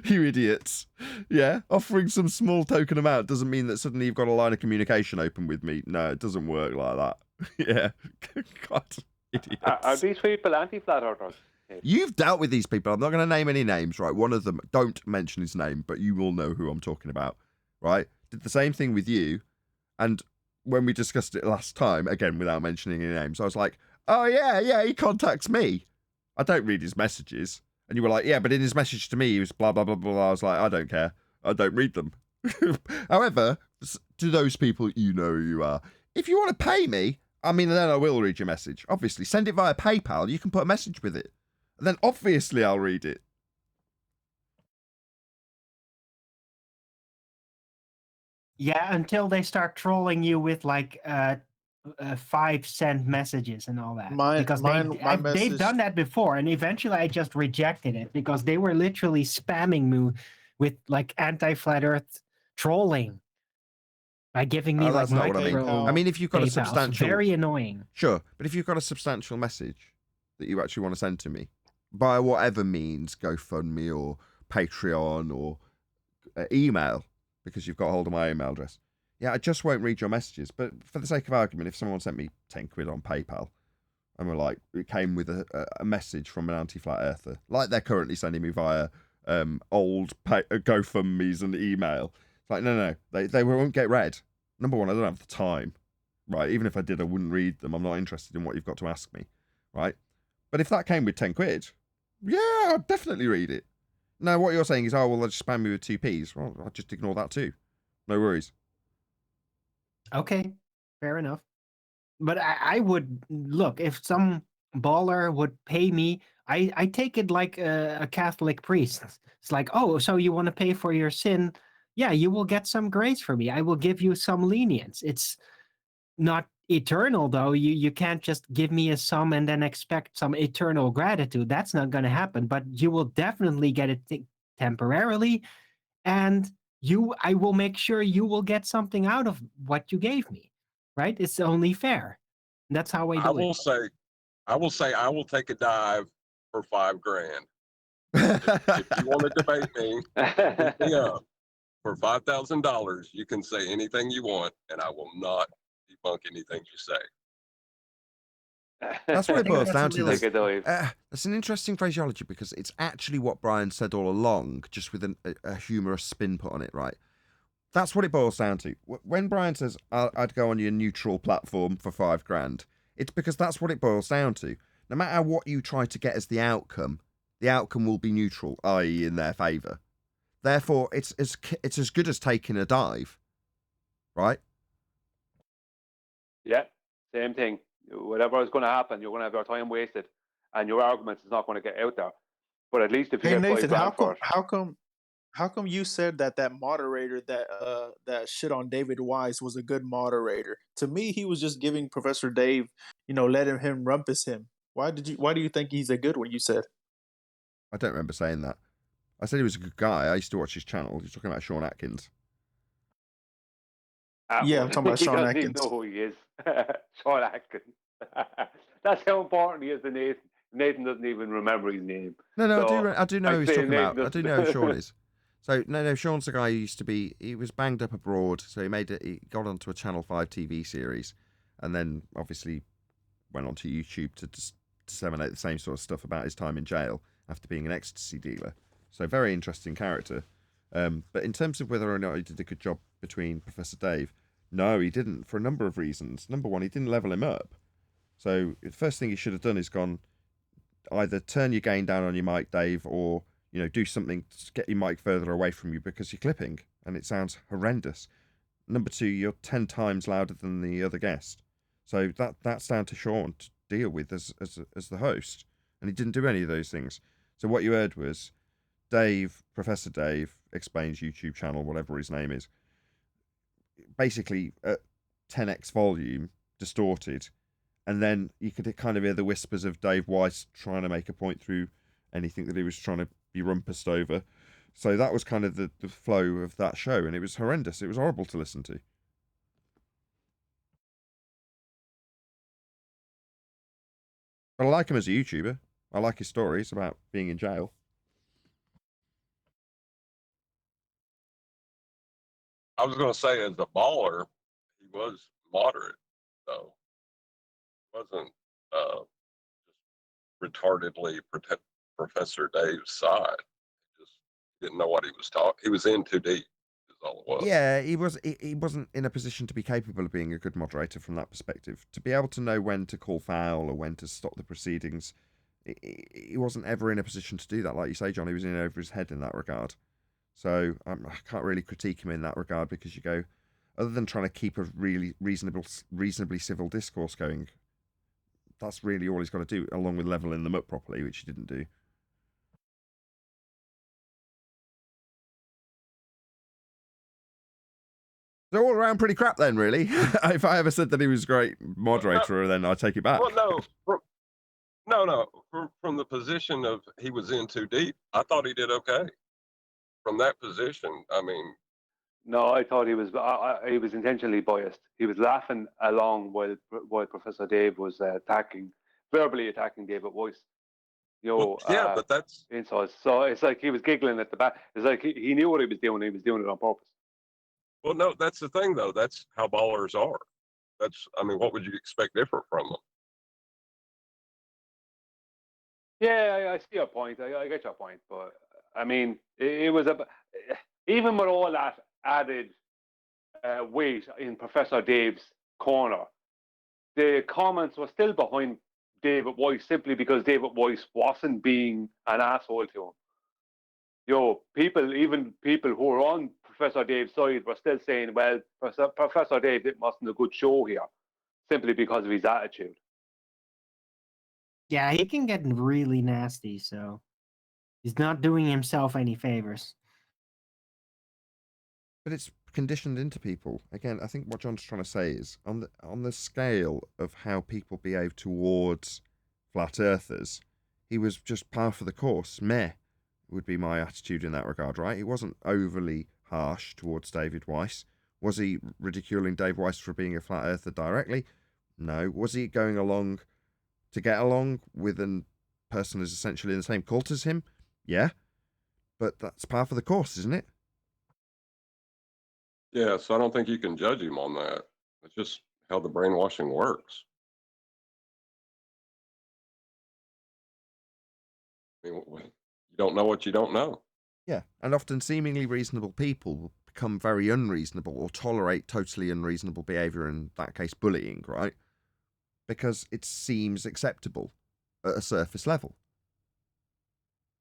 You idiots. Yeah, offering some small token amount doesn't mean that suddenly you've got a line of communication open with me. No, it doesn't work like that. Yeah. God, idiots. Are these people anti-flat earthers? You've dealt with these people. I'm not going to name any names, right? One of them, don't mention his name, but you will know who I'm talking about, right? Did the same thing with you. And when we discussed it last time, again, without mentioning any names, I was like, oh, yeah, he contacts me. I don't read his messages. And you were like, yeah, but in his message to me, he was blah, blah, blah, blah. I was like, I don't care. I don't read them. However, to those people, you know who you are. If you want to pay me, I mean, then I will read your message. Obviously, send it via PayPal. You can put a message with it. And then obviously I'll read it. yeah, until they start trolling you with like 5-cent messages and all that. Because they've done that before, and eventually I just rejected it because they were literally spamming me with like anti-flat Earth trolling by giving me like that's not what I mean. micro I mean, if you've got a PayPals. substantial, very annoying. Sure, but if you've got a substantial message that you actually want to send to me by whatever means, GoFundMe or Patreon or email, because you've got hold of my email address. Yeah, I just won't read your messages. But for the sake of argument, if someone sent me 10 quid on PayPal and were like, it came with a message from an anti-flat earther, like they're currently sending me via old GoFundMes and email. It's like, no, they won't get read. Number one, I don't have the time, right? Even if I did, I wouldn't read them. I'm not interested in what you've got to ask me, right? But if that came with 10 quid, yeah, I'd definitely read it. No, what you're saying is, oh, well, they'll just spam me with 2p's. Well, I'll just ignore that too. No worries. Okay, fair enough. But I would look if some baller would pay me. I take it like a Catholic priest. It's like, oh, so you want to pay for your sin? Yeah, you will get some grace for me. I will give you some lenience. It's not eternal though. You can't just give me a sum and then expect some eternal gratitude. That's not going to happen. But you will definitely get it temporarily, and I will make sure you will get something out of what you gave me, right? It's only fair. That's how I do it. I will say I will take a dive for $5,000. If you want to debate me, hit me up for $5,000. You can say anything you want, and I will not debunk anything you say. That's what it boils down to. That's it's an interesting phraseology because it's actually what Brian said all along, just with a humorous spin put on it, right? That's what it boils down to. When Brian says, I'd go on your neutral platform for $5,000, it's because that's what it boils down to. No matter what you try to get as the outcome will be neutral, i.e. in their favour. Therefore, it's as good as taking a dive, right? Yeah, same thing. Whatever is going to happen, you're going to have your time wasted, and your arguments is not going to get out there. But at least if you Hey get Nathan, $5,000 how come you said that moderator that shit on David Weiss was a good moderator? To me, he was just giving Professor Dave, letting him rumpus him. Why do you think he's a good one? You said. I don't remember saying that. I said he was a good guy. I used to watch his channel. You're talking about Sean Atkins. Yeah, I'm talking about Sean Atkins. He doesn't even know who he is. Sean Atkins. That's how important he is to Nathan. Nathan doesn't even remember his name. No, So, I do know who he's talking Nathan about. I do know who Sean is. So no, Sean's the guy who used to be. He was banged up abroad, so he got onto a Channel 5 TV series, and then obviously went onto YouTube to disseminate the same sort of stuff about his time in jail after being an ecstasy dealer. So very interesting character. But in terms of whether or not he did a good job between Professor Dave, no, he didn't, for a number of reasons. Number one, he didn't level him up. So the first thing he should have done is gone, either turn your gain down on your mic, Dave, or do something to get your mic further away from you because you're clipping and it sounds horrendous. Number two, you're 10 times louder than the other guest. So that's down to Sean to deal with as the host. And he didn't do any of those things. So what you heard was Dave, Professor Dave, Explains YouTube channel, whatever his name is, basically at 10x volume, distorted. And then you could kind of hear the whispers of Dave Weiss trying to make a point through anything that he was trying to be rumpused over. So that was kind of the flow of that show, and it was horrendous. It was horrible to listen to. But I like him as a YouTuber. I like his stories about being in jail. I was going to say, as a baller, he was moderate, though. He wasn't just retardedly Professor Dave's side. He just didn't know what he was talking. He was in too deep, is all it was. Yeah, he wasn't in a position to be capable of being a good moderator from that perspective. To be able to know when to call foul or when to stop the proceedings, he wasn't ever in a position to do that. Like you say, John, he was in over his head in that regard. So I can't really critique him in that regard because you go, other than trying to keep a really reasonably civil discourse going, that's really all he's got to do, along with leveling them up properly, which he didn't do. They're all around pretty crap then, really. If I ever said that he was a great moderator, then I take it back. Well, no. From the position of he was in too deep, I thought he did okay. From that position, I mean, no, I thought he was intentionally biased. He was laughing along while Professor Dave was verbally attacking David Weiss. But that's insults. So it's like he was giggling at the back. It's like he knew what he was doing. He was doing it on purpose. Well, no, that's the thing, though. That's how ballers are. What would you expect different from them? Yeah, I see your point. I get your point, but I mean, it was even with all that added weight in Professor Dave's corner, the comments were still behind David Weiss simply because David Weiss wasn't being an asshole to him. Even people who were on Professor Dave's side were still saying, well, Professor Dave wasn't a good show here, simply because of his attitude. Yeah, he can get really nasty, so he's not doing himself any favors. But it's conditioned into people. Again, I think what John's trying to say is on the scale of how people behave towards flat earthers, he was just par for the course. Meh would be my attitude in that regard, right? He wasn't overly harsh towards David Weiss. Was he ridiculing Dave Weiss for being a flat earther directly? No. Was he going along to get along with a person who's essentially in the same cult as him? Yeah. But that's par for the course, isn't it? Yeah, so I don't think you can judge him on that. It's just how the brainwashing works. I mean, you don't know what you don't know. Yeah, and often seemingly reasonable people will become very unreasonable or tolerate totally unreasonable behaviour, in that case bullying, right? Because it seems acceptable at a surface level.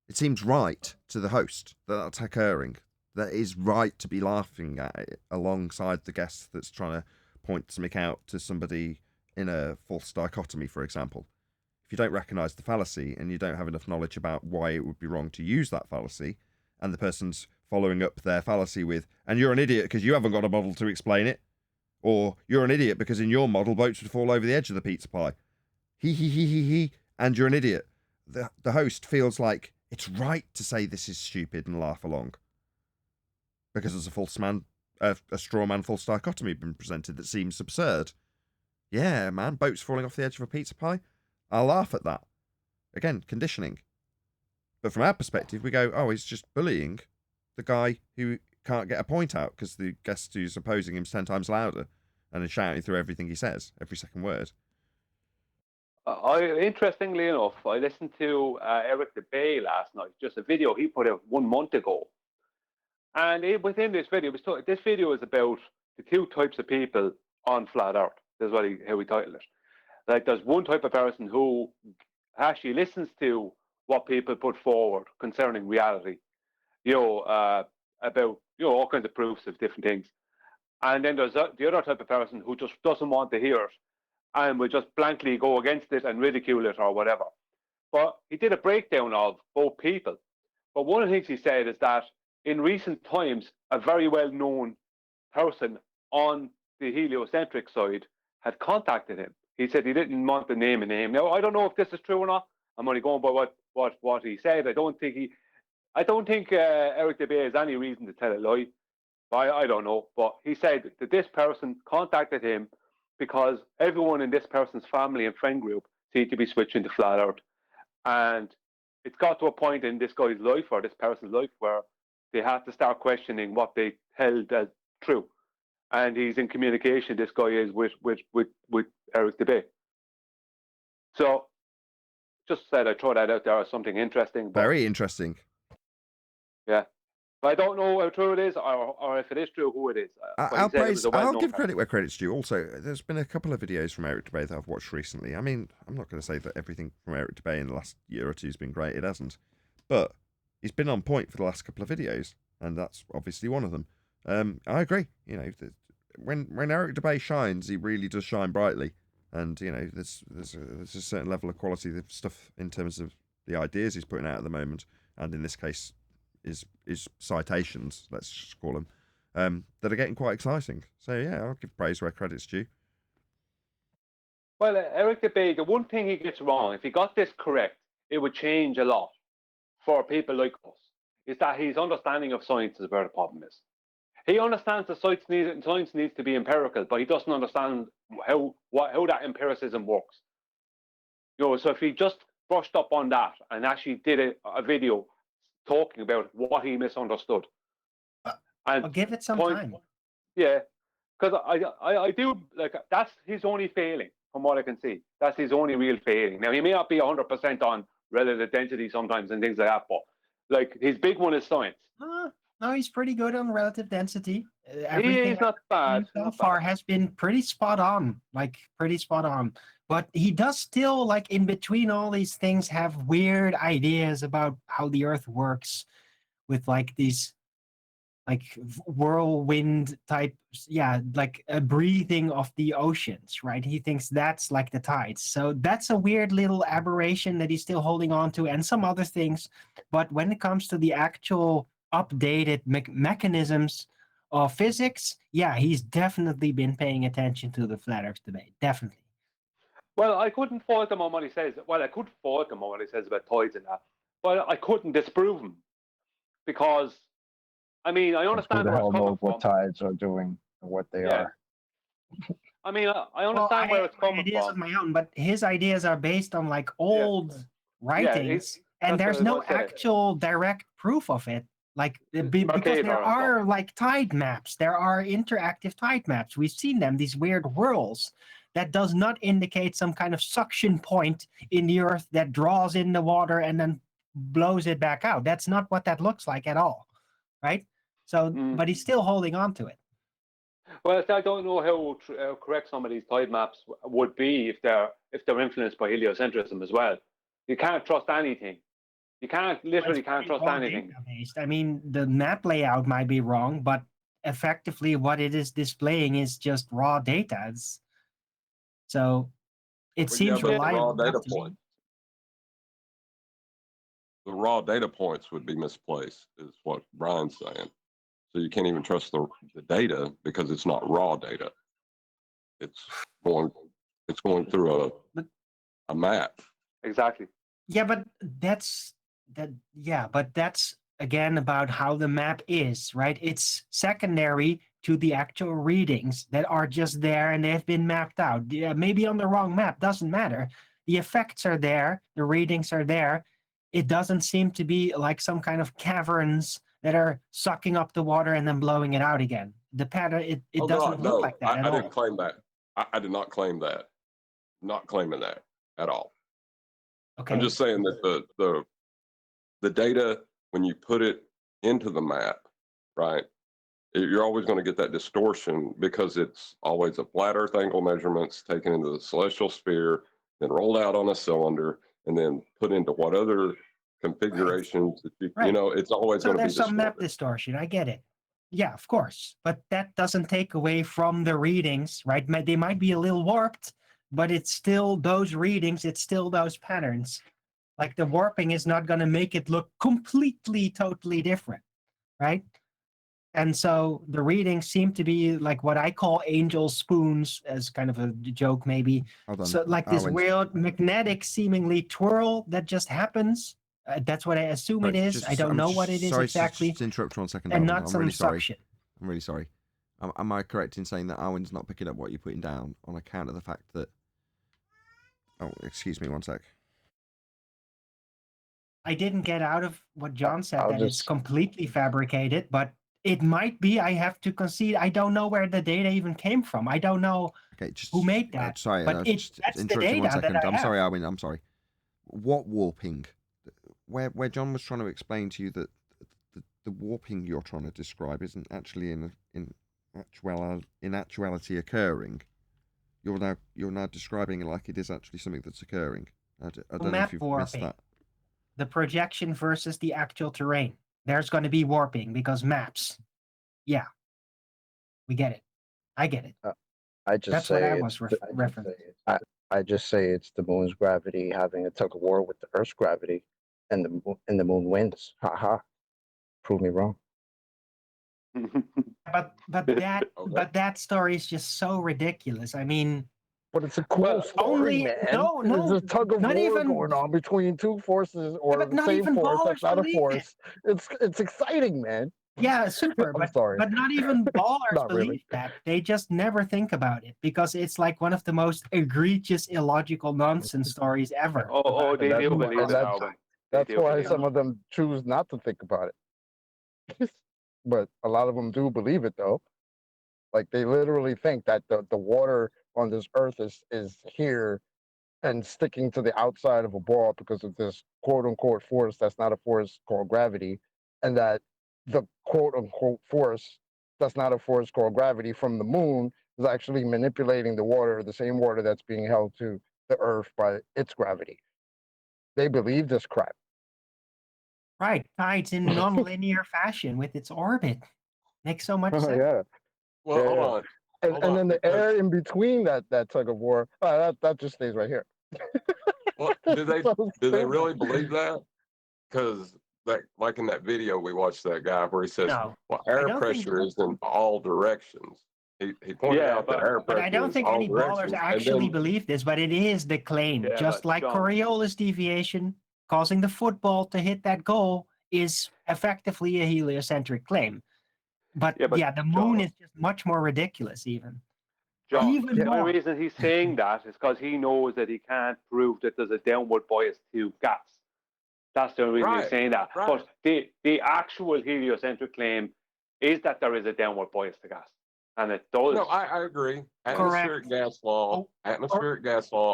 It seems right to the host that that's occurring. That is right to be laughing at it alongside the guest that's trying to point something out to somebody in a false dichotomy, for example. If you don't recognise the fallacy and you don't have enough knowledge about why it would be wrong to use that fallacy, and the person's following up their fallacy with, and you're an idiot because you haven't got a model to explain it, or you're an idiot because in your model boats would fall over the edge of the pizza pie. He, and you're an idiot. The host feels like it's right to say this is stupid and laugh along. Because there's a straw man false dichotomy been presented that seems absurd. Yeah, man, boats falling off the edge of a pizza pie. I'll laugh at that. Again, conditioning. But from our perspective, we go, oh, he's just bullying the guy who can't get a point out because the guest who's opposing him's 10 times louder and is shouting through everything he says, every second word. Interestingly enough, I listened to Eric Dubay last night, just a video he put out 1 month ago. And within this video, this video is about the 2 types of people on flat Earth. That's how he titled it. Like, there's one type of person who actually listens to what people put forward concerning reality, about all kinds of proofs of different things. And then there's the other type of person who just doesn't want to hear it and will just blankly go against it and ridicule it or whatever. But he did a breakdown of both people. But one of the things he said is that in recent times, a very well-known person on the heliocentric side had contacted him. He said he didn't want to name a name. Now, I don't know if this is true or not. I'm only going by what he said. I don't think Eric Dubay has any reason to tell a lie. I don't know. But he said that this person contacted him because everyone in this person's family and friend group seemed to be switching to flat Earth. And it's got to a point in this guy's life or this person's life where they had to start questioning what they held as true. And he's in communication, this guy is, with Eric Dubay. So, just said I'd throw that out there as something interesting. Very interesting. Yeah. But I don't know how true it is, or if it is true, who it is. I'll give credit where credit's due. Also, there's been a couple of videos from Eric Dubay that I've watched recently. I mean, I'm not going to say that everything from Eric Dubay in the last year or two has been great. It hasn't. But he's been on point for the last couple of videos, and that's obviously one of them. I agree. When Eric Dubay shines, he really does shine brightly. And, there's a certain level of quality of stuff in terms of the ideas he's putting out at the moment, and in this case, is citations, let's just call them, that are getting quite exciting. So yeah, I'll give praise where credit's due. Well, Eric Dubay, the one thing he gets wrong, if he got this correct, it would change a lot for people like us, is that his understanding of science is where the problem is. He understands that science needs to be empirical, but he doesn't understand how that empiricism works. So if he just brushed up on that and actually did a video talking about what he misunderstood, and I'll give it some time. Yeah, because I do, like, that's his only failing from what I can see. That's his only real failing. Now, he may not be 100% on relative density sometimes and things like that, but like his big one is science. No, he's pretty good on relative density. He's not bad. So far has been pretty spot on, But he does still, like, in between all these things, have weird ideas about how the Earth works with, like, these, like, whirlwind type, like a breathing of the oceans, right? He thinks that's like the tides. So that's a weird little aberration that he's still holding on to, and some other things. But when it comes to the actual updated mechanisms of physics, he's definitely been paying attention to the flat Earth debate. Definitely. Well, I couldn't fault him on what he says. Well, I could fault him on what he says about tides and that, but I couldn't disprove him because, I mean, I understand where it's coming what from. tides are doing and what they are. I mean, I understand where it's coming ideas from. Of my own, but his ideas are based on, like, old writings, and there's no actual direct proof of it. Like, because there are, like, tide maps. There are interactive tide maps. We've seen them, these weird whirls. That does not indicate some kind of suction point in the Earth that draws in the water and then blows it back out. That's not what that looks like at all, right? So, but he's still holding on to it. Well, I don't know how correct some of these tide maps would be if they're influenced by heliocentrism as well. You can't trust anything. You can't trust anything. I mean, the map layout might be wrong, but effectively what it is displaying is just raw data. So it seems reliable. The raw data points. The raw data points would be misplaced, is what Brian's saying. So you can't even trust the data because it's not raw data. It's going through a map. Exactly. Yeah, but that's again about how the map is, right? It's secondary to the actual readings that are just there and they've been mapped out. Yeah, maybe on the wrong map, doesn't matter. The effects are there, the readings are there. It doesn't seem to be like some kind of caverns that are sucking up the water and then blowing it out again. The pattern, it doesn't look like that at all. I didn't claim that. I did not claim that. Not claiming that at all. Okay. I'm just saying that the data, when you put it into the map, right, you're always going to get that distortion because it's always a flat Earth angle measurements taken into the celestial sphere, then rolled out on a cylinder, and then put into what other configurations that you know, it's always going to be there's some map distortion. I get it. Yeah, of course. But that doesn't take away from the readings, right? They might be a little warped, but it's still those readings, it's still those patterns. Like the warping is not going to make it look completely, totally different, right? And so the readings seem to be like what I call angel spoons, as kind of a joke maybe. So like this weird magnetic seemingly twirl that just happens. That's what I assume it is. I don't know what it is exactly. Just interrupt for 1 second. And Alwyn. not some suction. I'm really sorry. Am I correct in saying that Alwyn's not picking up what you're putting down on account of the fact that... Oh, excuse me 1 sec. I didn't get out of what John said that it's completely fabricated, but it might be. I have to concede. I don't know where the data even came from. I don't know who made that. Sorry, but that's the data 1 second. that I'm sorry, Alwyn. I'm sorry. What warping? Where John was trying to explain to you that the warping you're trying to describe isn't actually in actuality occurring. You're now describing it like it is actually something that's occurring. I don't know if you've missed that. The projection versus the actual terrain. There's going to be warping because maps. Yeah, we get it. I get it. That's what I was referencing. I just say it's the moon's gravity having a tug of war with the Earth's gravity, and the moon wins. Ha ha. Prove me wrong. But that story is just so ridiculous. I mean, but it's a cool story, man. There's a tug of war going on between two forces or the same force. That's not a force. It's exciting, man. Yeah, super. But not even ballers believe that. They just never think about it because it's like one of the most egregious, illogical nonsense stories ever. They do believe it. That's why some of them choose not to think about it. But a lot of them do believe it, though. Like they literally think that the water on this earth is here and sticking to the outside of a ball because of this quote unquote force that's not a force called gravity, and that the quote unquote force that's not a force called gravity from the moon is actually manipulating the water, the same water that's being held to the earth by its gravity. They believe this crap. Right, tides in non-linear fashion with its orbit. Makes so much sense. Yeah. Well, hold on. And then the air in between that tug of war, that just stays right here. Well, do they really believe that? Because like in that video we watched that guy where he says, well, air pressure is in all directions. He pointed out that air pressure. But I don't think any ballers actually believe this, but it is the claim. Just like Coriolis deviation causing the football to hit that goal is effectively a heliocentric claim. But the moon is just much more ridiculous, even. John, the only reason he's saying that is because he knows that he can't prove that there's a downward bias to gas. That's the only reason he's saying that. Right. But the actual heliocentric claim is that there is a downward bias to gas. And it does. No, I agree. Atmospheric gas law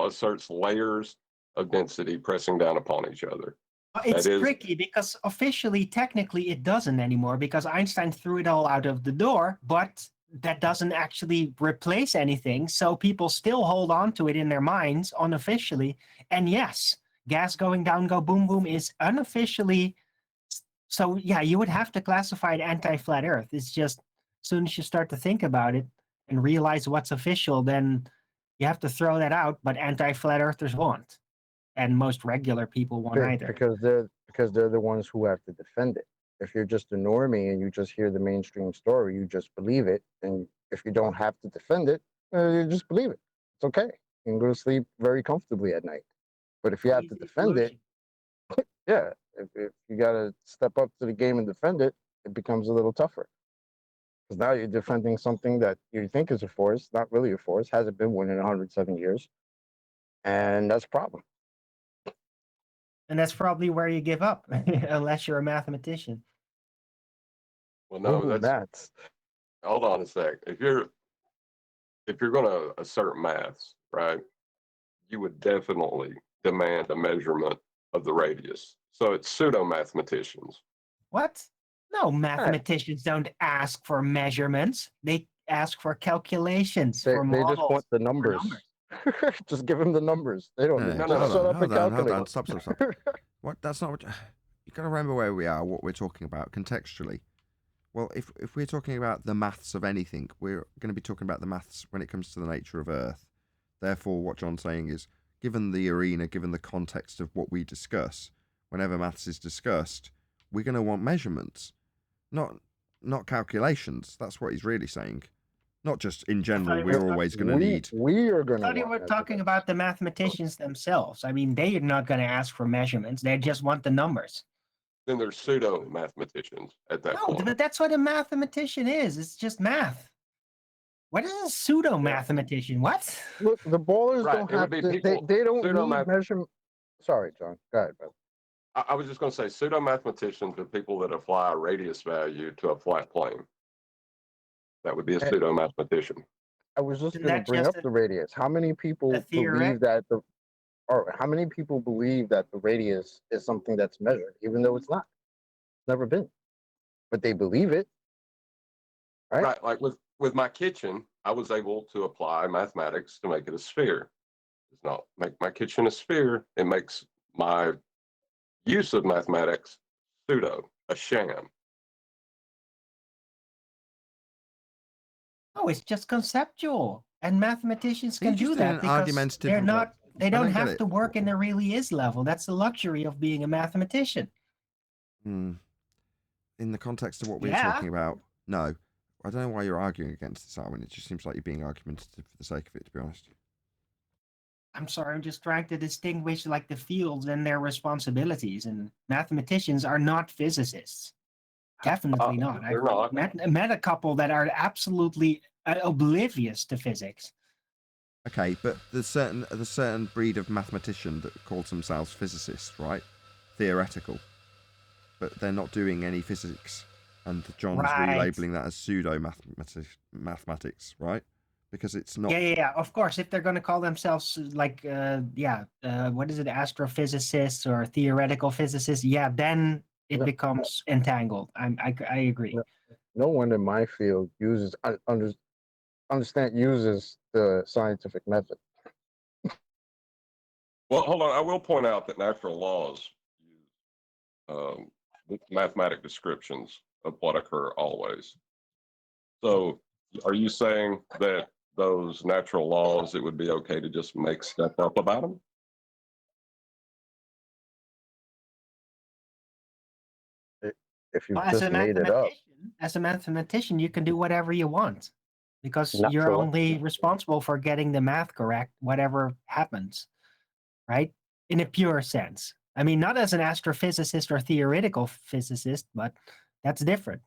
asserts layers of density pressing down upon each other. It's tricky because officially, technically, it doesn't anymore because Einstein threw it all out of the door, but that doesn't actually replace anything. So people still hold on to it in their minds unofficially. And yes, gas going down, go boom, boom is unofficially. So yeah, you would have to classify it anti-flat Earth. It's just as soon as you start to think about it and realize what's official, then you have to throw that out. But anti-flat Earthers won't. And most regular people won't either. Because they're the ones who have to defend it. If you're just a normie and you just hear the mainstream story, you just believe it. And if you don't have to defend it, you just believe it. It's okay. You can go to sleep very comfortably at night. But if you have to defend it, yeah, if you got to step up to the game and defend it, it becomes a little tougher. Because now you're defending something that you think is a force, not really a force, hasn't been one in 107 years. And that's a problem. And that's probably where you give up, unless you're a mathematician. Well, no, that's hold on a sec. If you're going to assert maths, right, you would definitely demand a measurement of the radius. So it's pseudo mathematicians. What? No, mathematicians don't ask for measurements. They ask for calculations. They models, just want the numbers. Just give them the numbers. They don't need to shut up and calculate. Hold on. Stop. What? That's not what you got to remember where we are, what we're talking about contextually. Well, if we're talking about the maths of anything, we're going to be talking about the maths when it comes to the nature of Earth. Therefore, what John's saying is, given the arena, given the context of what we discuss, whenever maths is discussed, we're going to want measurements, not calculations. That's what he's really saying. Not just in general, we're always going to need. We are going to. I thought you were talking about the mathematicians themselves. I mean, they are not going to ask for measurements. They just want the numbers. Then there's pseudo mathematicians at that point. No, but that's what a mathematician is. It's just math. What is a pseudo mathematician? What? Look, the ballers don't have to. They don't need measurement. Sorry, John. Go ahead, brother. I was just going to say pseudo mathematicians are people that apply a radius value to a flat plane. That would be a pseudo mathematician. I was just going to bring up the radius. How many people believe that how many people believe that the radius is something that's measured, even though it's not? It's never been, but they believe it. Right. Like with my kitchen, I was able to apply mathematics to make it a sphere. It's not make my kitchen a sphere. It makes my use of mathematics pseudo, a sham. No, it's just conceptual, and mathematicians can do that because they're not. They don't have to work in the really is level. That's the luxury of being a mathematician. In the context of what we're talking about, no, I don't know why you're arguing against this, Arwen. It just seems like you're being argumentative for the sake of it, to be honest. I'm sorry, I'm just trying to distinguish like the fields and their responsibilities. And mathematicians are not physicists. Definitely not. I've met a couple that are absolutely oblivious to physics. Okay, but there's certain breed of mathematician that calls themselves physicists, right? Theoretical. But they're not doing any physics. And John's relabeling that as pseudo mathematics, right? Because it's not. Yeah. Of course, if they're going to call themselves like, what is it, astrophysicists or theoretical physicists? Yeah, then it becomes entangled. I agree. No one in my field uses the scientific method. Well, hold on. I will point out that natural laws use mathematic descriptions of what occur always. So are you saying that those natural laws, it would be okay to just make stuff up about them? If you just made it up. As a mathematician, you can do whatever you want because you're only responsible for getting the math correct, whatever happens, right? In a pure sense. I mean, not as an astrophysicist or theoretical physicist, but that's different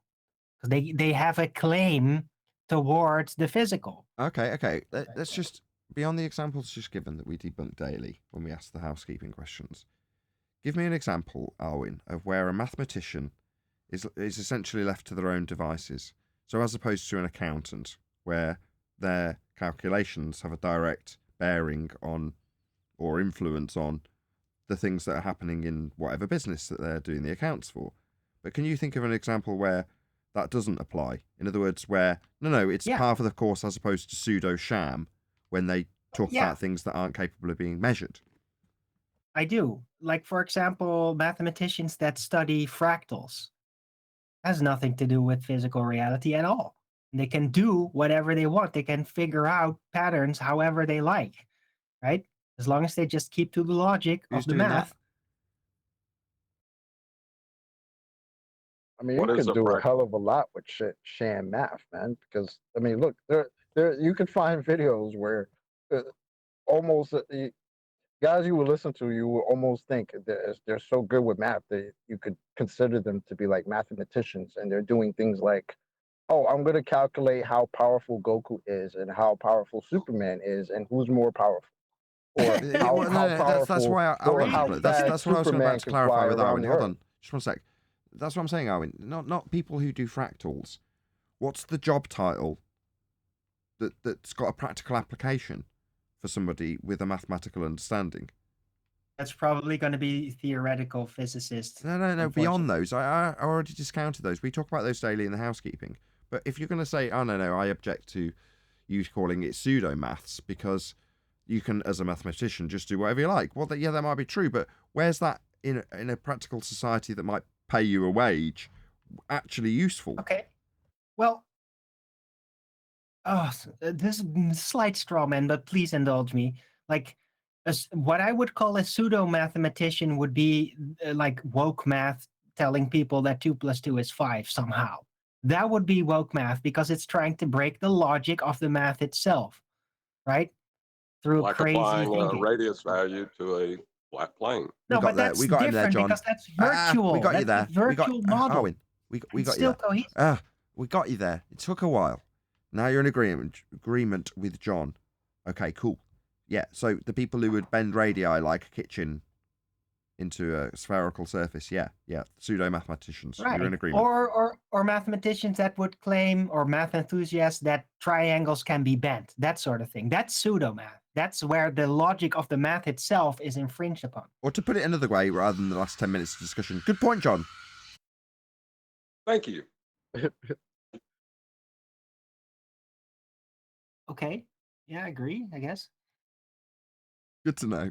because they have a claim towards the physical. Okay. Let's just, beyond the examples just given that we debunk daily when we ask the housekeeping questions, give me an example, Arwen, of where a mathematician is essentially left to their own devices. So as opposed to an accountant, where their calculations have a direct bearing on or influence on the things that are happening in whatever business that they're doing the accounts for. But can you think of an example where that doesn't apply? In other words, where, no, it's par for the course as opposed to pseudo-sham when they talk about things that aren't capable of being measured. I do. Like, for example, mathematicians that study fractals has nothing to do with physical reality at all. They can do whatever they want. They can figure out patterns however they like, right? As long as they just keep to the logic of the math. I mean, you could do a hell of a lot with sham math, man. Because I mean, look, there you can find videos where almost guys you would listen to, you would almost think they're so good with math that you could consider them to be like mathematicians, and they're doing things like, oh, I'm going to calculate how powerful Goku is and how powerful Superman is and who's more powerful. Or how powerful, that's why that's what I was about to clarify with Arwin. Hold on, just one sec. That's what I'm saying, Arwin. Not people who do fractals. What's the job title that's got a practical application for somebody with a mathematical understanding? That's probably going to be theoretical physicists. No. Beyond those, I already discounted those. We talk about those daily in the housekeeping. But if you're going to say, oh, no, I object to you calling it pseudo-maths because you can, as a mathematician, just do whatever you like. Well, that might be true, but where's that in a practical society that might pay you a wage actually useful? Okay. Well, this is slight straw man, but please indulge me. Like, what I would call a pseudo-mathematician would be like woke math telling people that 2 + 2 is 5 somehow. That would be woke math because it's trying to break the logic of the math itself, right? Through like crazy applying thinking. a radius value to a flat plane. No, but that's different because that's virtual. We got you there. That's a virtual model. Arwin, we got you still there. Cohesive. We got you there. It took a while. Now you're in agreement with John. Okay, cool. Yeah, so the people who would bend radii like a kitchen into a spherical surface, yeah, pseudo-mathematicians. Right. You're in agreement. Or mathematicians that would claim, or math enthusiasts that triangles can be bent, that sort of thing. That's pseudo-math. That's where the logic of the math itself is infringed upon. Or to put it another way, rather than the last 10 minutes of discussion. Good point, John. Thank you. Okay. Yeah, I agree, I guess. Good to know.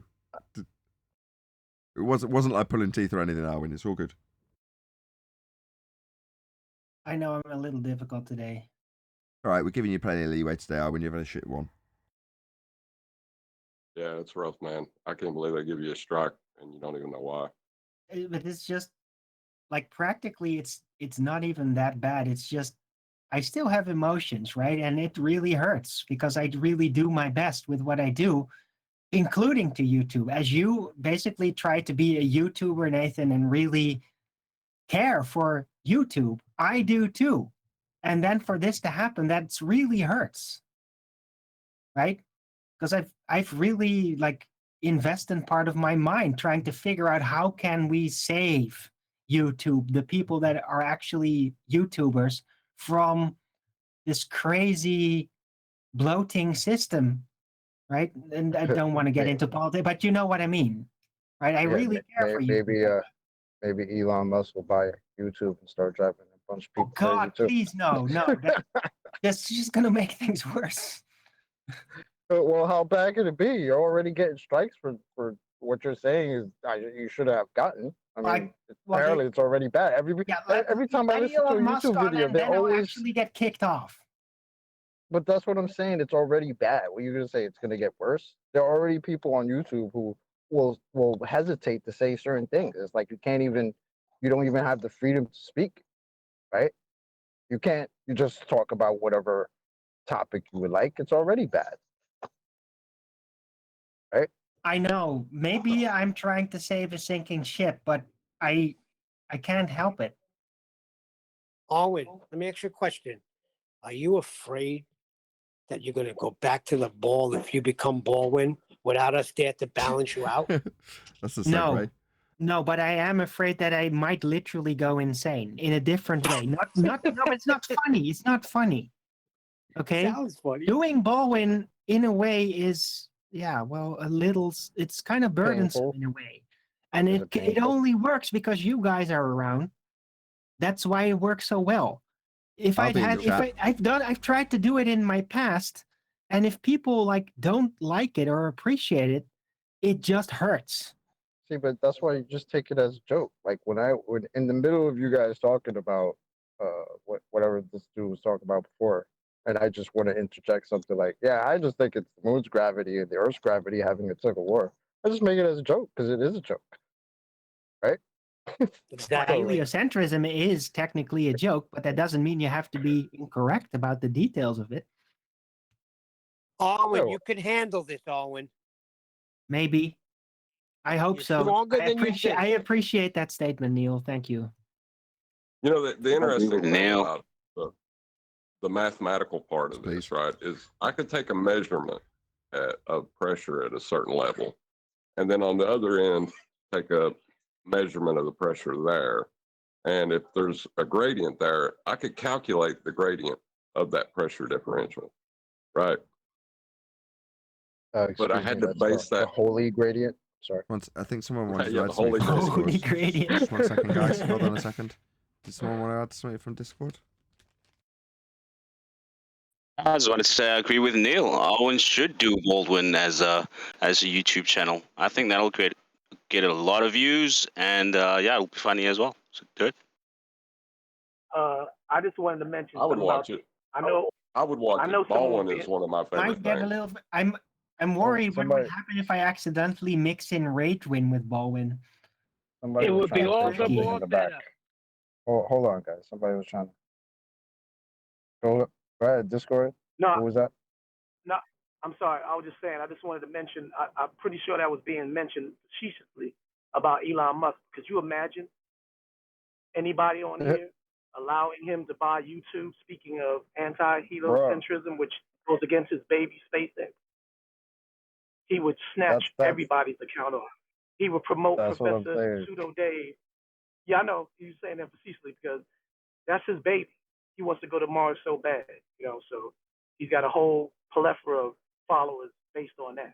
It wasn't like pulling teeth or anything, Arwin. It's all good. I know I'm a little difficult today. All right, we're giving you plenty of leeway today, Arwin. You've had a shit one. Yeah, it's rough, man. I can't believe they give you a strike and you don't even know why. But it's just like practically it's not even that bad. It's just I still have emotions, right? And it really hurts because I really do my best with what I do, including to YouTube. As you basically try to be a YouTuber, Nathan, and really care for YouTube, I do too. And then for this to happen, that's really hurts, right? Because I've really like invested part of my mind trying to figure out how can we save YouTube, the people that are actually YouTubers, from this crazy bloating system, right? And I don't want to get into politics, but you know what I mean, right? I really care for you. Maybe Elon Musk will buy YouTube and start driving a bunch of people. Oh God, please no. That's just gonna make things worse. Well, how bad could it be? You're already getting strikes for what you're saying is you should have gotten. I mean, apparently it's already bad. Every time I listen to a YouTube video, they always actually get kicked off. But that's what I'm saying. It's already bad. What are you gonna say? It's gonna get worse? There are already people on YouTube who will hesitate to say certain things. It's like you don't even have the freedom to speak, right? You can't. You just talk about whatever topic you would like. It's already bad. Right? I know. Maybe I'm trying to save a sinking ship, but I can't help it. Arwin, let me ask you a question. Are you afraid that you're going to go back to the ball if you become Baldwin without us there to balance you out? That's the segue. No, but I am afraid that I might literally go insane in a different way. No, it's not funny. It's not funny. Okay? Sounds funny. Doing Baldwin in a way is, a little, it's kind of burdensome in a way. And it only works because you guys are around. That's why it works so well. I've tried to do it in my past, and if people like don't like it or appreciate it, it just hurts. See, but that's why you just take it as a joke. Like when in the middle of you guys talking about whatever this dude was talking about before, and I just want to interject something like, yeah, I just think it's the moon's gravity and the Earth's gravity having a tug of war. I just make it as a joke because it is a joke, right? Exactly. Heliocentrism is technically a joke, but that doesn't mean you have to be incorrect about the details of it. Owen, you can handle this, Owen. Maybe. I hope so. Stronger than you think. I appreciate that statement, Neil. Thank you. You know, the interesting thing about the mathematical part of this, right, is I could take a measurement of pressure at a certain level, and then on the other end, take a measurement of the pressure there. And if there's a gradient there, I could calculate the gradient of that pressure differential, right? But I had to base that holy gradient. Sorry. I think someone wanted yeah, to the add something from Discord. Holy gradient. Just 1 second, guys. Hold on a second. Did someone want to add something from Discord? I just wanted to say I agree with Neil. Owen should do Baldwin as a YouTube channel. I think that'll get a lot of views, and yeah, it'll be funny as well. So do it. I just wanted to mention. I would watch it. I know. I would watch it. Baldwin is one of my favorite things. I'm worried what would happen if I accidentally mix in Ragewind with Baldwin. It would be all the more better. Hold on, guys. Somebody was trying to go ahead. Discord. No. What was that? No, I'm sorry. I was just saying. I just wanted to mention. I'm pretty sure that was being mentioned facetiously about Elon Musk. Could you imagine anybody on here allowing him to buy YouTube? Speaking of anti-helocentrism, which goes against his baby SpaceX, he would snatch everybody's account off. He would promote Professor Pseudo Dave. Yeah, I know he's saying that facetiously because that's his baby. He wants to go to Mars so bad, so he's got a whole plethora of followers based on that.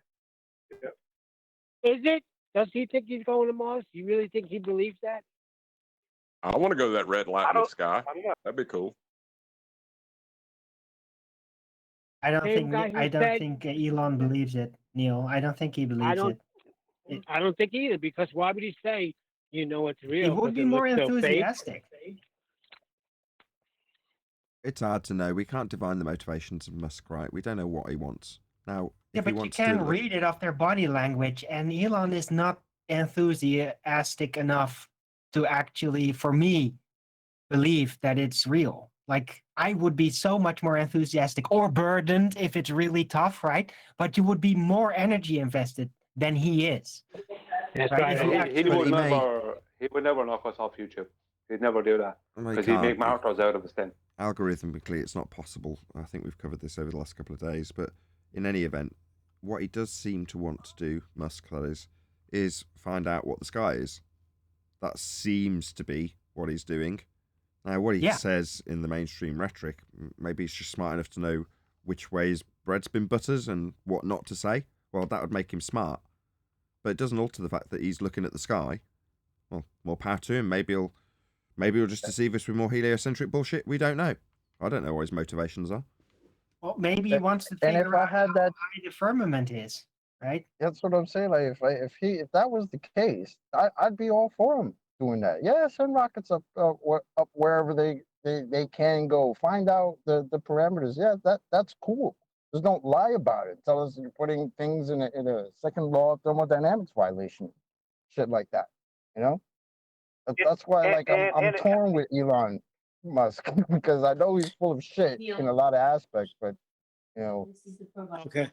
Is it? Does he think he's going to Mars? Do you really think he believes that? I want to go to that red light in the sky. That'd be cool. I don't think Elon believes it, Neil. I don't think he believes it. I don't think either, because why would he say, it's real? He would be more enthusiastic. It's hard to know. We can't divine the motivations of Musk, right? We don't know what he wants. Now, yeah, but you can read it off their body language, and Elon is not enthusiastic enough to actually, for me, believe that it's real. Like, I would be so much more enthusiastic or burdened if it's really tough, right? But you would be more energy invested than he is. That's right. He would never knock us off YouTube. He'd never do that because he'd make martyrs out of us then. Algorithmically, it's not possible. I think we've covered this over the last couple of days. But in any event, what he does seem to want to do, Musk, that is find out what the sky is. That seems to be what he's doing. Now, what he says in the mainstream rhetoric, maybe he's just smart enough to know which ways bread's been buttered and what not to say. Well, that would make him smart. But it doesn't alter the fact that he's looking at the sky. Well, more power to him. Maybe he'll just deceive us with more heliocentric bullshit. We don't know. I don't know what his motivations are. Well, maybe he wants to figure out how high the firmament is, right? That's what I'm saying. Like, if that was the case, I'd be all for him doing that. Yeah, send rockets up wherever they can go. Find out the parameters. Yeah, that's cool. Just don't lie about it. Tell us you're putting things in a second law of thermodynamics violation, shit like that. That's why, I'm torn with Elon Musk because I know he's full of shit in a lot of aspects, but okay,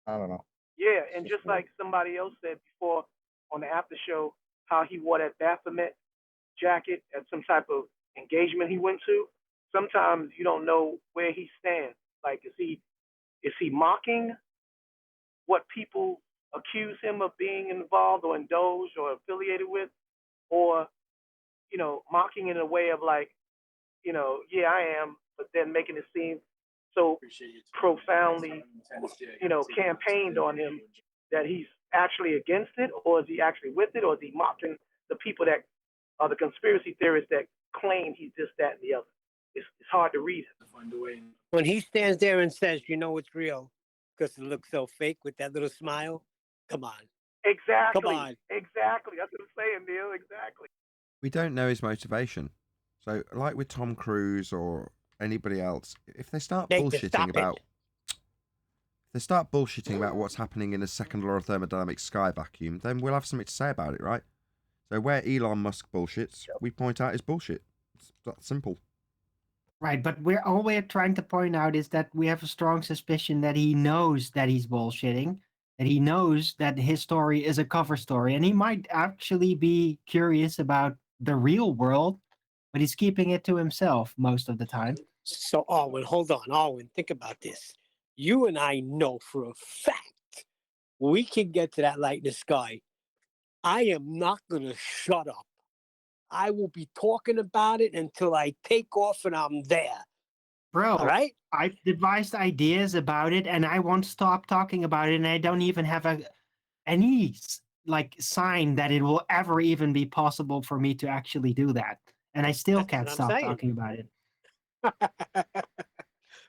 I don't know. Yeah, and just like somebody else said before on the after show, how he wore that Baphomet jacket at some type of engagement he went to. Sometimes you don't know where he stands. Like, is he mocking what people accuse him of being involved or indulged or affiliated with, or mocking in a way of like, yeah, I am, but then making it seem so profoundly, campaigned on him that he's actually against it, or is he actually with it, or is he mocking the people that are the conspiracy theorists that claim he's this, that, and the other? It's hard to read it. When he stands there and says, "You know it's real," because it looks so fake with that little smile. Come on. Exactly. Come on. Exactly. That's what I'm saying, Neil. Exactly. We don't know his motivation. So, like with Tom Cruise or anybody else, if they start bullshitting about what's happening in a second law of thermodynamics sky vacuum, then we'll have something to say about it, right? So where Elon Musk bullshits, we point out his bullshit. It's that simple. Right, but all we're trying to point out is that we have a strong suspicion that he knows that he's bullshitting, that he knows that his story is a cover story, and he might actually be curious about the real world, but he's keeping it to himself most of the time. So, Alwyn, hold on. Alwyn, think about this. You and I know for a fact we can get to that light in the sky. I am not going to shut up. I will be talking about it until I take off and I'm there. Bro, all right? I've devised ideas about it and I won't stop talking about it, and I don't even have any sign that it will ever even be possible for me to actually do that. And I still can't stop talking about it.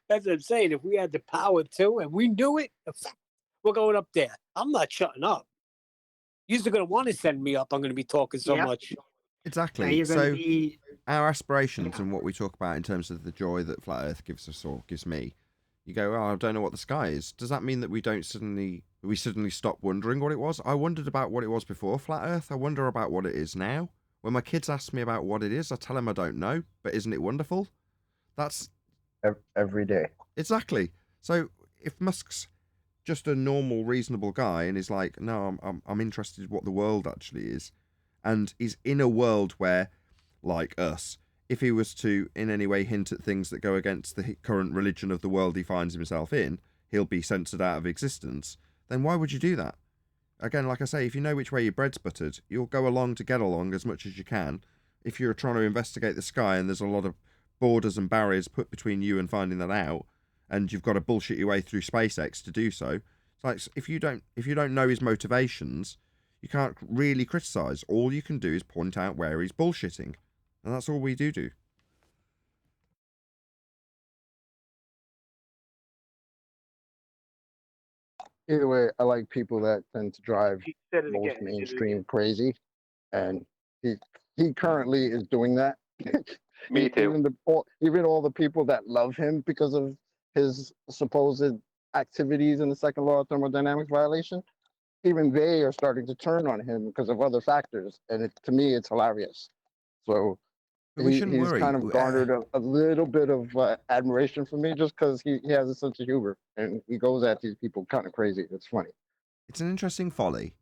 That's what I'm saying. If we had the power to and we knew it, we're going up there. I'm not shutting up. You're going to want to send me up. I'm going to be talking so much. Exactly. So our aspirations and what we talk about in terms of the joy that Flat Earth gives us or gives me, you go, oh, I don't know what the sky is. Does that mean that we suddenly stop wondering what it was? I wondered about what it was before Flat Earth. I wonder about what it is now. When my kids ask me about what it is, I tell them I don't know, but isn't it wonderful? That's every day. Exactly. So if Musk's just a normal, reasonable guy and is like, no, I'm interested in what the world actually is, and is in a world where, like us, if he was to in any way hint at things that go against the current religion of the world he finds himself in, he'll be censored out of existence, then why would you do that? Again, like I say, if you know which way your bread's buttered, you'll go along to get along as much as you can. If you're trying to investigate the sky and there's a lot of borders and barriers put between you and finding that out, and you've got to bullshit your way through SpaceX to do so, it's like if you don't know his motivations, you can't really criticize. All you can do is point out where he's bullshitting, and that's all we do. Either way, I like people that tend to drive most again. mainstream crazy, and he currently is doing that. Me too. Even all the people that love him because of his supposed activities in the second law of thermodynamics violation, even they are starting to turn on him because of other factors, and to me, it's hilarious. So he's kind of garnered a little bit of admiration for me just because he has a sense of humor and he goes at these people kind of crazy. It's funny. It's an interesting folly,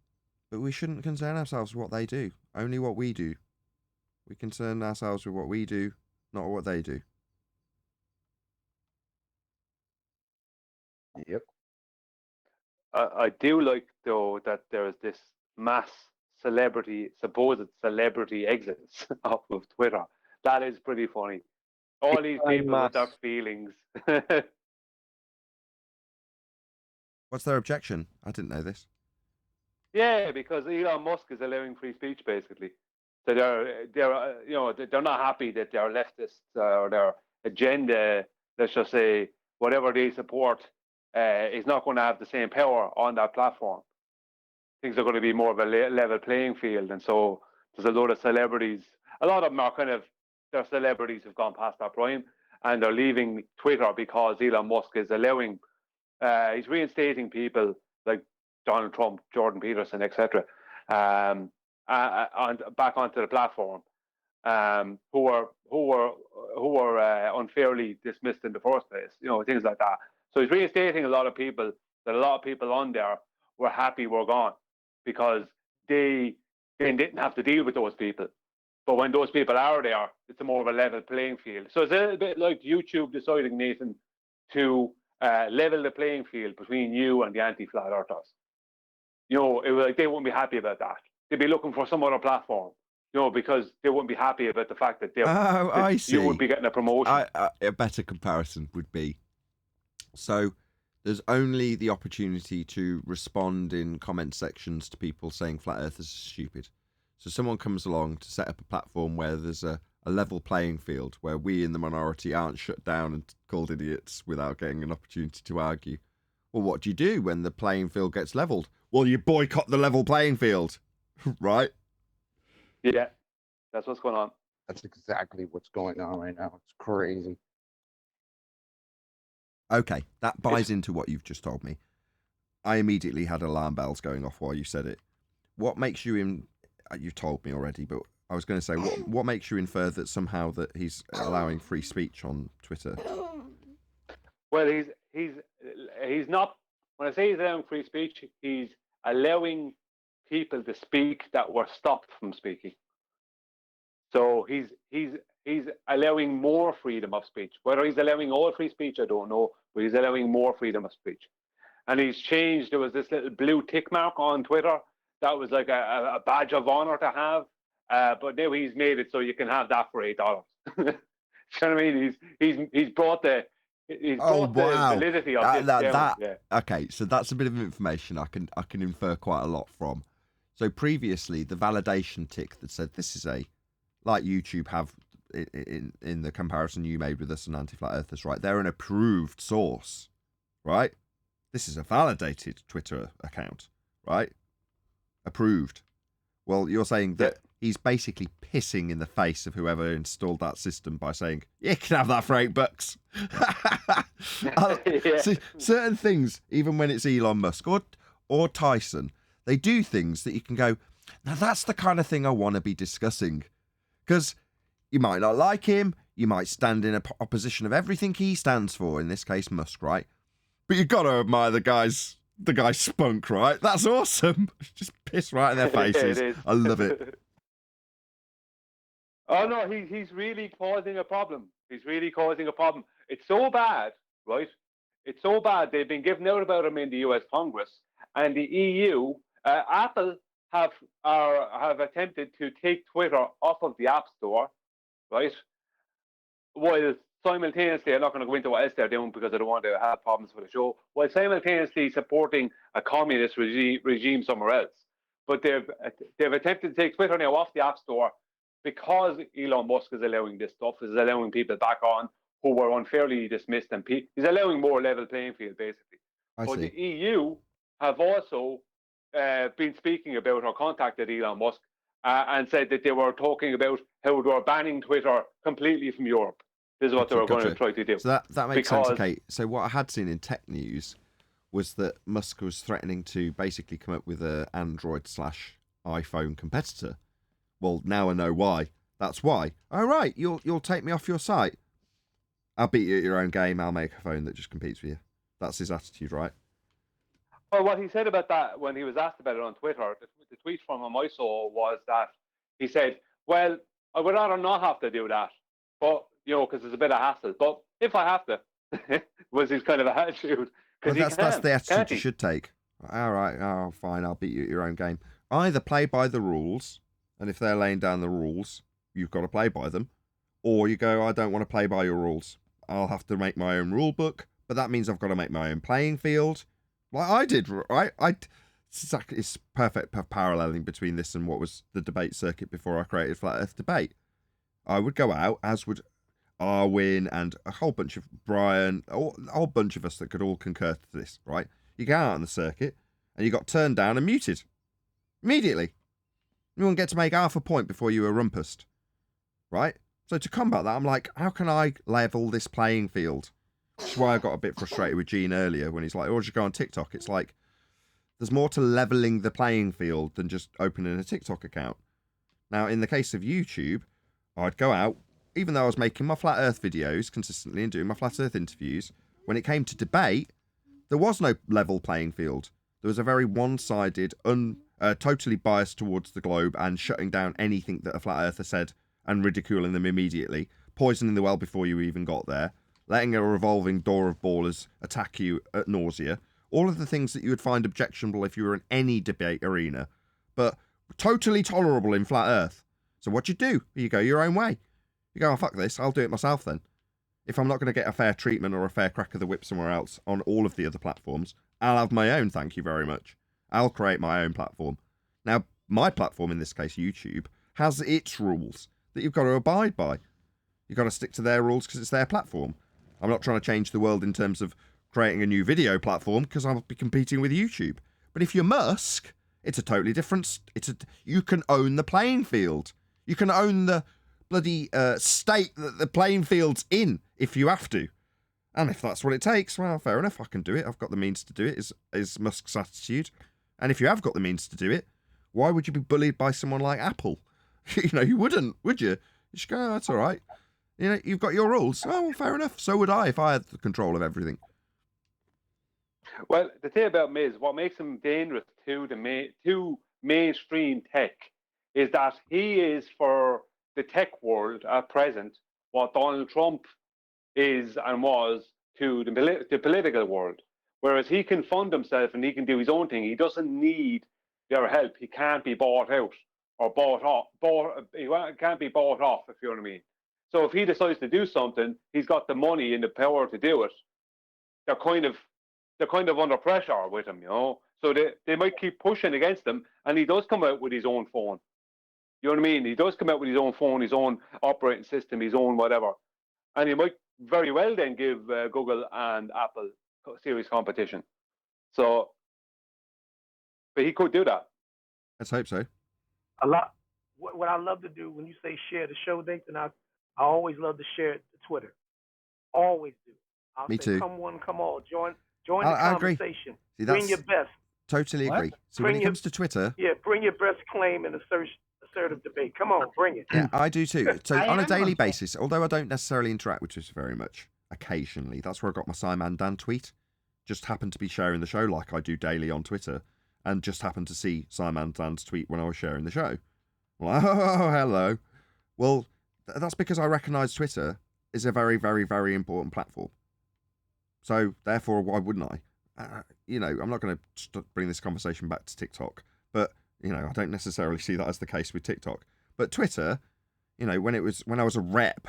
but we shouldn't concern ourselves with what they do, only what we do. We concern ourselves with what we do, not what they do. Yep. I do like, though, that there is this mass supposed celebrity exits off of Twitter. That is pretty funny. All these people with their feelings. What's their objection? I didn't know this. Yeah, because Elon Musk is allowing free speech, basically. So they're not happy that their leftists or their agenda, let's just say, whatever they support, is not going to have the same power on that platform. Things are going to be more of a level playing field, and so there's a load of celebrities. A lot of them are their celebrities have gone past that prime, and they're leaving Twitter because Elon Musk is allowing, he's reinstating people like Donald Trump, Jordan Peterson, etc., and back onto the platform, who were unfairly dismissed in the first place. Things like that. So he's reinstating a lot of people that a lot of people on there were happy were gone because they didn't have to deal with those people. But when those people are there, it's a more of a level playing field. So it's a little bit like YouTube deciding, Nathan, to level the playing field between you and the anti-flat earthers. It was like they wouldn't be happy about that. They'd be looking for some other platform, because they wouldn't be happy about the fact that I see. You would be getting a promotion. A better comparison would be, so There's only the opportunity to respond in comment sections to people saying flat earthers are stupid. So someone comes along to set up a platform where there's a level playing field, where we in the minority aren't shut down and called idiots without getting an opportunity to argue. Well, what do you do when the playing field gets leveled? Well, you boycott the level playing field, right? Yeah, that's what's going on. That's exactly what's going on right now. It's crazy. Okay, that buys into what you've just told me. I immediately had alarm bells going off while you said it. What makes you you've told me already, but I was going to say, what makes you infer that somehow that he's allowing free speech on Twitter? Well, he's not. When I say he's allowing free speech, he's allowing people to speak that were stopped from speaking. So he's allowing more freedom of speech. Whether he's allowing all free speech, I don't know, but he's allowing more freedom of speech. And he's changed. There was this little blue tick mark on Twitter that was like a badge of honor to have, but now he's made it so you can have that for $8. You know what I mean? He's brought the validity of this down. Yeah. Okay, so that's a bit of information I can infer quite a lot from. So previously, the validation tick that said this is like YouTube have in the comparison you made with us and anti-flat earthers, right? They're an approved source, right? This is a validated Twitter account, right? Approved. Well, you're saying that he's basically pissing in the face of whoever installed that system by saying, you can have that for $8. See, certain things, even when it's Elon Musk or Tyson, they do things that you can go, now that's the kind of thing I want to be discussing. Because you might not like him, you might stand in opposition of everything he stands for, in this case Musk, right? But you've got to admire the guy's spunk, right? That's awesome. Just piss right in their faces. I love it. Oh no, he's really causing a problem. He's really causing a problem. It's so bad, right? It's so bad. They've been giving out about him in the US Congress and the EU. Apple have attempted to take Twitter off of the App Store, right? While simultaneously, I'm not going to go into what else they're doing because I don't want to have problems with the show, while simultaneously supporting a communist regime somewhere else. But they've attempted to take Twitter now off the App Store because Elon Musk is allowing this stuff, is allowing people back on who were unfairly dismissed, and he's allowing more level playing field, basically. But the EU have also been speaking about or contacted Elon Musk and said that they were talking about how they were banning Twitter completely from Europe. This is what they were going to try to do. So that makes sense. Okay, so what I had seen in tech news was that Musk was threatening to basically come up with an Android/iPhone competitor. Well, now I know why. That's why. All right, you'll take me off your site. I'll beat you at your own game. I'll make a phone that just competes with you. That's his attitude, right? Well, what he said about that when he was asked about it on Twitter, the tweet from him I saw was that he said, well, I would rather not have to do that, but, you know, because it's a bit of hassle. But if I have to, was his kind of attitude. Well, that's the attitude you should take. All right, oh, fine, I'll beat you at your own game. Either play by the rules, and if they're laying down the rules, you've got to play by them, or you go, I don't want to play by your rules. I'll have to make my own rule book, but that means I've got to make my own playing field. Like I did, right? It's perfect paralleling between this and what was the debate circuit before I created Flat Earth Debate. I would go out, as would Arwin and a whole bunch of Brian, a whole bunch of us that could all concur to this, right? You go out on the circuit and you got turned down and muted immediately. You wouldn't get to make half a point before you were rumpused, right? So to combat that, I'm like, how can I level this playing field? Which is why I got a bit frustrated with Gene earlier when he's like, oh, just go on TikTok. It's like, there's more to leveling the playing field than just opening a TikTok account. Now, in the case of YouTube, I'd go out, even though I was making my Flat Earth videos consistently and doing my Flat Earth interviews, when it came to debate, there was no level playing field. There was a very one-sided, totally biased towards the globe and shutting down anything that a Flat Earther said and ridiculing them immediately, poisoning the well before you even got there, letting a revolving door of ballers attack you at nausea, all of the things that you would find objectionable if you were in any debate arena, but totally tolerable in Flat Earth. So what you do? You go your own way. You go, oh, fuck this, I'll do it myself then. if I'm not going to get a fair treatment or a fair crack of the whip somewhere else on all of the other platforms, I'll have my own, thank you very much. I'll create my own platform. Now, my platform, in this case YouTube, has its rules that you've got to abide by. You've got to stick to their rules because it's their platform. I'm not trying to change the world in terms of creating a new video platform because I'll be competing with YouTube. But if you're Musk, it's a totally different... You can own the playing field. You can own the bloody state that the playing field's in if you have to. And if that's what it takes, well, fair enough, I can do it. I've got the means to do it, is Musk's attitude. And if you have got the means to do it, why would you be bullied by someone like Apple? You wouldn't, would you? You should go, oh, that's all right. You've got your rules. Oh, well, fair enough. So would I if I had the control of everything. Well, the thing about Miz, what makes him dangerous to mainstream tech is that he is, for the tech world at present, what Donald Trump is and was to the political world. Whereas he can fund himself and he can do his own thing. He doesn't need their help. He can't be bought out or bought off. He can't be bought off, if you know what I mean. So if he decides to do something, he's got the money and the power to do it. They're kind of under pressure with him, So they might keep pushing against him, and he does come out with his own phone. You know what I mean? He does come out with his own phone, his own operating system, his own whatever. And he might very well then give Google and Apple serious competition. So, but he could do that. Let's hope so. A lot. What I love to do when you say share the show, Nathan, I always love to share it to Twitter. Always do. I'll Me say, too. Come one, come all. Join the I agree. conversation. See, Bring your best. Totally agree. So when it comes to Twitter... Yeah, bring your best claim in assertive debate. Come on, bring it. Yeah, I do too. So on a daily on basis, although I don't necessarily interact with Twitter very much, occasionally, that's where I got my Simon Dan tweet. Just happened to be sharing the show like I do daily on Twitter, and just happened to see Simon Dan's tweet when I was sharing the show. Well, oh, hello. Well, that's because I recognise Twitter is a very, very, very important platform. So, therefore, why wouldn't I? I'm not going to bring this conversation back to TikTok, but, I don't necessarily see that as the case with TikTok. But Twitter, when I was a rep,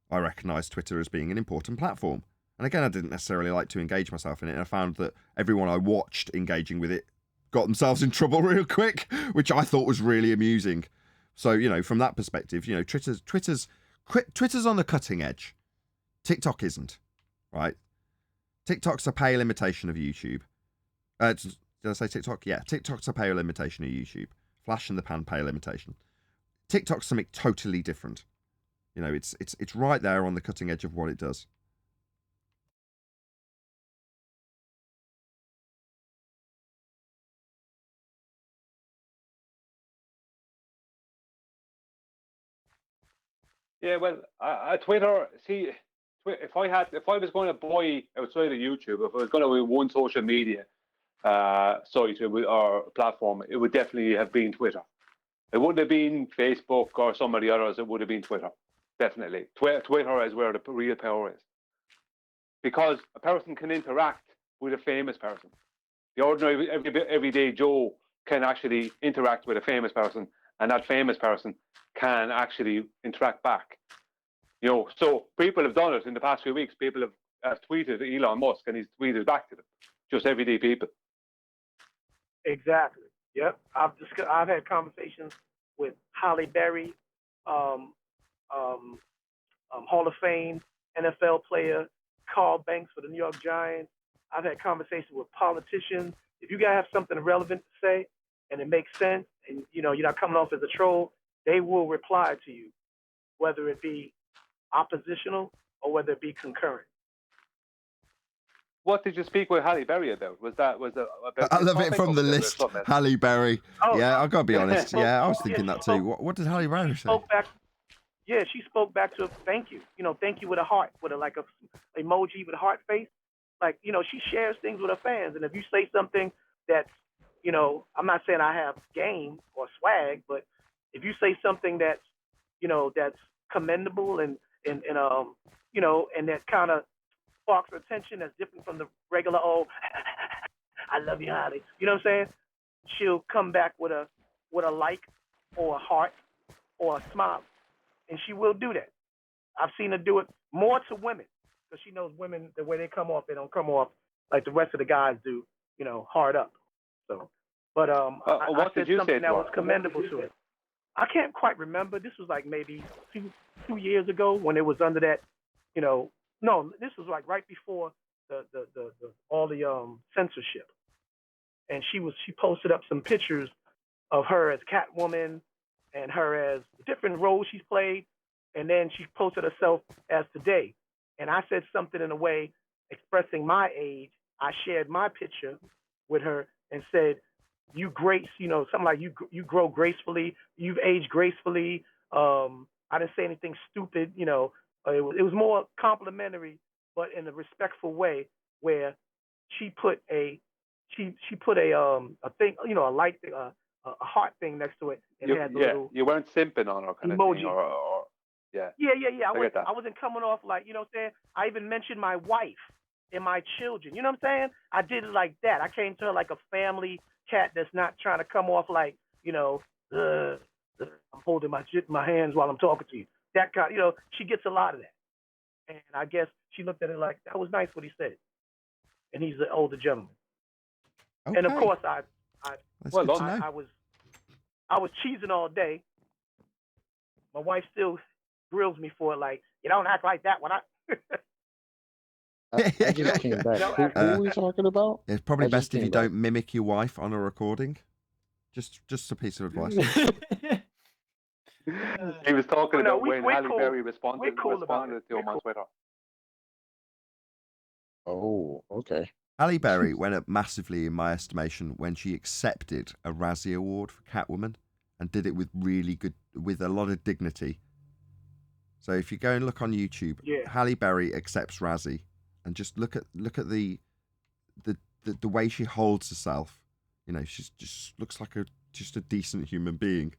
I recognised Twitter as being an important platform. And again, I didn't necessarily like to engage myself in it, and I found that everyone I watched engaging with it got themselves in trouble real quick, which I thought was really amusing. So, from that perspective, Twitter's on the cutting edge. TikTok isn't, right? TikTok's a pale imitation of YouTube. Did I say TikTok? Yeah, TikTok's a pale imitation of YouTube. Flash in the pan, pale imitation. TikTok's something totally different. It's right there on the cutting edge of what it does. Yeah, well, Twitter. See, if I was going to buy outside of YouTube, if I was going to be one social media site or platform, it would definitely have been Twitter. It wouldn't have been Facebook or some of the others. It would have been Twitter, definitely. Twitter is where the real power is, because a person can interact with a famous person. The ordinary, everyday Joe can actually interact with a famous person, and that famous person can actually interact back. So people have done it in the past few weeks. People have tweeted Elon Musk, and he's tweeted back to them. Just everyday people. Exactly. Yep. I've had conversations with Halle Berry, Hall of Fame NFL player Carl Banks for the New York Giants. I've had conversations with politicians. If you guys have something relevant to say and it makes sense, and you're not coming off as a troll, they will reply to you, whether it be oppositional or whether it be concurrent. What did you speak with Halle Berry about? Was that about I love it from the list. Halle Berry. Oh, yeah, I've got to be honest. Yeah, I was thinking that too. What did Halle Berry say? She spoke back to thank you. Thank you with a heart, with a emoji with a heart face. She shares things with her fans, and if you say something that's, I'm not saying I have game or swag, but if you say something that's, that's commendable and that kind of sparks her attention, that's different from the regular, I love you, Holly. You know what I'm saying? She'll come back with a like or a heart or a smile, and she will do that. I've seen her do it more to women. because she knows women, the way they come off, they don't come off like the rest of the guys do, hard up. So, but I what said did you something say that to was her? commendable to it. I can't quite remember. This was like maybe two years ago when it was under that, no, this was like right before all the censorship. And she posted up some pictures of her as Catwoman and her as different roles she's played. And then she posted herself as today. And I said something in a way expressing my age. I shared my picture with her and said, you grace, something like you grow gracefully, you've aged gracefully. I didn't say anything stupid, it was more complimentary, but in a respectful way, where she put a thing, a light thing, a heart thing next to it, and had the little you weren't simping on her kind emoji. of thing, or yeah. Yeah. I wasn't coming off like, you know what I'm saying? I even mentioned my wife and my children. You know what I'm saying? I did it like that. I came to her like a family cat that's not trying to come off like, I'm holding my hands while I'm talking to you. That kind, she gets a lot of that. And I guess she looked at it like, that was nice what he said. And he's an older gentleman. Okay. And of course, I was cheesing all day. My wife still grills me for it, like, you don't act like that when I just came back. Who are we talking about? It's probably best if you don't mimic your wife on a recording. Just a piece of advice. He was talking about when Halle Berry responded to him on Twitter. Oh, okay. Halle Berry went up massively in my estimation when she accepted a Razzie Award for Catwoman and did it with a lot of dignity. So if you go and look on YouTube, Halle Berry accepts Razzie, and just look at the way she holds herself. She just looks like just a decent human being.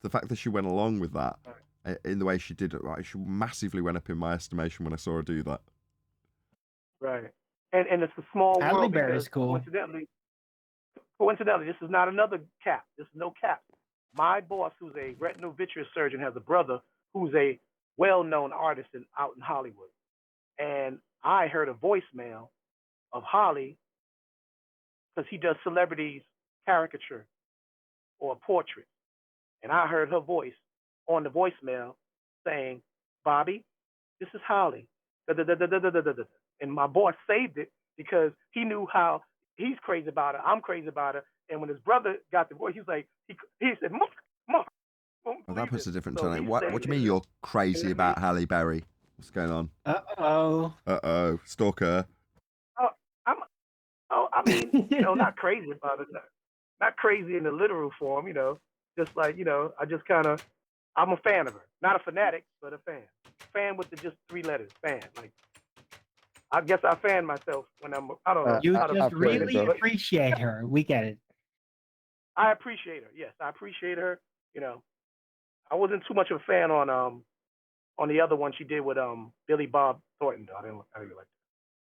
The fact that she went along with that in the way she did it, right, she massively went up in my estimation when I saw her do that. Right. And it's a small Halle world. Berry's cool. Coincidentally, this is not another cap. This is no cap. My boss, who's a retinal vitreous surgeon, has a brother who's a well-known artist out in Hollywood. And I heard a voicemail of Holly, because he does celebrities caricature or portrait. And I heard her voice on the voicemail saying, Bobby, this is Holly. And my boss saved it because he knew how he's crazy about her, I'm crazy about her. And when his brother got the voice, he was like, he said, Mark. Well, that puts a different tone. What do you mean you're crazy about Halle Berry? What's going on? Uh-oh. Stalker. I mean, not crazy about it. Not crazy in the literal form, just like, I just I'm a fan of her. Not a fanatic, but a fan. Fan with just 3 letters, fan. Like, I guess I fan myself when I don't know. You just really appreciate her. We get it. I appreciate her. Yes, I appreciate her. I wasn't too much of a fan on the other one she did with Billy Bob Thornton. I didn't like that.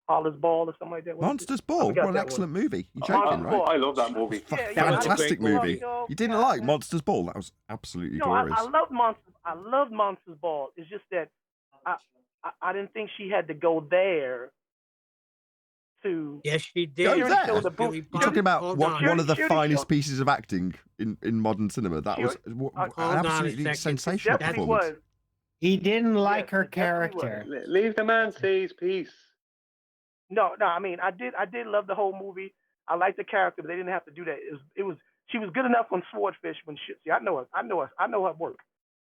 Hollis Ball or something like that. Monsters Ball. What an excellent movie. You're joking, right? I love that movie. Fantastic movie. You didn't like Monsters Ball? That was absolutely glorious. I love Monsters. I love Monsters Ball. It's just that I didn't think she had to go there to. Yes, she did. Go there. You're talking about Hold one of the on. finest pieces of acting in modern cinema. That was an absolutely sensational performance. He didn't like her character. Leave the man say his piece. No. I mean, I did love the whole movie. I liked the character, but they didn't have to do that. She was good enough on Swordfish when she. See, I know her work.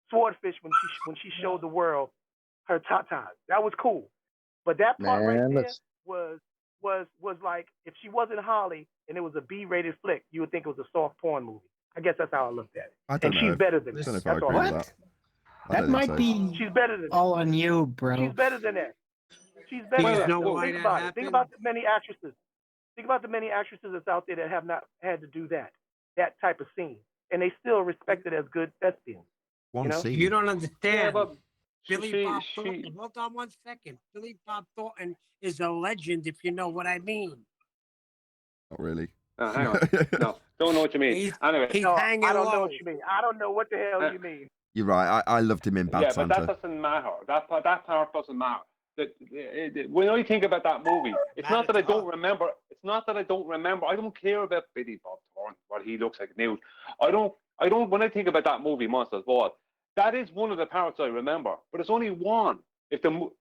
Swordfish when she showed the world her tatas. That was cool. But that part was like, if she wasn't Holly and it was a B-rated flick, you would think it was a soft porn movie. I guess that's how I looked at it. I don't know. She's better than that. That's all. What? That might be She's better than all on you, bro. She's better than that. She's better than that. Think about it. Think about the many actresses. Think about the many actresses that's out there that have not had to do that type of scene, and they still respected as good thespians. You don't understand. Yeah, Billy Bob Thornton. Hold on 1 second. Billy Bob Thornton is a legend, if you know what I mean. Not really. Hang on. No, don't know what you mean. Anyway, I don't know what you mean. I don't know what the hell you mean. You're right. I loved him in Bad Santa. But that doesn't matter. That part doesn't matter. when I think about that movie, it's not that I don't remember. It's not that I don't remember. I don't care about Billy Bob Thornton, what he looks like now. I don't. When I think about that movie, Monsters Ball, that is one of the parts I remember. But it's only one.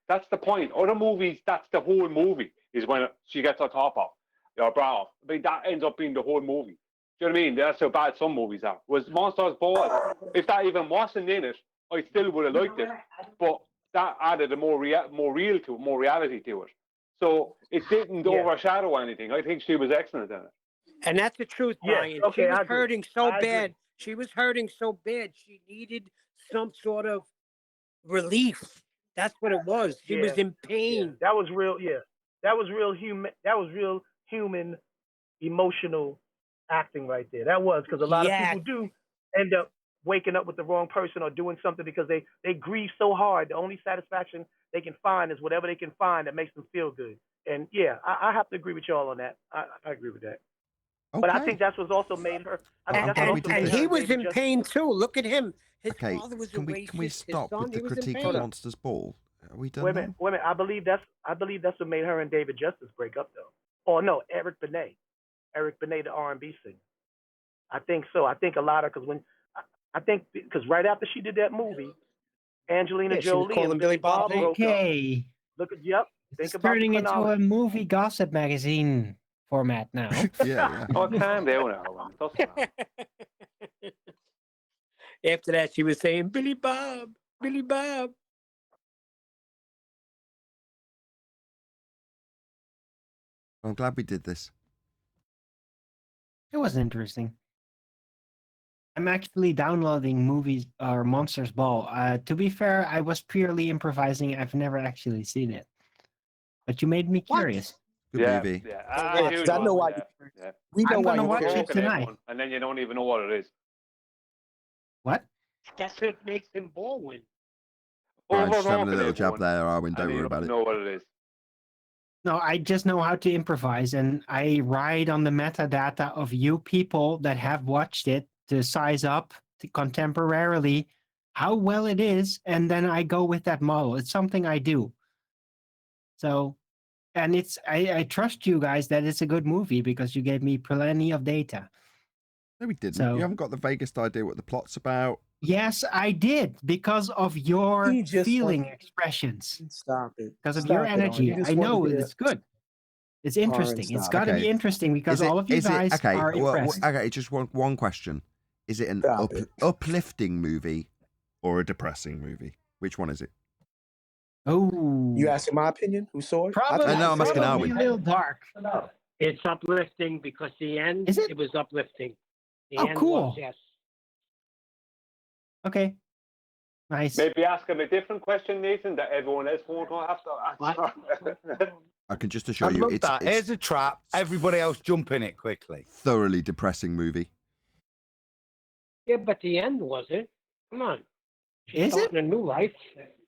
That's the point. Other movies, that's the whole movie. Is when she gets her top off, or bra off. I mean, that ends up being the whole movie. Do you know what I mean? That's how bad some movies are. Was Monsters Ball? If that even wasn't in it, I still would have liked it. But that added a more real to it, more reality to it. So it didn't overshadow anything. I think she was excellent in it. And that's the truth, Brian. She was hurting so bad. She was hurting so bad. She needed some sort of relief. That's what it was. She was in pain. That was real. Yeah, that was real human. That was real human, emotional acting right there. That was, because a lot of people do end up waking up with the wrong person or doing something because they grieve so hard. The only satisfaction they can find is whatever they can find that makes them feel good. And yeah, I have to agree with y'all on that. I agree with that. Okay. But I think that's what's also made her. And he was in pain too. Look at him. His father was a racist. Can we stop with the critique of Monsters Ball? Are we done? Wait a minute. I believe that's what made her and David Justice break up, though. Oh no, Eric Benet, the R&B singer. I think so. I think a lot of because right after she did that movie, Angelina Jolie and Billy Bob broke up. Look at It's turning into a movie gossip magazine format now. yeah. Oh, calm down now. After that, she was saying, Billy Bob, Billy Bob. I'm glad we did this. It was interesting. I'm actually downloading movies or Monsters Ball. To be fair, I was purely improvising. I've never actually seen it. But you made me curious. Good movie. Yeah, I know why. We know I'm why gonna you watch care. it tonight. And then you don't even know what it is. What? That's what makes him Baldwin. Brian's just having a little jab there, Arwen. Don't worry about it. Know what it is. No, I just know how to improvise, and I ride on the metadata of you people that have watched it to size up contemporarily how well it is, and then I go with that model. It's something I do. So, and I trust you guys that it's a good movie because you gave me plenty of data. No, we didn't. So, you haven't got the vaguest idea what the plot's about. Yes, I did, because of your feeling expressions. Stop it. Because of Stop your it, energy. Arwen. I know it's good. It's interesting. It's got to be interesting because all of you guys are impressed. Okay, just one question. Is it an uplifting movie or a depressing movie? Which one is it? Oh. You asking my opinion? Who saw it? Probably, no, I'm asking probably Arwen. a little dark. It's uplifting because the end, it was uplifting. The end cool. was, yes. Okay. Nice. Maybe ask him a different question, Nathan, that everyone else won't have to answer. I can just assure I you, love it's that. Here's a trap. Everybody else jump in it quickly. Thoroughly depressing movie. Yeah, but the end was it? Come on. She's Is it? starting a new life.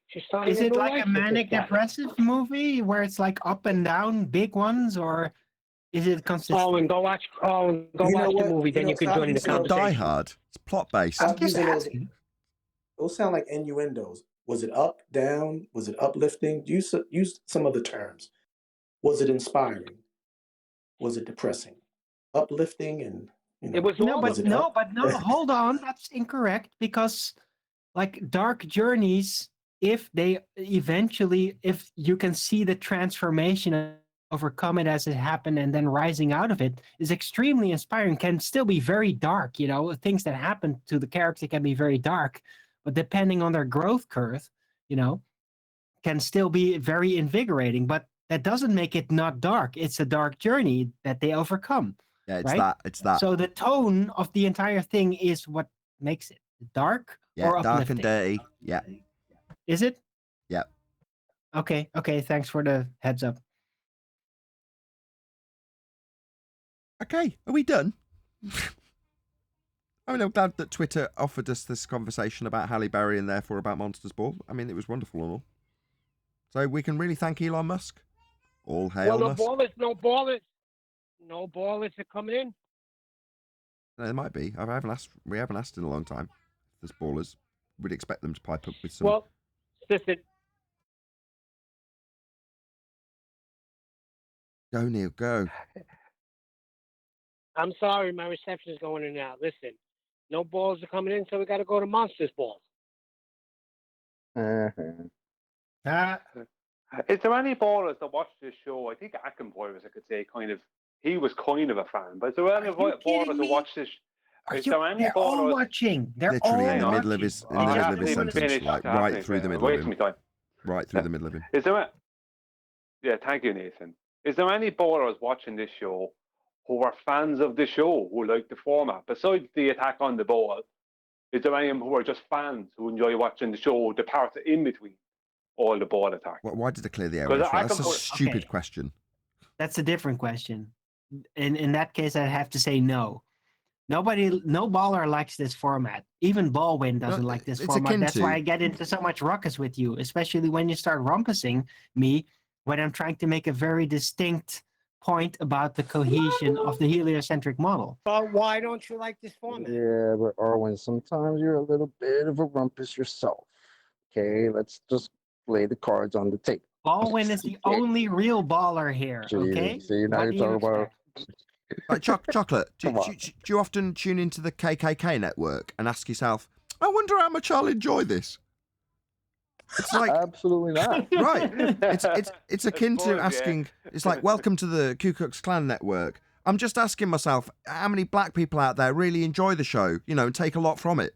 She's starting Is a it new like life a with manic this guy. depressive movie where it's like up and down, big ones, or is it consistent? Oh, and go watch the movie, then you can join in the It's not conversation. Die Hard. It's plot based. Stop using those sound like innuendos. Was it up, down? Was it uplifting? Use some other terms. Was it inspiring? Was it depressing? Uplifting and It was no, was but it no, up? but no. Hold on, that's incorrect because, like, dark journeys, if they eventually, if you can see the transformation and overcome it as it happened and then rising out of it, is extremely inspiring. Can still be very dark. You know, things that happen to the character can be very dark, but depending on their growth curve, you know, can still be very invigorating. But that doesn't make it not dark. It's a dark journey that they overcome. Yeah, it's right? that. It's that. So the tone of the entire thing is what makes it dark or uplifting. Dark and dirty. Yeah. Is it? Yeah. Okay. Thanks for the heads up. Okay, are we done? I mean, I'm glad that Twitter offered us this conversation about Halle Berry and therefore about Monsters Ball. I mean, it was wonderful and all. So we can really thank Elon Musk. All hail Well, Musk. no ballers are coming in. There might be. We haven't asked in a long time. There's ballers. We'd expect them to pipe up with some. Well, listen, Go, Neil, go. I'm sorry, my reception is going in and out. Listen, no balls are coming in, so we got to go to Monsters balls. Is there any ballers that watch this show? I think Ackenboy, I could say, he was kind of a fan. But is there any ballers that watch this? They're all watching. They're Literally all in the watching. middle of his sentence, like right through the middle of him. Right through the middle of him. Is there? Yeah, thank you, Nathan. Is there any ballers watching this show who are fans of the show, who like the format? Besides the attack on the ball, is there any who are just fans who enjoy watching the show, the parts in between all the ball attack? Why did they clear the air? That's a stupid question. That's a different question. In that case, I'd have to say no. No baller likes this format. Even Baldwin doesn't like this format. That's why I get into so much ruckus with you, especially when you start rumpusing me when I'm trying to make a very distinct point about the cohesion of the heliocentric model. But why don't you like this format? Yeah, but Arwen, sometimes you're a little bit of a rumpus yourself. Okay, let's just lay the cards on the table. Baldwin is the only real baller here, okay? See, now you're talking about... Chocolate, do you often tune into the KKK network and ask yourself, I wonder how much I'll enjoy this? It's like absolutely not. Right. It's akin to asking, it's like, welcome to the Ku Klux Klan network. I'm just asking myself, how many black people out there really enjoy the show, and take a lot from it?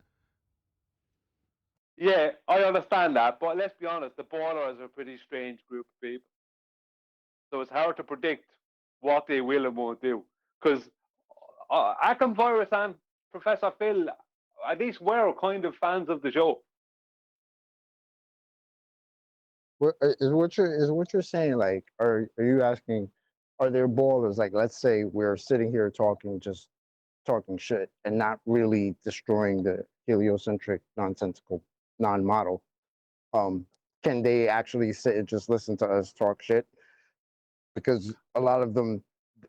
Yeah, I understand that, but let's be honest, the ballers are a pretty strange group of people. So it's hard to predict what they will and won't do. Because Ackenvirus and Professor Phil, at least were kind of fans of the show. Is what you're saying, like, are you asking, are there ballers, like, let's say we're sitting here talking shit and not really destroying the heliocentric nonsensical non-model, can they actually sit and just listen to us talk shit? Because a lot of them,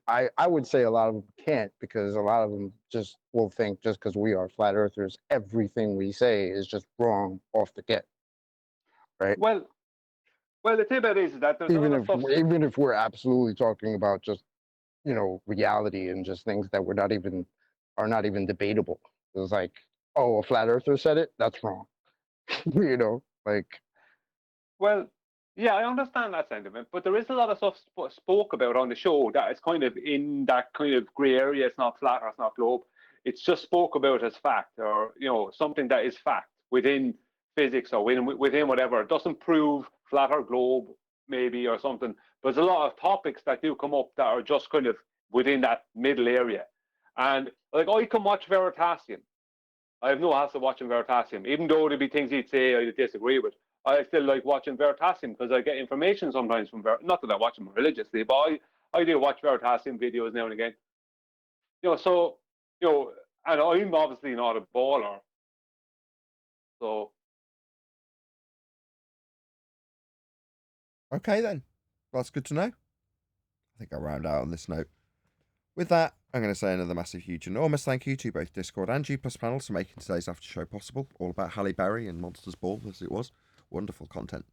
I would say a lot of them can't, because a lot of them just will think just because we are flat earthers, everything we say is just wrong off the get, right? Well, the thing about it is that there's even if we're absolutely talking about just reality and just things that are not even debatable. It's like, oh, a flat earther said it, that's wrong. Well, yeah, I understand that sentiment, but there is a lot of stuff spoke about on the show that is kind of in that kind of grey area. It's not flat or it's not globe. It's just spoke about as fact, or something that is fact within physics or within whatever. It doesn't prove flat or globe, maybe, or something. But there's a lot of topics that do come up that are just kind of within that middle area. And like, I can watch Veritasium. I have no hassle watching Veritasium, even though there'd be things he'd say I disagree with. I still like watching Veritasium because I get information sometimes from not that I watch them religiously, but I do watch Veritasium videos now and again. And I'm obviously not a baller. So. Okay then. Well, that's good to know. I think I'll round out on this note. With that, I'm going to say another massive, huge, enormous thank you to both Discord and G+ panels for making today's after show possible. All about Halle Berry and Monsters Ball, as it was. Wonderful content.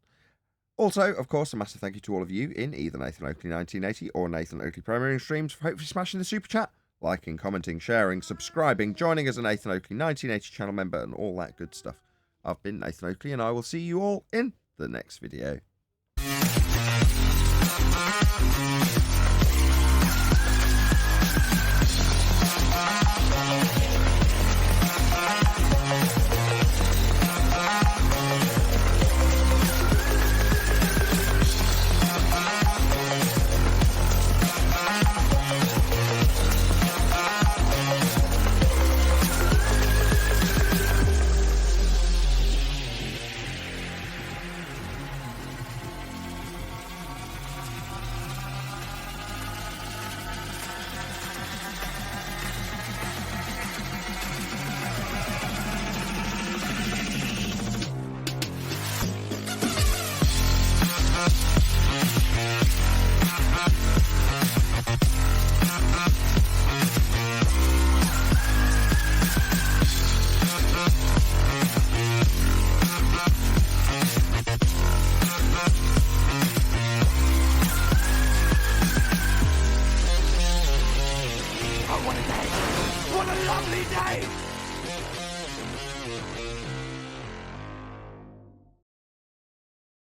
Also, of course, a massive thank you to all of you in either Nathan Oakley 1980 or Nathan Oakley Premiering streams for hopefully smashing the super chat, liking, commenting, sharing, subscribing, joining as a Nathan Oakley 1980 channel member, and all that good stuff. I've been Nathan Oakley, and I will see you all in the next video. what a day! What a lovely day!